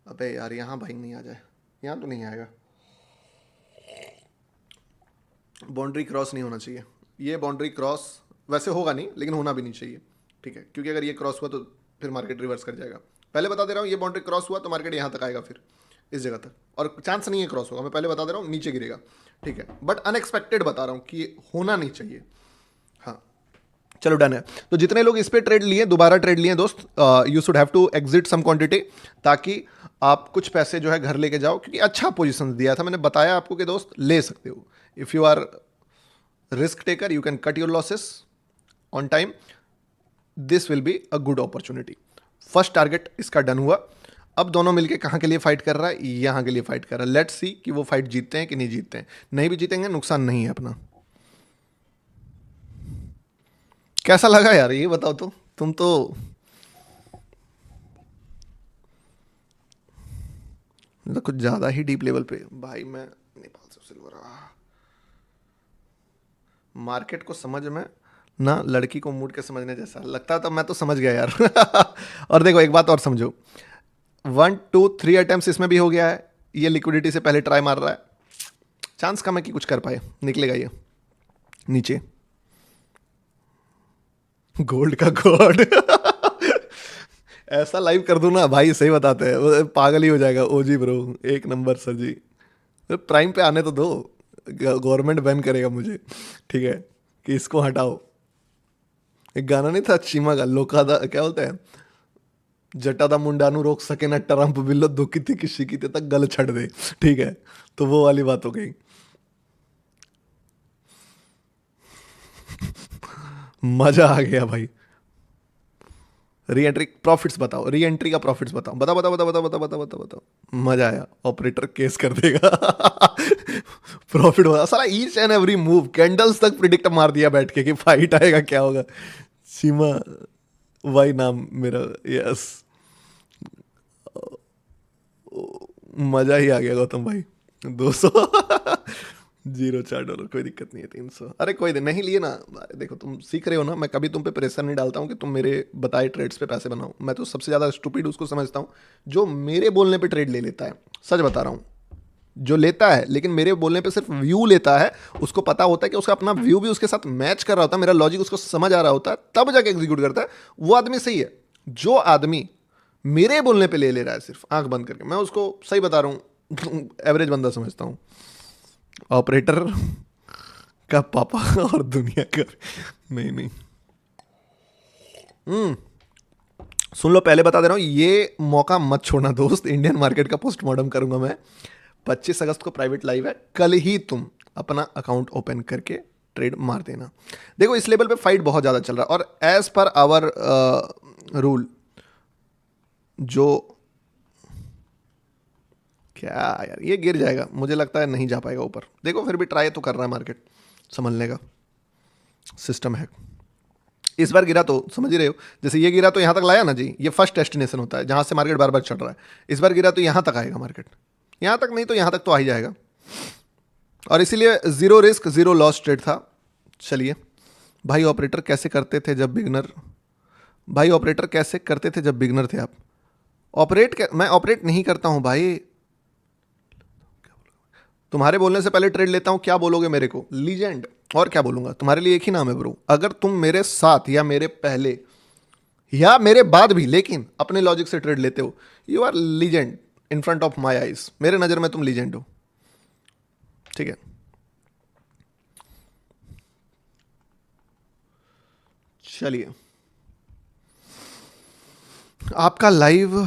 अबे यार यहाँ भाई नहीं आ जाए, यहाँ तो नहीं आएगा, बाउंड्री क्रॉस नहीं होना चाहिए। ये बाउंड्री क्रॉस वैसे होगा नहीं, लेकिन होना भी नहीं चाहिए, ठीक है। क्योंकि अगर ये क्रॉस हुआ तो फिर मार्केट रिवर्स कर जाएगा, पहले बता दे रहा हूँ, ये बाउंड्री क्रॉस हुआ तो मार्केट यहाँ तक आएगा, फिर इस जगह तक, और चांस नहीं है क्रॉस होगा, मैं पहले बता दे रहा हूँ नीचे गिरेगा, ठीक है, बट अनएक्सपेक्टेड बता रहा हूँ कि ये होना नहीं चाहिए। हाँ चलो डन है। तो जितने लोग इस पे ट्रेड लिए, दोबारा ट्रेड लिए दोस्त, you should have to exit some quantity, ताकि आप कुछ पैसे जो है घर लेके जाओ, क्योंकि अच्छा पोजीशन दिया था मैंने, बताया आपको कि दोस्त ले सकते हो। If you are risk taker you can cut your losses on time, this will be a good opportunity. First target इसका डन हुआ। अब दोनों मिलके कहाँ के लिए फाइट कर रहा है, यहाँ के लिए फाइट कर रहा है। लेट्स सी कि वो फाइट जीतते हैं कि नहीं जीतते हैं। नहीं भी जीतेंगे नुकसान नहीं है अपना। कैसा लगा यार ये बताओ तो, तुम तो मतलब कुछ ज़्यादा ही डीप लेवल पे भाई। मैं नेपाल से सिल्वर मार्केट को समझ में ना लड़की को मूड के समझने जैसा लगता था, मैं तो समझ गया यार। और देखो एक बात और समझो, 1 2 3 अटेम्प्ट्स इसमें भी हो गया है। ये लिक्विडिटी से पहले ट्राई मार रहा है, चांस कम है कि कुछ कर पाए, निकलेगा ये नीचे। गोल्ड का गॉड। ऐसा लाइव कर दूं ना भाई, सही बताते हैं, वो पागल ही हो जाएगा। ओजी ब्रो एक नंबर सर जी, प्राइम पे आने तो दो, गवर्नमेंट बैन करेगा मुझे, ठीक है, कि इसको हटाओ। एक गाना नहीं था चीमा का, लोका दा क्या बोलते हैं, जटा दा मुंडा नु रोक सके ना ट्रंप बिल्लो दुखी थी किसी की तक गल छड़ दे, ठीक है, तो वो वाली बात हो गई। मजा आ गया भाई। री एंट्री प्रॉफिट्स बताओ, री एंट्री का प्रॉफिट्स बताओ, बताओ बताओ बताओ बताओ बताओ बताओ बताओ बताओ। मजा आया, ऑपरेटर केस कर देगा। प्रॉफिट होगा सारा, each and every move candles तक प्रिडिक्ट मार दिया बैठ के कि फाइट आएगा क्या होगा। सीमा वाई नाम मेरा, यस। मजा ही आ गया गौतम भाई। 200। 0 4 डॉलर कोई दिक्कत नहीं है। 300 अरे कोई नहीं लिए ना। अरे देखो तुम सीख रहे हो ना, मैं कभी तुम पे प्रेशर नहीं डालता हूँ कि तुम मेरे बताए ट्रेड्स पे पैसे बनाओ। मैं तो सबसे ज़्यादा स्टूपिड उसको समझता हूँ जो मेरे बोलने पे ट्रेड ले लेता है। सच बता रहा हूँ, जो लेता है लेकिन मेरे बोलने पे सिर्फ व्यू लेता है, उसको पता होता है कि उसका अपना व्यू भी उसके साथ मैच कर रहा होता है, मेरा लॉजिक उसको समझ आ रहा होता है, तब जाके एग्जीक्यूट करता है, वो आदमी सही है। जो आदमी मेरे बोलने पे ले रहा है सिर्फ आंख बंद करके, मैं उसको सही बता रहा हूँ एवरेज बंदा समझता हूँ। ऑपरेटर का पापा और दुनिया का नहीं नहीं। सुन लो, पहले बता दे रहा हूँ, ये मौका मत छोड़ना दोस्त। इंडियन मार्केट का पोस्टमार्टम करूंगा मैं। 25 अगस्त को प्राइवेट लाइव है, कल ही तुम अपना अकाउंट ओपन करके ट्रेड मार देना। देखो इस लेवल पे फाइट बहुत ज़्यादा चल रहा है, और एज पर आवर रूल जो क्या यार, ये गिर जाएगा मुझे लगता है, नहीं जा पाएगा ऊपर। देखो फिर भी ट्राई तो कर रहा है मार्केट, संभलने का सिस्टम है। इस बार गिरा तो समझ ही रहे हो, जैसे ये गिरा तो यहाँ तक लाया ना जी, ये फर्स्ट डेस्टिनेशन होता है जहाँ से मार्केट बार बार चढ़ रहा है। इस बार गिरा तो यहाँ तक आएगा मार्केट, यहाँ तक नहीं तो यहाँ तक तो आ ही जाएगा, और इसीलिए zero risk zero loss trade था। चलिए भाई, ऑपरेटर कैसे करते थे जब बिगनर, भाई ऑपरेटर कैसे करते थे जब बिगनर थे आप? मैं ऑपरेट नहीं करता हूँ भाई, तुम्हारे बोलने से पहले ट्रेड लेता हूं। क्या बोलोगे मेरे को? लीजेंड। और क्या बोलूंगा? तुम्हारे लिए एक ही नाम है ब्रो। अगर तुम मेरे साथ या मेरे पहले या मेरे बाद भी लेकिन अपने लॉजिक से ट्रेड लेते हो, you are legend in front of my eyes. मेरे नजर में तुम लीजेंड हो, ठीक है। चलिए, आपका लाइव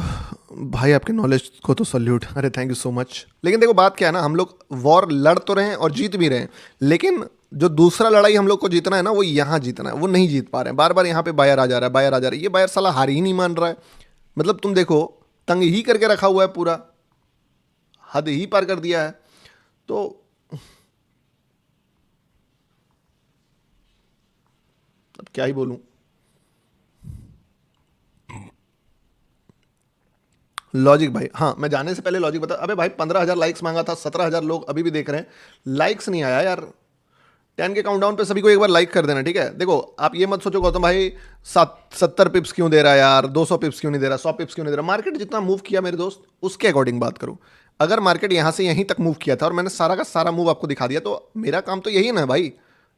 भाई, आपके नॉलेज को तो सल्यूट, अरे थैंक यू सो मच। लेकिन देखो बात क्या है ना, हम लोग वॉर लड़ तो रहे हैं और जीत भी रहे हैं, लेकिन जो दूसरा लड़ाई हम लोग को जीतना है ना, वो यहाँ जीतना है, वो नहीं जीत पा रहे हैं। बार बार यहाँ पे बायर आ जा रहा है, बायर आ जा रहा है, ये बायर साला हार ही नहीं मान रहा है। मतलब तुम देखो, तंग ही करके रखा हुआ है पूरा, हद ही पार कर दिया है। तो अब क्या ही बोलूं। लॉजिक भाई, हाँ मैं जाने से पहले लॉजिक बता। अबे भाई 15,000 लाइक्स मांगा था, 17,000 लोग अभी भी देख रहे हैं, लाइक्स नहीं आया यार। 10 के काउंटडाउन पे सभी को एक बार लाइक कर देना, ठीक है। देखो आप ये मत सोचो गौतम भाई 70 पिप्स क्यों दे रहा है यार, 200 पिप्स क्यों नहीं दे रहा, 100 पिप्स क्यों नहीं दे रहा। मार्केट जितना मूव किया मेरे दोस्त, उसके अकॉर्डिंग बात करो। अगर मार्केट यहाँ से यहीं तक मूव किया था और मैंने सारा का सारा मूव आपको दिखा दिया, तो मेरा काम तो यही है ना भाई,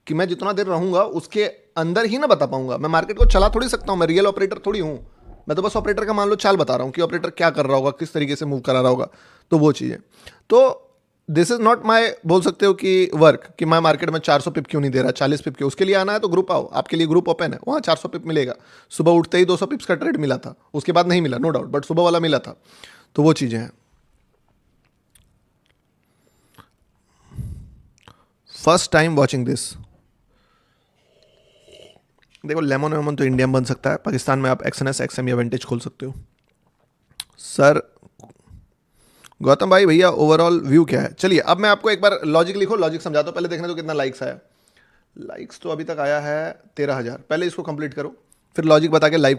कि मैं जितना देर रहूंगा उसके अंदर ही ना बता पाऊंगा। मैं मार्केट को चला थोड़ी सकता हूँ, मैं रियल ऑपरेटर थोड़ी हूँ। मैं तो बस ऑपरेटर का मान लो चाल बता रहा हूँ कि ऑपरेटर क्या कर रहा होगा, किस तरीके से मूव करा रहा होगा, तो वो चीज़ें। तो दिस इज नॉट माई, बोल सकते हो कि वर्क, कि मैं मार्केट में 400 पिप क्यों नहीं दे रहा, 40 पिप क्यों। उसके लिए आना है तो ग्रुप आओ, आपके लिए ग्रुप ओपन है, वहाँ 400 पिप मिलेगा। सुबह उठते ही 200 पिप्स का ट्रेड मिला था, उसके बाद नहीं मिला नो डाउट, बट सुबह वाला मिला था। तो वो चीज़ें हैं। First time watching this. देखो लेमन वेमन तो इंडिया में बन सकता है, पाकिस्तान में आप एक्सएनएस एक्सएम या वेंटेज खोल सकते हो। सर गौतम भाई भैया ओवरऑल व्यू क्या है? चलिए अब मैं आपको एक बार लॉजिक लिखो, लॉजिक समझाता हूँ। पहले देखने तो कितना लाइक्स आया। लाइक्स तो अभी तक आया है 13,000। पहले इसको कंप्लीट करो, फिर लॉजिक बता के लाइव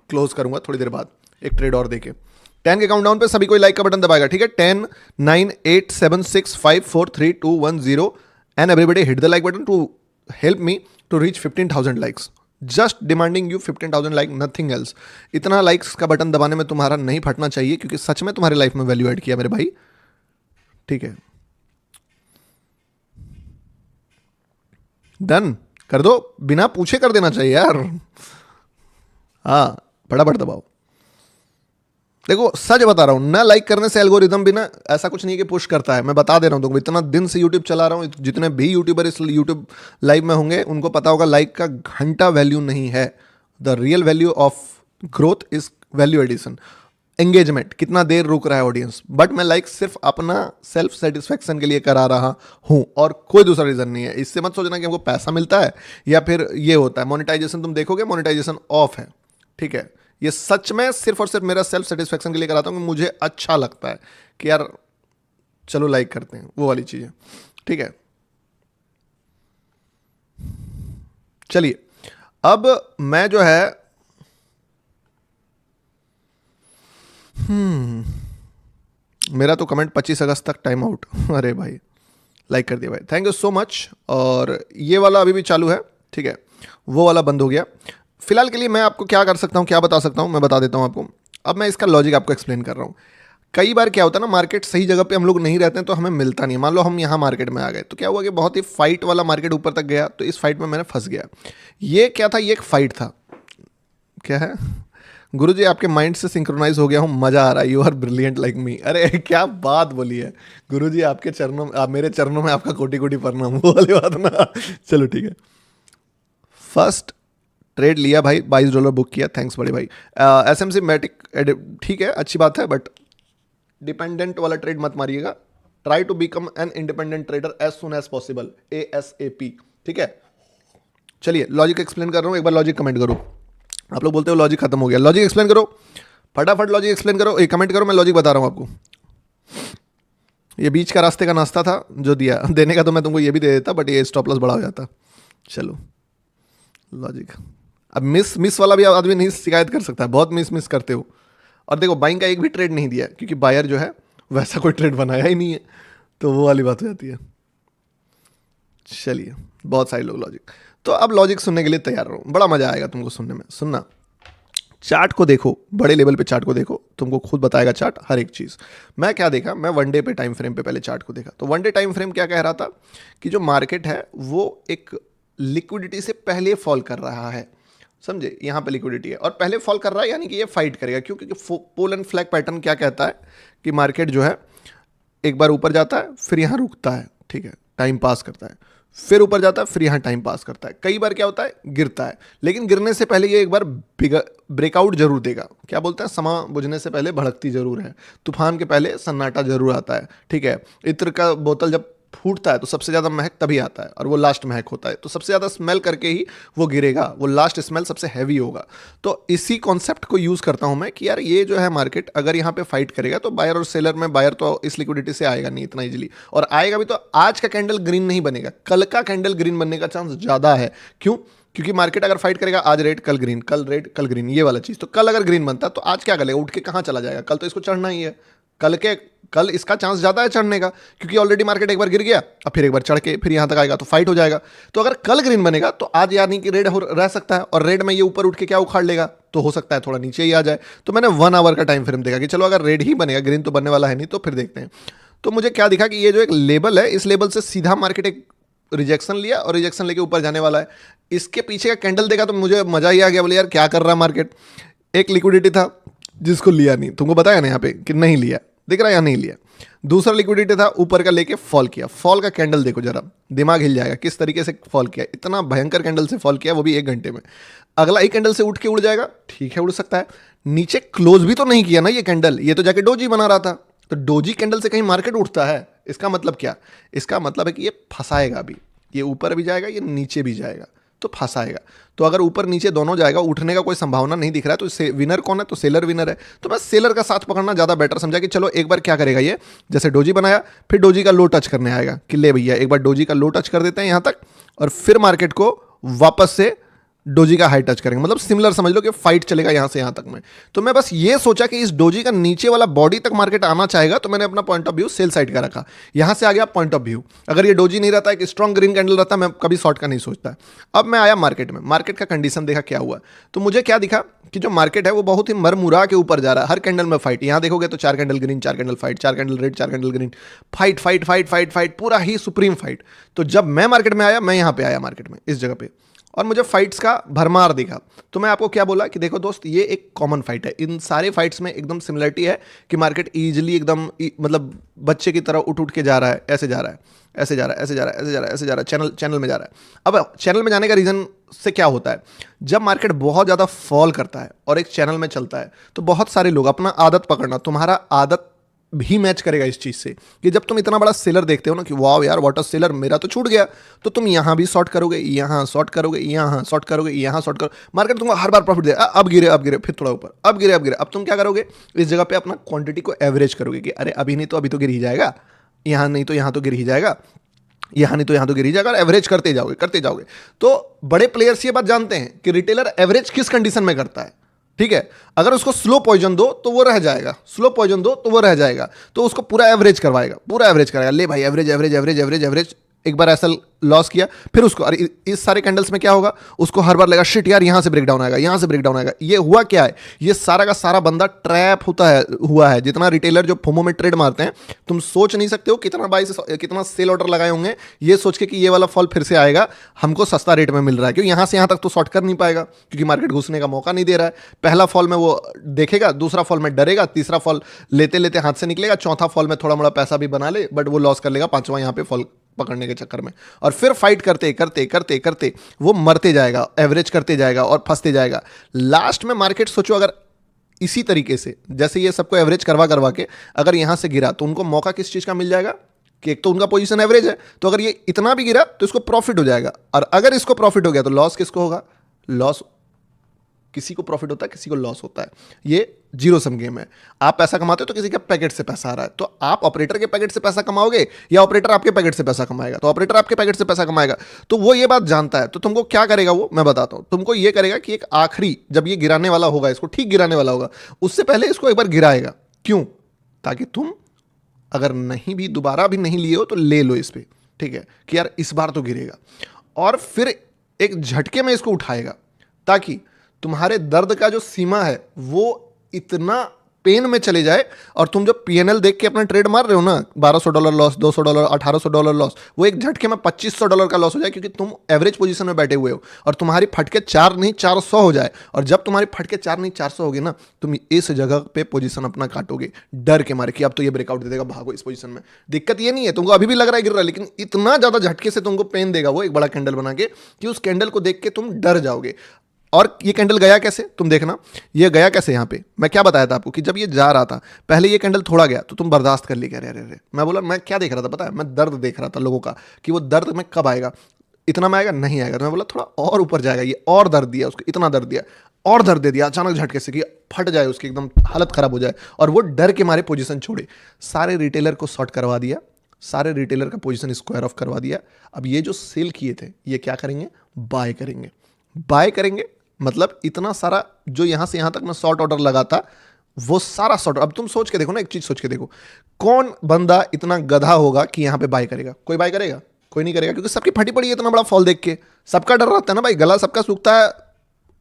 क्लोज करूंगा थोड़ी देर बाद, एक ट्रेड और देके। 10 के काउंटडाउन पे सभी कोई लाइक का बटन दबाएगा, ठीक है? 10 9 8 7 6 5 4 3 2 1 0 and everybody hit the like button to help me to reach 15,000 likes. Just demanding you 15,000 like, nothing else. इतना लाइक्स का बटन दबाने में तुम्हारा नहीं फटना चाहिए, क्योंकि सच में तुम्हारी लाइफ में वैल्यू ऐड किया मेरे भाई, ठीक है? डन कर दो, बिना पूछे कर देना चाहिए यार। हाँ फटाफट दबाओ। देखो सच बता रहा हूँ ना, लाइक करने से एल्गोरिदम भी ना ऐसा कुछ नहीं कि पुश करता है। मैं बता दे रहा हूँ तुमको, इतना दिन से यूट्यूब चला रहा हूँ, जितने भी यूट्यूबर इस यूट्यूब लाइव में होंगे उनको पता होगा लाइक का घंटा वैल्यू नहीं है। The real value of growth is value addition, engagement, कितना देर रुक रहा है ऑडियंस। बट मैं लाइक सिर्फ अपना सेल्फ सेटिस्फेक्शन के लिए करा रहा हूँ और कोई दूसरा रीज़न नहीं है। इससे मत सोचना कि हमको पैसा मिलता है या फिर ये होता है। मोनेटाइजेशन तुम देखोगे, मोनेटाइजेशन ऑफ है, ठीक है? ये सच में सिर्फ और सिर्फ मेरा सेल्फ सेटिस्फेक्शन के लिए कराता हूँ कि मुझे अच्छा लगता है कि यार चलो लाइक करते हैं, वो वाली चीज़ें, ठीक है? चलिए अब मैं जो है मेरा तो कमेंट 25 अगस्त तक टाइम आउट। अरे भाई लाइक कर दिया भाई, थैंक यू सो मच। और ये वाला अभी भी चालू है, ठीक है? वो वाला बंद हो गया। फिलहाल के लिए मैं आपको क्या कर सकता हूँ, क्या बता सकता हूँ, मैं बता देता हूँ आपको। अब मैं इसका लॉजिक आपको एक्सप्लेन कर रहा हूँ। कई बार क्या होता है ना, मार्केट सही जगह पे हम लोग नहीं रहते हैं तो हमें मिलता नहीं। मान लो हम यहाँ मार्केट में आ गए तो क्या हुआ कि बहुत ही फाइट वाला मार्केट ऊपर तक गया, तो इस फाइट में मैंने फंस गया। ये क्या था? ये एक फाइट था। क्या है गुरुजी, आपके माइंड से सिंक्रोनाइज हो गया हूँ, मजा आ रहा है, you are brilliant like me. अरे क्या बात बोली है गुरुजी, आपके चरणों में, मेरे चरणों में आपका कोटि कोटि प्रणाम, वो वाली बात ना। चलो ठीक है। फर्स्ट ट्रेड लिया भाई, $22 बुक किया, थैंक्स बड़े भाई। एसएमसी मैटिक, ठीक है अच्छी बात है, बट डिपेंडेंट वाला ट्रेड मत मारिएगा। Try to become an independent trader as soon as possible, ASAP, ठीक है? चलिए लॉजिक एक्सप्लेन कर रहा हूँ, एक बार लॉजिक कमेंट करो। आप लोग बोलते हो लॉजिक खत्म हो गया, लॉजिक एक्सप्लेन करो फटाफट, लॉजिक एक्सप्लेन करो, एक कमेंट करो, मैं लॉजिक बता रहा हूँ आपको। ये बीच का रास्ते का नाश्ता था जो दिया, देने का तो मैं तुमको ये भी दे देता, बट ये स्टॉप लॉस बड़ा हो जाता। चलो लॉजिक। अब मिस वाला भी आदमी नहीं शिकायत कर सकता, बहुत मिस करते हो। और देखो बाइंग का एक भी ट्रेड नहीं दिया, क्योंकि बायर जो है वैसा कोई ट्रेड बनाया ही नहीं है, तो वो वाली बात हो जाती है। चलिए बहुत सारे लोग लॉजिक, तो अब लॉजिक सुनने के लिए तैयार रहो, बड़ा मजा आएगा तुमको सुनने में। सुनना, चार्ट को देखो, बड़े लेवल पे चार्ट को देखो, तुमको खुद बताएगा चार्ट हर एक चीज़। मैं क्या देखा, मैं वन डे पे टाइम फ्रेम पे पहले चार्ट को देखा। तो वन डे टाइम फ्रेम क्या कह रहा था कि जो मार्केट है वो एक लिक्विडिटी से पहले फॉल कर रहा है, समझे? यहाँ पे लिक्विडिटी है और पहले फॉल कर रहा है, यानी कि ये फाइट करेगा। क्योंकि पोल एंड फ्लैग पैटर्न क्या कहता है कि मार्केट जो है एक बार ऊपर जाता है, फिर यहाँ रुकता है, ठीक है, टाइम पास करता है, फिर ऊपर जाता है, फिर यहाँ टाइम पास करता है। कई बार क्या होता है, गिरता है, लेकिन गिरने से पहले ये एक बार ब्रेकआउट जरूर देगा। क्या बोलते हैं, समा बुझने से पहले भड़कती जरूर है, तूफान के पहले सन्नाटा जरूर आता है, ठीक है? इत्र का बोतल जब फूटता है तो सबसे ज़्यादा महक तभी आता है, और वो लास्ट महक होता है। तो सबसे ज़्यादा स्मेल करके ही वो गिरेगा, वो लास्ट स्मेल सबसे हैवी होगा। तो इसी कॉन्सेप्ट को यूज़ करता हूँ मैं कि यार ये जो है मार्केट अगर यहाँ पे फाइट करेगा तो बायर और सेलर में, बायर तो इस लिक्विडिटी से आएगा नहीं इतना इजीली, और आएगा भी तो आज का कैंडल ग्रीन नहीं बनेगा, कल का कैंडल ग्रीन बनने का चांस ज़्यादा है। क्यों? क्योंकि मार्केट अगर फाइट करेगा, आज रेड कल ग्रीन, कल रेड कल ग्रीन, ये वाला चीज़। तो कल अगर ग्रीन बनता तो आज क्या करेगा, उठ के कहाँ चला जाएगा? कल तो इसको चढ़ना ही है, कल इसका चांस ज़्यादा है चढ़ने का, क्योंकि ऑलरेडी मार्केट एक बार गिर गया, अब फिर एक बार चढ़ के फिर यहाँ तक आएगा तो फाइट हो जाएगा। तो अगर कल ग्रीन बनेगा तो आज यानी कि रेड रह सकता है, और रेड में ये ऊपर उठ के क्या उखाड़ लेगा, तो हो सकता है थोड़ा नीचे ही आ जाए। तो मैंने 1 आवर का टाइम फ्रेम देखा कि चलो अगर रेड ही बनेगा, ग्रीन तो बनने वाला है नहीं, तो फिर देखते हैं। तो मुझे क्या दिखा कि ये जो एक लेवल है, इस लेवल से सीधा मार्केट एक रिजेक्शन लिया और रिजेक्शन लेके ऊपर जाने वाला है। इसके पीछे का कैंडल देखा तो मुझे मजा ही आ गया, बोले यार क्या कर रहा है मार्केट। एक लिक्विडिटी था जिसको लिया नहीं, तुमको बताया ना यहाँ पे कि नहीं लिया, दिख रहा है यहाँ नहीं लिया। दूसरा लिक्विडिटी था ऊपर का लेके फॉल किया, फॉल का कैंडल देखो जरा, दिमाग हिल जाएगा किस तरीके से फॉल किया, इतना भयंकर कैंडल से फॉल किया, वो भी 1 घंटे में। अगला एक कैंडल से उठ के उड़ जाएगा, ठीक है उड़ सकता है, नीचे क्लोज भी तो नहीं किया ना ये कैंडल, ये तो जाके डोजी बना रहा था। तो डोजी कैंडल से कहीं मार्केट उठता है, इसका मतलब क्या, इसका मतलब है कि ये फंसाएगा अभी, ये ऊपर भी जाएगा ये नीचे भी जाएगा तो फंसाएगा। तो अगर ऊपर नीचे दोनों जाएगा, उठने का कोई संभावना नहीं दिख रहा है, तो विनर कौन है, तो सेलर विनर है। तो बस सेलर का साथ पकड़ना ज़्यादा बेटर समझा कि चलो एक बार क्या करेगा ये, जैसे डोजी बनाया फिर डोजी का लो टच करने आएगा कि ले भैया एक बार डोजी का लो टच कर देते हैं यहाँ तक, और फिर मार्केट को वापस से डोजी का हाई टच करेंगे, मतलब सिमिलर समझ लो कि फाइट चलेगा यहाँ से यहाँ तक में। तो मैं बस ये सोचा कि इस डोजी का नीचे वाला बॉडी तक मार्केट आना चाहेगा, तो मैंने अपना point of view sell side का रखा, यहाँ से आ गया पॉइंट ऑफ व्यू। अगर ये डोजी नहीं रहता, एक स्ट्रॉन्ग ग्रीन कैंडल रहता, मैं कभी शॉर्ट का नहीं सोचता। अब मैं आया मार्केट में, मार्केट का कंडीशन देखा क्या हुआ, तो मुझे क्या दिखा कि जो मार्केट है वो बहुत ही मरमुरा के ऊपर जा रहा है, हर कैंडल में फाइट। यहाँ देखोगे तो 4 candle green, 4 candle fight, 4 candle red, 4 candle green, fight fight fight fight fight, पूरा ही सुप्रीम फाइट। तो जब मैं मार्केट में आया, मैं यहाँ पे आया मार्केट में इस जगह पे, और मुझे फाइट्स का भरमार दिखा। तो मैं आपको क्या बोला कि देखो दोस्त, ये एक कॉमन फाइट है, इन सारे फाइट्स में एकदम सिमिलरिटी है कि मार्केट ईजिली एकदम मतलब बच्चे की तरह उठ उठ के जा रहा है, ऐसे जा रहा है, ऐसे जा रहा है, ऐसे जा रहा है, ऐसे जा रहा है, ऐसे जा रहा है, चैनल में जा रहा है। अब चैनल में जाने का रीज़न से क्या होता है, जब मार्केट बहुत ज़्यादा फॉल करता है और एक चैनल में चलता है, तो बहुत सारे लोग, अपना आदत पकड़ना, तुम्हारा आदत भी मैच करेगा इस चीज़ से कि जब तुम इतना बड़ा सेलर देखते हो ना कि वाह यार व्हाट अ सेलर, मेरा तो छूट गया, तो तुम यहाँ भी शॉर्ट करोगे, यहाँ शॉर्ट करोगे, यहाँ शॉर्ट करोगे, यहाँ शॉर्ट करो, मार्केट तुमको हर बार प्रॉफिट दे, अब गिरे फिर थोड़ा ऊपर, अब गिरे। अब तुम क्या करोगे, इस जगह पे अपना क्वांटिटी को एवरेज करोगे कि अरे अभी नहीं तो अभी तो गिर ही जाएगा, यहाँ नहीं तो यहाँ तो गिर ही जाएगा, यहाँ नहीं तो यहाँ तो गिर ही जाएगा, और एवरेज करते जाओगे। तो बड़े प्लेयर्स ये बात जानते हैं कि रिटेलर एवरेज किस कंडीशन में करता है, ठीक है। अगर उसको स्लो पॉइजन दो तो वो रह जाएगा, स्लो पॉइजन दो तो वो रह जाएगा, तो उसको पूरा एवरेज करवाएगा, ले भाई average average average average average. एक बार ऐसा लॉस किया, फिर उसको, अरे इस सारे कैंडल्स में क्या होगा, उसको हर बार लगा शिट यार यहाँ से ब्रेक डाउन आएगा, यहाँ से ब्रेक डाउन आएगा। ये हुआ क्या है, ये सारा का सारा बंदा ट्रैप हुआ है। जितना रिटेलर जो फोमो में ट्रेड मारते हैं, तुम सोच नहीं सकते हो कितना बाई से कितना सेल ऑर्डर लगाए होंगे, ये सोच के कि ये वाला फॉल फिर से आएगा, हमको सस्ता रेट में मिल रहा है, क्योंकि यहाँ से यहाँ तक तो शॉर्ट कर नहीं पाएगा, क्योंकि मार्केट घुसने का मौका नहीं दे रहा है। पहला फॉल में वो देखेगा, दूसरा फॉल में डरेगा, तीसरा फॉल लेते लेते हाथ से निकलेगा, चौथा फॉल में थोड़ा मोड़ा पैसा भी बना ले, बट वो लॉस कर लेगा पांचवा यहाँ पे फॉल पकड़ने के चक्कर में। और फिर फाइट करते करते करते करते वो मरते जाएगा, एवरेज करते जाएगा और फंसते जाएगा। लास्ट में मार्केट सोचो, अगर इसी तरीके से जैसे ये सबको एवरेज करवा के अगर यहां से गिरा, तो उनको मौका किस चीज का मिल जाएगा कि एक तो उनका पोजीशन एवरेज है, तो अगर ये इतना भी गिरा तो इसको प्रॉफिट हो जाएगा, और अगर इसको प्रॉफिट हो गया तो लॉस किसको होगा, लॉस किसी को प्रॉफिट होता है, किसी को लॉस होता है। ये जीरो सम गेम है। आप पैसा कमाते हो तो किसी के पैकेट से पैसा आ रहा है, तो आप ऑपरेटर के पैकेट से पैसा कमाओगे या ऑपरेटर आपके पैकेट से पैसा कमाएगा, तो ऑपरेटर आपके पैकेट से पैसा कमाएगा। तो वो ये बात जानता है, तो तुमको क्या करेगा वो मैं बताता हूं। तुमको ये करेगा कि एक आखिरी जब ये गिराने वाला होगा, इसको ठीक गिराने वाला होगा, उससे पहले इसको एक बार गिराएगा। क्यों? ताकि तुम अगर नहीं भी दोबारा भी नहीं लिए हो तो ले लो इस पर, ठीक है, कि यार इस बार तो गिरेगा, और फिर एक झटके में इसको उठाएगा, ताकि तुम्हारे दर्द का जो सीमा है वो इतना पेन में चले जाए, और तुम जो पीएनएल देख के अपना ट्रेड मार रहे हो ना, $1200 लॉस, $200, $1800 लॉस, वो एक झटके में $2500 का लॉस हो जाए, क्योंकि तुम एवरेज पोजीशन में बैठे हुए हो, और तुम्हारी फटके 4 नहीं 400 हो जाए। और जब तुम्हारी फटके 4 नहीं 400 होगी ना, तुम इस जगह पे पोजीशन अपना काटोगे डर के मारे कि अब तो ये ब्रेकआउट दे देगा, भागो इस पोजीशन में। दिक्कत ये नहीं है, तुमको अभी भी लग रहा है गिर रहा है, लेकिन इतना ज्यादा झटके से तुमको पेन देगा वो एक बड़ा कैंडल बना के, कि उस कैंडल को देख के तुम डर जाओगे। और ये कैंडल गया कैसे, तुम देखना ये गया कैसे। यहाँ पे मैं क्या बताया था आपको कि जब ये जा रहा था, पहले ये कैंडल थोड़ा गया तो तुम बर्दाश्त कर ली, अरे अरे अरे, मैं बोला मैं क्या देख रहा था पता है, मैं दर्द देख रहा था लोगों का, कि वो दर्द में कब आएगा, इतना में आएगा नहीं आएगा, तो मैं बोला थोड़ा और ऊपर जाएगा, ये और दर्द दिया उसको, इतना दर्द दिया और दर्द दे दिया अचानक झटके से कि फट जाए उसकी एकदम हालत खराब हो जाए, और वो डर के मारे पोजीशन छोड़े। सारे रिटेलर को शॉर्ट करवा दिया, सारे रिटेलर का पोजीशन स्क्वायर ऑफ करवा दिया। अब ये जो सेल किए थे ये क्या करेंगे, बाय करेंगे। बाय करेंगे मतलब इतना सारा जो यहां से यहां तक मैं शॉर्ट ऑर्डर लगाता, वो सारा शॉर्ट। अब तुम सोच के देखो ना, एक चीज सोच के देखो, कौन बंदा इतना गधा होगा कि यहां पे बाय करेगा? कोई बाय करेगा? कोई नहीं करेगा, क्योंकि सबकी फटी पड़ी है इतना बड़ा फॉल देख के, सबका डर रहता है ना भाई, गला सबका सूखता है,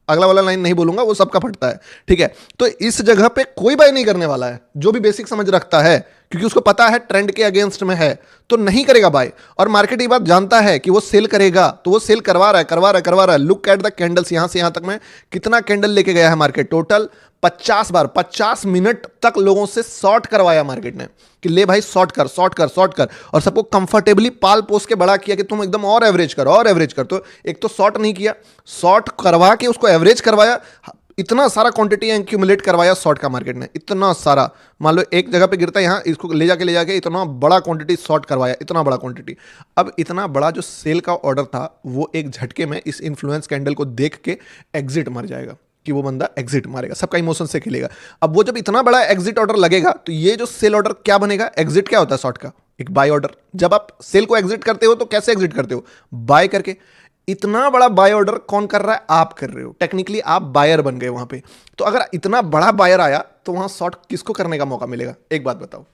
अगला वाला लाइन नहीं बोलूंगा, वो सबका फटता है, ठीक है। तो इस जगह पे कोई बाय नहीं करने वाला है जो भी बेसिक समझ रखता है, क्योंकि उसको पता है ट्रेंड के अगेंस्ट में है, तो नहीं करेगा बाय। और मार्केट ये बात जानता है कि वो सेल करेगा, तो वो सेल करवा रहा है। लुक एट द कैंडल्स, यहां से यहां तक में कितना कैंडल लेके गया है मार्केट, टोटल 50 बार, 50 मिनट तक लोगों से शॉर्ट करवाया मार्केट ने कि ले भाई शॉर्ट कर, और सबको कंफर्टेबली पाल पोस के बड़ा किया कि तुम एकदम और एवरेज कर। तो एक तो शॉर्ट नहीं किया, शॉर्ट करवा के उसको एवरेज करवाया, इतना सारा क्वांटिटी एक्यूमुलेट करवाया शॉर्ट का मार्केट ने, इतना सारा। मान लो एक जगह पे गिरता है, यहां इसको ले जाके इतना बड़ा क्वांटिटी शॉर्ट करवाया, इतना बड़ा क्वांटिटी। अब इतना बड़ा जो सेल का ऑर्डर था वो एक झटके में इस इन्फ्लुएंस कैंडल को देख के एग्जिट मार जाएगा, कि वो बंदा एग्जिट मारेगा, सबका इमोशन से खेलेगा। अब वो जब इतना बड़ा एग्जिट ऑर्डर लगेगा तो ये जो सेल ऑर्डर क्या बनेगा, एग्जिट क्या होता है शॉर्ट का, एक बाय ऑर्डर। जब आप सेल को एग्जिट करते हो तो कैसे एग्जिट करते हो, बाय करके। इतना बड़ा बाय ऑर्डर कौन कर रहा है, आप कर रहे हो, टेक्निकली आप बायर बन गए वहां पे। तो अगर इतना बड़ा बायर आया तो वहां शॉर्ट किसको करने का मौका मिलेगा, एक बात बताओ,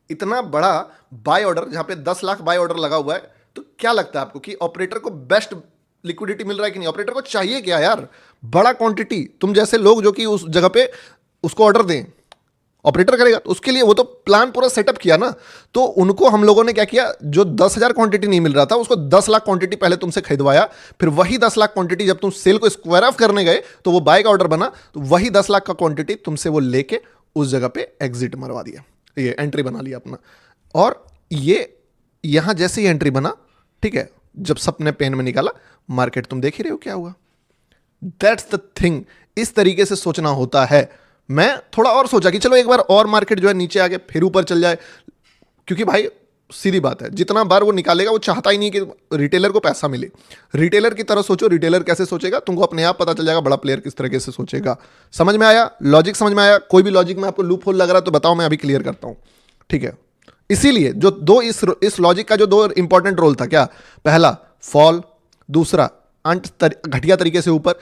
इतना बड़ा बाय ऑर्डर जहां पे 10 लाख बाय ऑर्डर लगा हुआ है, तो क्या लगता है आपको कि ऑपरेटर को बेस्ट लिक्विडिटी मिल रहा है कि नहीं? ऑपरेटर को चाहिए क्या यार, बड़ा क्वांटिटी। तुम जैसे लोग जो कि उस जगह पे उसको ऑर्डर दें, ऑपरेटर करेगा, तो उसके लिए वो तो प्लान पूरा सेटअप किया ना। तो उनको हम लोगों ने क्या किया, जो 10,000 क्वांटिटी नहीं मिल रहा था उसको 10 लाख क्वांटिटी पहले तुमसे खरीदवाया, फिर वही 10 लाख क्वांटिटी जब तुम सेल को स्क्वायर ऑफ करने गए तो वो बाय का ऑर्डर बना, तो वही 10 लाख का क्वांटिटी तुमसे वो लेके उस जगह पे एग्जिट मरवा दिया, ये एंट्री बना लिया अपना। और ये यहां जैसे ही एंट्री बना, ठीक है, जब सबने पेन में निकाला, मार्केट तुम देख ही रहे हो क्या हुआ। दैट्स द थिंग, इस तरीके से सोचना होता है। मैं थोड़ा और सोचा कि चलो एक बार और मार्केट जो है नीचे आके फिर ऊपर चल जाए, क्योंकि भाई सीधी बात है, जितना बार वो निकालेगा वो चाहता ही नहीं कि रिटेलर को पैसा मिले। रिटेलर की तरह सोचो, रिटेलर कैसे सोचेगा तुमको अपने आप पता चल जाएगा, बड़ा प्लेयर किस तरीके से सोचेगा। समझ में आया, लॉजिक समझ में आया? कोई भी लॉजिक में आपको लूप होल लग रहा है तो बताओ, मैं अभी क्लियर करता हूं, ठीक है। इसीलिए जो दो इस लॉजिक का जो दो इंपॉर्टेंट रोल था, क्या, पहला फॉल, दूसरा अंत घटिया तरीके से ऊपर।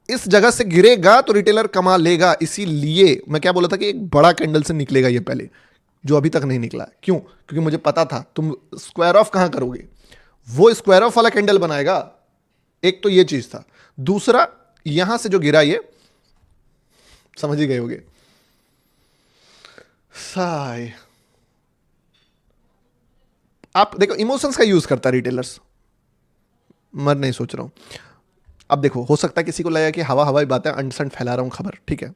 इस जगह से गिरेगा तो रिटेलर कमा लेगा, इसीलिए मैं क्या बोला था कि एक बड़ा कैंडल से निकलेगा ये पहले, जो अभी तक नहीं निकला। क्यों? क्योंकि मुझे पता था तुम स्क्वायर ऑफ कहां करोगे, वो स्क्वायर ऑफ वाला कैंडल बनाएगा। एक तो ये चीज था, दूसरा यहां से जो गिरा ये समझ ही गए होगे, साय आप देखो इमोशंस का यूज करता रिटेलर्स, मैं नहीं सोच रहा हूं। अब देखो, हो सकता है किसी को लगा कि हवा हवाई बातें अंडसंड फैला रहा हूं खबर, ठीक है,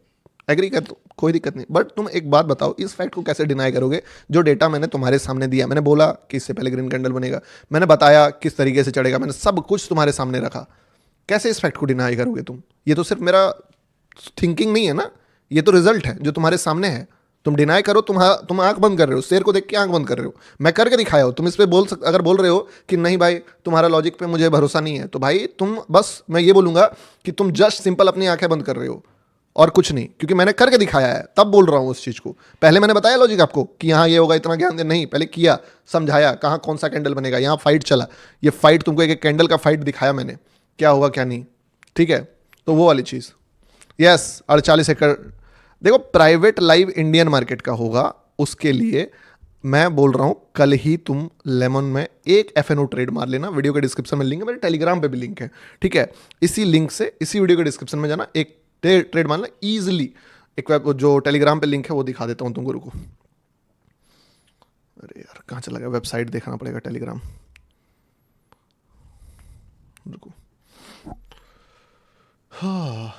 एग्री कर दो, कोई दिक्कत नहीं। बट तुम एक बात बताओ, इस फैक्ट को कैसे डिनाई करोगे जो डेटा मैंने तुम्हारे सामने दिया? मैंने बोला कि इससे पहले ग्रीन कैंडल बनेगा, मैंने बताया किस तरीके से चढ़ेगा, मैंने सब कुछ तुम्हारे सामने रखा। कैसे इस फैक्ट को डिनाई करोगे तुम? ये तो सिर्फ मेरा थिंकिंग नहीं है ना, ये तो रिजल्ट है जो तुम्हारे सामने है। तुम डिनाई करो, तुम आंख बंद कर रहे हो, शेर को देख के आंख बंद कर रहे हो। मैं करके दिखाया हो, तुम इस पे अगर बोल रहे हो कि नहीं भाई तुम्हारा लॉजिक पे मुझे भरोसा नहीं है, तो भाई तुम बस, मैं ये बोलूंगा कि तुम जस्ट सिंपल अपनी आंखें बंद कर रहे हो और कुछ नहीं, क्योंकि मैंने करके दिखाया है, तब बोल रहा हूं उस चीज को। पहले मैंने बताया लॉजिक आपको कि यहाँ ये होगा, इतना ज्ञान दे, नहीं, पहले किया, समझाया कहाँ कौन सा कैंडल बनेगा, यहाँ फाइट चला, ये फाइट तुमको एक कैंडल का फाइट दिखाया मैंने, क्या होगा क्या नहीं, ठीक है। तो वो वाली चीज, यस 48 एकड़ देखो प्राइवेट लाइव इंडियन मार्केट का होगा, उसके लिए मैं बोल रहा हूं कल ही तुम लेमन में एक एफएनओ ट्रेड मार लेना। वीडियो के डिस्क्रिप्शन में लिंक है, मेरे टेलीग्राम पे भी लिंक है, ठीक है। इसी लिंक से, इसी वीडियो के डिस्क्रिप्शन में जाना, एक ट्रेड मारना ईजिली। एक जो टेलीग्राम पे लिंक है वो दिखा देता हूं तुमको, रुको। अरे यार कहाँ चला गया, वेबसाइट देखना पड़ेगा, टेलीग्राम, रुको। हाँ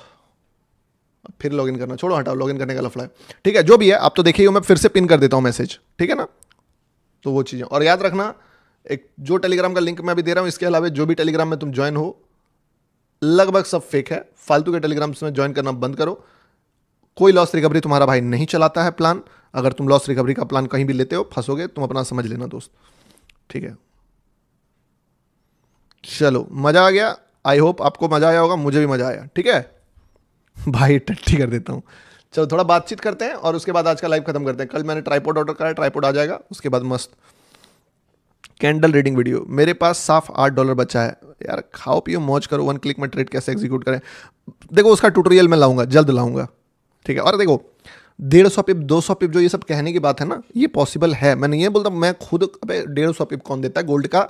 फिर लॉगिन करना, छोड़ो हटाओ, लॉगिन करने का लफड़ा है, ठीक है। जो भी है आप तो देखिए, मैं फिर से पिन कर देता हूं मैसेज, ठीक है ना। तो वो चीज़ें, और याद रखना एक जो टेलीग्राम का लिंक मैं अभी दे रहा हूं, इसके अलावा जो भी टेलीग्राम में तुम ज्वाइन हो, लगभग सब फेक है। फालतू के टेलीग्राम में ज्वाइन करना बंद करो। कोई लॉस रिकवरी तुम्हारा भाई नहीं चलाता है प्लान। अगर तुम लॉस रिकवरी का प्लान कहीं भी लेते हो, फंसोगे, तुम अपना समझ लेना दोस्त, ठीक है। चलो मजा आ गया, आई होप आपको मजा आया होगा, मुझे भी मजा आया, ठीक है भाई। टट्टी कर देता हूँ। चलो थोड़ा बातचीत करते हैं और उसके बाद आज का लाइव खत्म करते हैं। कल मैंने ट्राइपॉड ऑर्डर करा है, ट्राइपॉड आ जाएगा, उसके बाद मस्त कैंडल रीडिंग वीडियो। मेरे पास साफ $8 बचा है यार, खाओ पियो मौज करो। 1 क्लिक में ट्रेड कैसे एग्जीक्यूट करें, देखो उसका ट्यूटोरियल मैं लाऊंगा, जल्द लाऊंगा, ठीक है। और देखो 150 पिप 200 पिप जो ये सब कहने की बात है ना, ये पॉसिबल है। मैं नहीं ये बोलता, मैं खुद, अबे 150 पिप कौन देता है, गोल्ड का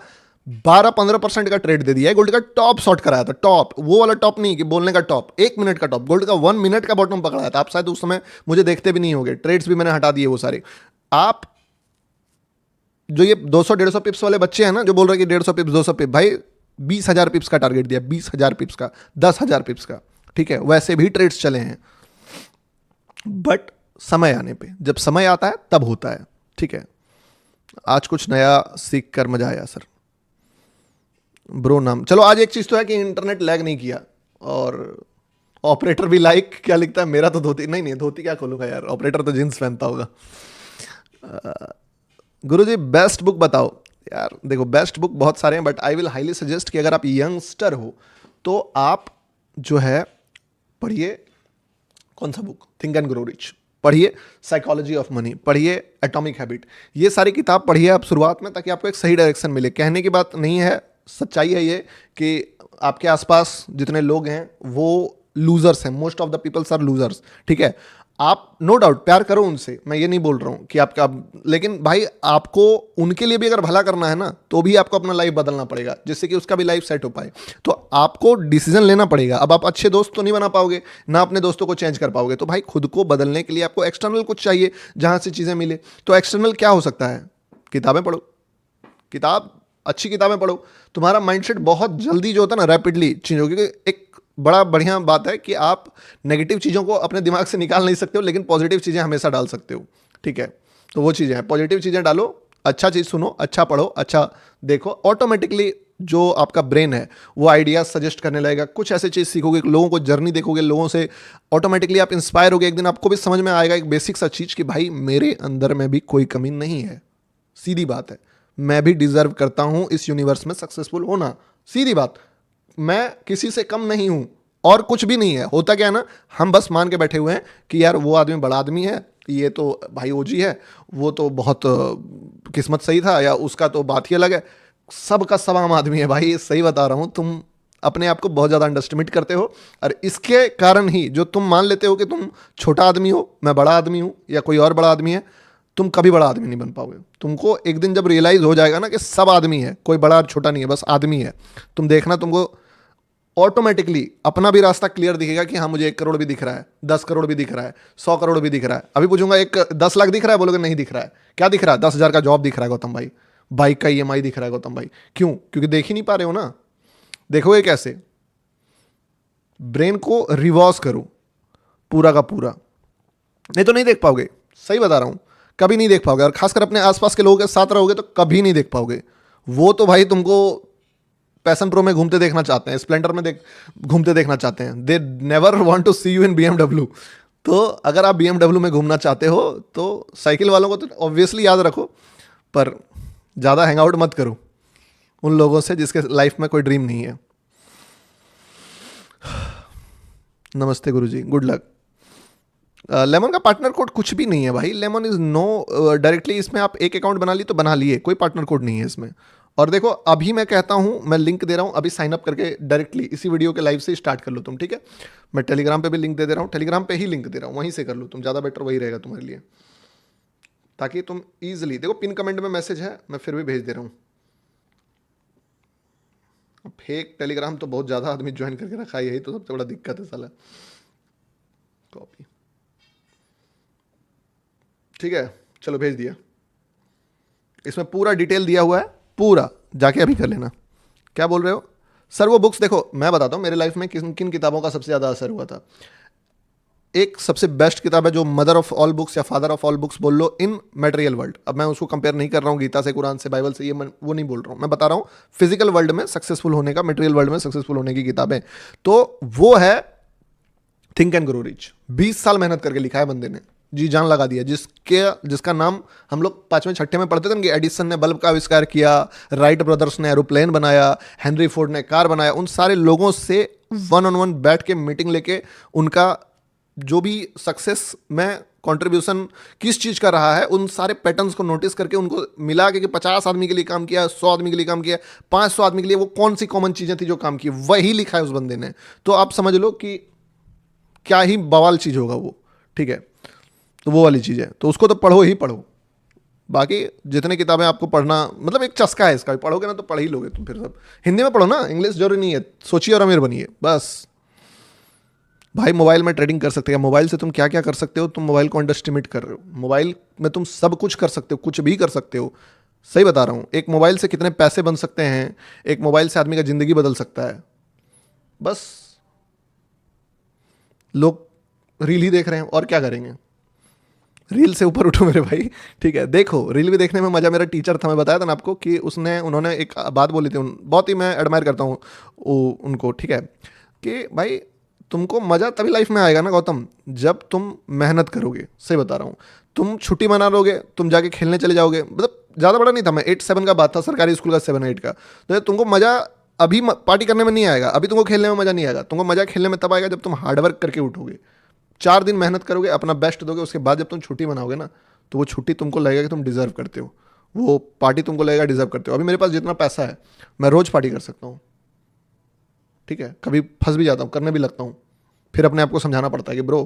12-15% का ट्रेड दे दिया है। गोल्ड का टॉप शॉट कराया था, टॉप, वो वाला टॉप नहीं कि बोलने का टॉप, 1 मिनट का टॉप। गोल्ड का 1 मिनट का बॉटम पकड़ाया था। आप शायद उस समय मुझे देखते भी नहीं होंगे, ट्रेड्स भी मैंने हटा दिए वो सारे। आप जो ये 200-150 पिप्स वाले बच्चे हैं ना, जो बोल रहे हैं कि 150 पिप्स 200 पिप, भाई 20,000 पिप्स का टारगेट दिया, 20,000 पिप्स का, 10,000 पिप्स का, ठीक है, वैसे भी ट्रेड्स चले हैं। बट समय आने पे, जब समय आता है तब होता है, ठीक है। आज कुछ नया सीख कर मजा आया सर। ब्रो नाम, चलो आज एक चीज तो है कि इंटरनेट लैग नहीं किया, और ऑपरेटर भी लाइक क्या लिखता है, मेरा तो धोती नहीं, धोती क्या खोलूंगा यार, ऑपरेटर तो जींस पहनता होगा। गुरुजी बेस्ट बुक बताओ। यार देखो, बेस्ट बुक बहुत सारे हैं, but I will highly suggest कि अगर आप यंगस्टर हो तो आप जो है पढ़िए, कौन सा book, think and grow rich पढ़िए, साइकोलॉजी ऑफ मनी पढ़िए, एटॉमिक हैबिट, ये सारी किताब पढ़िए आप शुरुआत में, ताकि आपको एक सही डायरेक्शन मिले। कहने की बात नहीं है, सच्चाई है ये कि आपके आसपास जितने लोग हैं वो लूजर्स हैं, most of the peoples are losers, ठीक है। आप नो डाउट प्यार करो उनसे, मैं ये नहीं बोल रहा हूँ कि आपका, लेकिन भाई आपको उनके लिए भी अगर भला करना है ना, तो भी आपको अपना लाइफ बदलना पड़ेगा, जिससे कि उसका भी लाइफ सेट हो पाए। तो आपको डिसीजन लेना पड़ेगा। अब आप अच्छे दोस्त तो नहीं बना पाओगे ना, अपने दोस्तों को चेंज कर पाओगे, तो भाई खुद को बदलने के लिए आपको एक्सटर्नल कुछ चाहिए जहाँ से चीज़ें मिले। तो एक्सटर्नल क्या हो सकता है? किताबें पढ़ो, किताब, अच्छी किताबें पढ़ो, तुम्हारा माइंडसेट बहुत जल्दी जो होता है ना, रैपिडली चेंज होगी। एक बड़ा बढ़िया बात है कि आप नेगेटिव चीज़ों को अपने दिमाग से निकाल नहीं सकते हो, लेकिन पॉजिटिव चीज़ें हमेशा डाल सकते हो, ठीक है। तो वो चीज़ें हैं, पॉजिटिव चीज़ें डालो, अच्छा चीज़ सुनो, अच्छा पढ़ो, अच्छा देखो, ऑटोमेटिकली जो आपका ब्रेन है वो आइडियाज सजेस्ट करने लगेगा। कुछ ऐसे चीज़ सीखोगे, लोगों को जर्नी देखोगे, लोगों से ऑटोमेटिकली आप इंस्पायर होगे। एक दिन आपको भी समझ में आएगा एक बेसिक सा चीज़ कि भाई मेरे अंदर में भी कोई कमी नहीं है, सीधी बात है, मैं भी डिजर्व करता हूं इस यूनिवर्स में सक्सेसफुल होना, सीधी बात। मैं किसी से कम नहीं हूं, और कुछ भी नहीं है। होता क्या है ना, हम बस मान के बैठे हुए हैं कि यार वो आदमी बड़ा आदमी है, ये तो भाई ओजी है, वो तो बहुत किस्मत सही था, या उसका तो बात ही अलग है। सबका सब आम आदमी है भाई, सही बता रहा हूं। तुम अपने आप को बहुत ज़्यादा अंडरस्टिमेट करते हो, और इसके कारण ही जो तुम मान लेते हो कि तुम छोटा आदमी हो, मैं बड़ा आदमी हूं, या कोई और बड़ा आदमी है, तुम कभी बड़ा आदमी नहीं बन पाओगे। तुमको एक दिन जब रियलाइज हो जाएगा ना कि सब आदमी है, कोई बड़ा और छोटा नहीं है, बस आदमी है, तुम देखना तुमको ऑटोमेटिकली अपना भी रास्ता क्लियर दिखेगा कि हाँ मुझे 1 करोड़ भी दिख रहा है, 10 करोड़ भी दिख रहा है, 100 करोड़ भी दिख रहा है। अभी पूछूंगा 10 लाख दिख रहा है, बोलोगे नहीं दिख रहा है। क्या दिख रहा है? 10,000 का जॉब दिख रहा है गौतम भाई, बाइक का EMI दिख रहा है गौतम भाई। क्यों? क्योंकि देख ही नहीं पा रहे हो ना। देखोगे कैसे? ब्रेन को रिवॉर्स करो पूरा का पूरा, नहीं तो नहीं देख पाओगे, सही बता रहा हूं, कभी नहीं देख पाओगे। और खासकर अपने आसपास के लोगों के साथ रहोगे तो कभी नहीं देख पाओगे। वो तो भाई तुमको पैशन प्रो में घूमते देखना चाहते हैं, स्प्लेंडर में घूमते देखना चाहते हैं, they never want to see you in BMW। तो अगर आप BMW में घूमना चाहते हो तो साइकिल वालों को तो ऑब्वियसली याद रखो, पर ज़्यादा हैंग आउट मत करो उन लोगों से जिसके लाइफ में कोई ड्रीम नहीं है। नमस्ते गुरुजी, गुड लक। लेमन का पार्टनर कोड कुछ भी नहीं है भाई, लेमन इज नो डायरेक्टली, इसमें आप एक अकाउंट बना ली तो बना लिए, कोई पार्टनर कोड नहीं है इसमें। और देखो अभी मैं कहता हूं, मैं लिंक दे रहा हूं, अभी साइन अप करके डायरेक्टली इसी वीडियो के लाइव से स्टार्ट कर लो तुम, ठीक है। मैं टेलीग्राम पे भी लिंक दे रहा हूं, टेलीग्राम पे ही लिंक दे रहा हूं, वहीं से कर लो तुम, ज़्यादा बेटर वही रहेगा तुम्हारे लिए, ताकि तुम ईजिली देखो। पिन कमेंट में मैसेज है, मैं फिर भी भेज दे रहा हूँ। फेक टेलीग्राम तो बहुत ज़्यादा आदमी ज्वाइन करके रखा है, यही तो सबसे बड़ा दिक्कत है साला। कॉपी, ठीक है, चलो भेज दिया। इसमें पूरा डिटेल दिया हुआ है, पूरा, जाके अभी कर लेना। क्या बोल रहे हो सर? वो बुक्स देखो, मैं बताता हूँ मेरे लाइफ में किन किन किताबों का सबसे ज़्यादा असर हुआ था। एक सबसे बेस्ट किताब है जो मदर ऑफ ऑल बुक्स या फादर ऑफ ऑल बुक्स बोल लो इन मटेरियल वर्ल्ड। अब मैं उसको कंपेयर नहीं कर रहा हूँ गीता से, कुरान से, बाइबल से, ये वो नहीं बोल रहा हूँ। मैं बता रहा हूँ फिजिकल वर्ल्ड में सक्सेसफुल होने का, मटेरियल वर्ल्ड में सक्सेसफुल होने की किताबें। तो वो है थिंक एंड ग्रो रिच। 20 साल मेहनत करके लिखा है बंदे ने, जी जान लगा दिया, जिसका नाम हम लोग 5वें 6ठे में पढ़ते थे ना कि एडिसन ने बल्ब का आविष्कार किया, राइट ब्रदर्स ने एरोप्लेन बनाया, हेनरी फोर्ड ने कार बनाया। उन सारे लोगों से 1-on-1 बैठ के मीटिंग लेके उनका जो भी सक्सेस में कंट्रीब्यूशन किस चीज़ का रहा है, उन सारे पैटर्न्स को नोटिस करके उनको मिला के कि 50 आदमी के लिए काम किया, 100 आदमी के लिए काम किया, 500 आदमी के लिए वो कौन सी कॉमन चीज़ें थी जो काम की, वही लिखा है उस बंदे ने। तो आप समझ लो कि क्या ही बवाल चीज़ होगा वो, ठीक है। तो वो वाली चीज़ है, तो उसको तो पढ़ो ही पढ़ो, बाकी जितने किताबें आपको पढ़ना, मतलब एक चस्का है इसका, पढ़ोगे ना तो पढ़ ही लोगे तुम। फिर सब हिंदी में पढ़ो ना, इंग्लिश जरूरी नहीं है। सोचिए और अमीर बनिए बस। भाई मोबाइल में ट्रेडिंग कर सकते हैं। मोबाइल से तुम क्या क्या कर सकते हो, तुम मोबाइल को अंडर एस्टिमेट कर रहे हो। मोबाइल में तुम सब कुछ कर सकते हो, कुछ भी कर सकते हो। सही बता रहा हूँ। एक मोबाइल से कितने पैसे बन सकते हैं, एक मोबाइल से आदमी का जिंदगी बदल सकता है। बस लोग रील ही देख रहे हैं और क्या करेंगे। रील से ऊपर उठो मेरे भाई, ठीक है। देखो रील भी देखने में मजा। मेरा टीचर था, मैं बताया था ना आपको कि उन्होंने एक बात बोली थी, बहुत ही मैं एडमायर करता हूँ उनको, ठीक है। कि भाई तुमको मज़ा तभी लाइफ में आएगा ना गौतम, जब तुम मेहनत करोगे। सही बता रहा हूँ। तुम छुट्टी मना लोगे, तुम जाके खेलने चले जाओगे, मतलब ज़्यादा बड़ा नहीं था, मैं 8-7 का बात था, सरकारी स्कूल का 7-8 का। तो तुमको मज़ा अभी पार्टी करने में नहीं आएगा, अभी तुमको खेलने में मज़ा नहीं आएगा। तुमको मज़ा खेलने में तब आएगा जब तुम हार्डवर्क करके उठोगे, 4 दिन मेहनत करोगे, अपना बेस्ट दोगे। उसके बाद जब तुम छुट्टी मनाओगे ना, तो वो छुट्टी तुमको लगेगा कि तुम डिजर्व करते हो, वो पार्टी तुमको लगेगा डिजर्व करते हो। अभी मेरे पास जितना पैसा है, मैं रोज़ पार्टी कर सकता हूँ, ठीक है। कभी फंस भी जाता हूँ, करने भी लगता हूँ, फिर अपने आप को समझाना पड़ता है कि ब्रो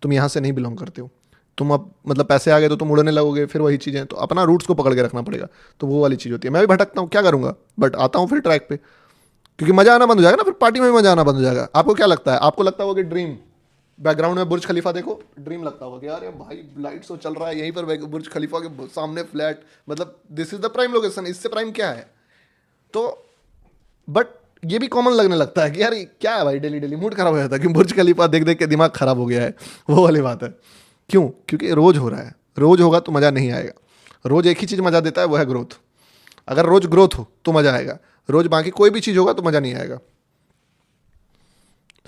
तुम यहाँ से नहीं बिलोंग करते हो, तुम अब मतलब पैसे आ गए तो तुम उड़ने लगोगे, फिर वही चीज़ें। तो अपना रूट्स को पकड़ के रखना पड़ेगा। तो वो वाली चीज़ होती है। मैं भी भटकता हूँ, क्या करूँगा, बट आता हूँ फिर ट्रैक पे, क्योंकि मज़ा आना बंद हो जाएगा ना, फिर पार्टी में भी मज़ा आना बंद हो जाएगा। आपको क्या लगता है, आपको लगता होगा कि ड्रीम, बैकग्राउंड में बुर्ज खलीफा देखो, ड्रीम लगता होगा कि यार ये भाई लाइट शो चल रहा है यहीं पर, बुर्ज खलीफा के सामने फ्लैट, मतलब this is the prime location, इससे प्राइम क्या है। तो बट ये भी कॉमन लगने लगता है कि यार ये क्या है भाई, डेली डेली मूड खराब हो जाता है कि बुर्ज खलीफा देख देख के दिमाग खराब हो गया है। वो वाली बात है। क्यों? क्योंकि रोज हो रहा है। रोज होगा तो मज़ा नहीं आएगा। रोज एक ही चीज़ मज़ा देता है, वो है ग्रोथ। अगर रोज ग्रोथ हो तो मज़ा आएगा, रोज बाकी कोई भी चीज़ होगा तो मज़ा नहीं आएगा।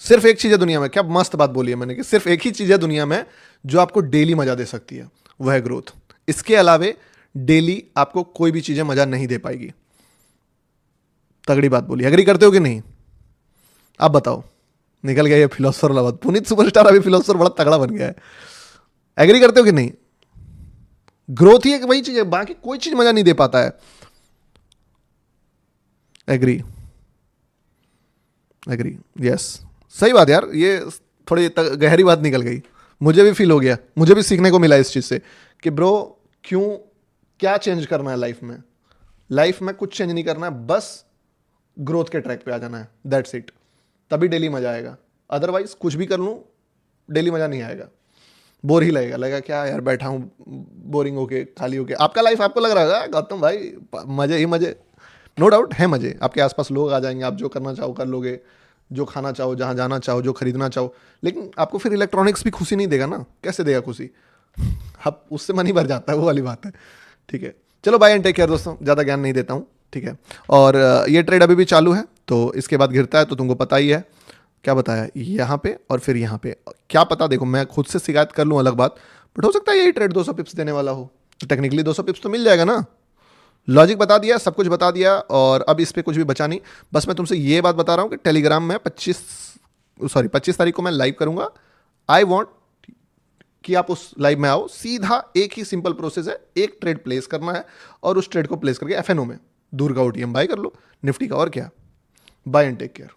सिर्फ एक चीज़ है दुनिया में, क्या मस्त बात बोली है मैंने, कि सिर्फ एक ही चीज़ है दुनिया में जो आपको डेली मज़ा दे सकती है, वह है ग्रोथ। इसके अलावे डेली आपको कोई भी चीज़ें मज़ा नहीं दे पाएगी। तगड़ी बात बोली, एग्री करते हो कि नहीं? आप बताओ। निकल गया ये फिलोसोफर वाला बात। पुनीत सुपरस्टार अभी फिलोसोफर बड़ा तगड़ा बन गया है। एग्री करते हो कि नहीं? ग्रोथ ही एक वही चीज है, बाकी कोई चीज मजा नहीं दे पाता है। एग्री, एग्री, यस, सही बात यार। ये थोड़ी गहरी बात निकल गई, मुझे भी फील हो गया, मुझे भी सीखने को मिला इस चीज से कि ब्रो क्यों, क्या चेंज करना है लाइफ में। लाइफ में कुछ चेंज नहीं करना है, बस ग्रोथ के ट्रैक पे आ जाना है, दैट्स इट। तभी डेली मजा आएगा। अदरवाइज कुछ भी कर लूँ, डेली मजा नहीं आएगा, बोर ही लगेगा क्या यार बैठा हूँ बोरिंग होके, खाली होके। आपका लाइफ आपको लग रहा है गौतम भाई मजे ही मजे, नो डाउट है मजे। आपके आसपास लोग आ जाएंगे, आप जो करना चाहो कर लोगे, जो खाना चाहो, जहाँ जाना चाहो, जो खरीदना चाहो। लेकिन आपको फिर इलेक्ट्रॉनिक्स भी खुशी नहीं देगा ना, कैसे देगा खुशी? आप उससे मन ही भर जाता है, वो वाली बात है। ठीक है, चलो बाय एंड टेक केयर दोस्तों, ज़्यादा ज्ञान नहीं देता हूँ, ठीक है। और ये ट्रेड अभी भी चालू है, तो इसके बाद गिरता है तो तुमको पता ही है। क्या बताया यहाँ पे और फिर यहाँ पे, क्या पता। देखो मैं खुद से शिकायत कर लूँ अलग बात, बट हो सकता है यही ट्रेड 200 पिप्स देने वाला हो, तो टेक्निकली 200 पिप्स तो मिल जाएगा ना। लॉजिक बता दिया, सब कुछ बता दिया, और अब इस पर कुछ भी बचा नहीं। बस मैं तुमसे ये बात बता रहा हूँ कि टेलीग्राम में 25 तारीख को मैं लाइव करूँगा। आई वॉन्ट कि आप उस लाइव में आओ। सीधा एक ही सिंपल प्रोसेस है, एक ट्रेड प्लेस करना है और उस ट्रेड को प्लेस करके FNO में दूर का OTM बाय कर लो, निफ्टी का, और क्या। Bye and take care.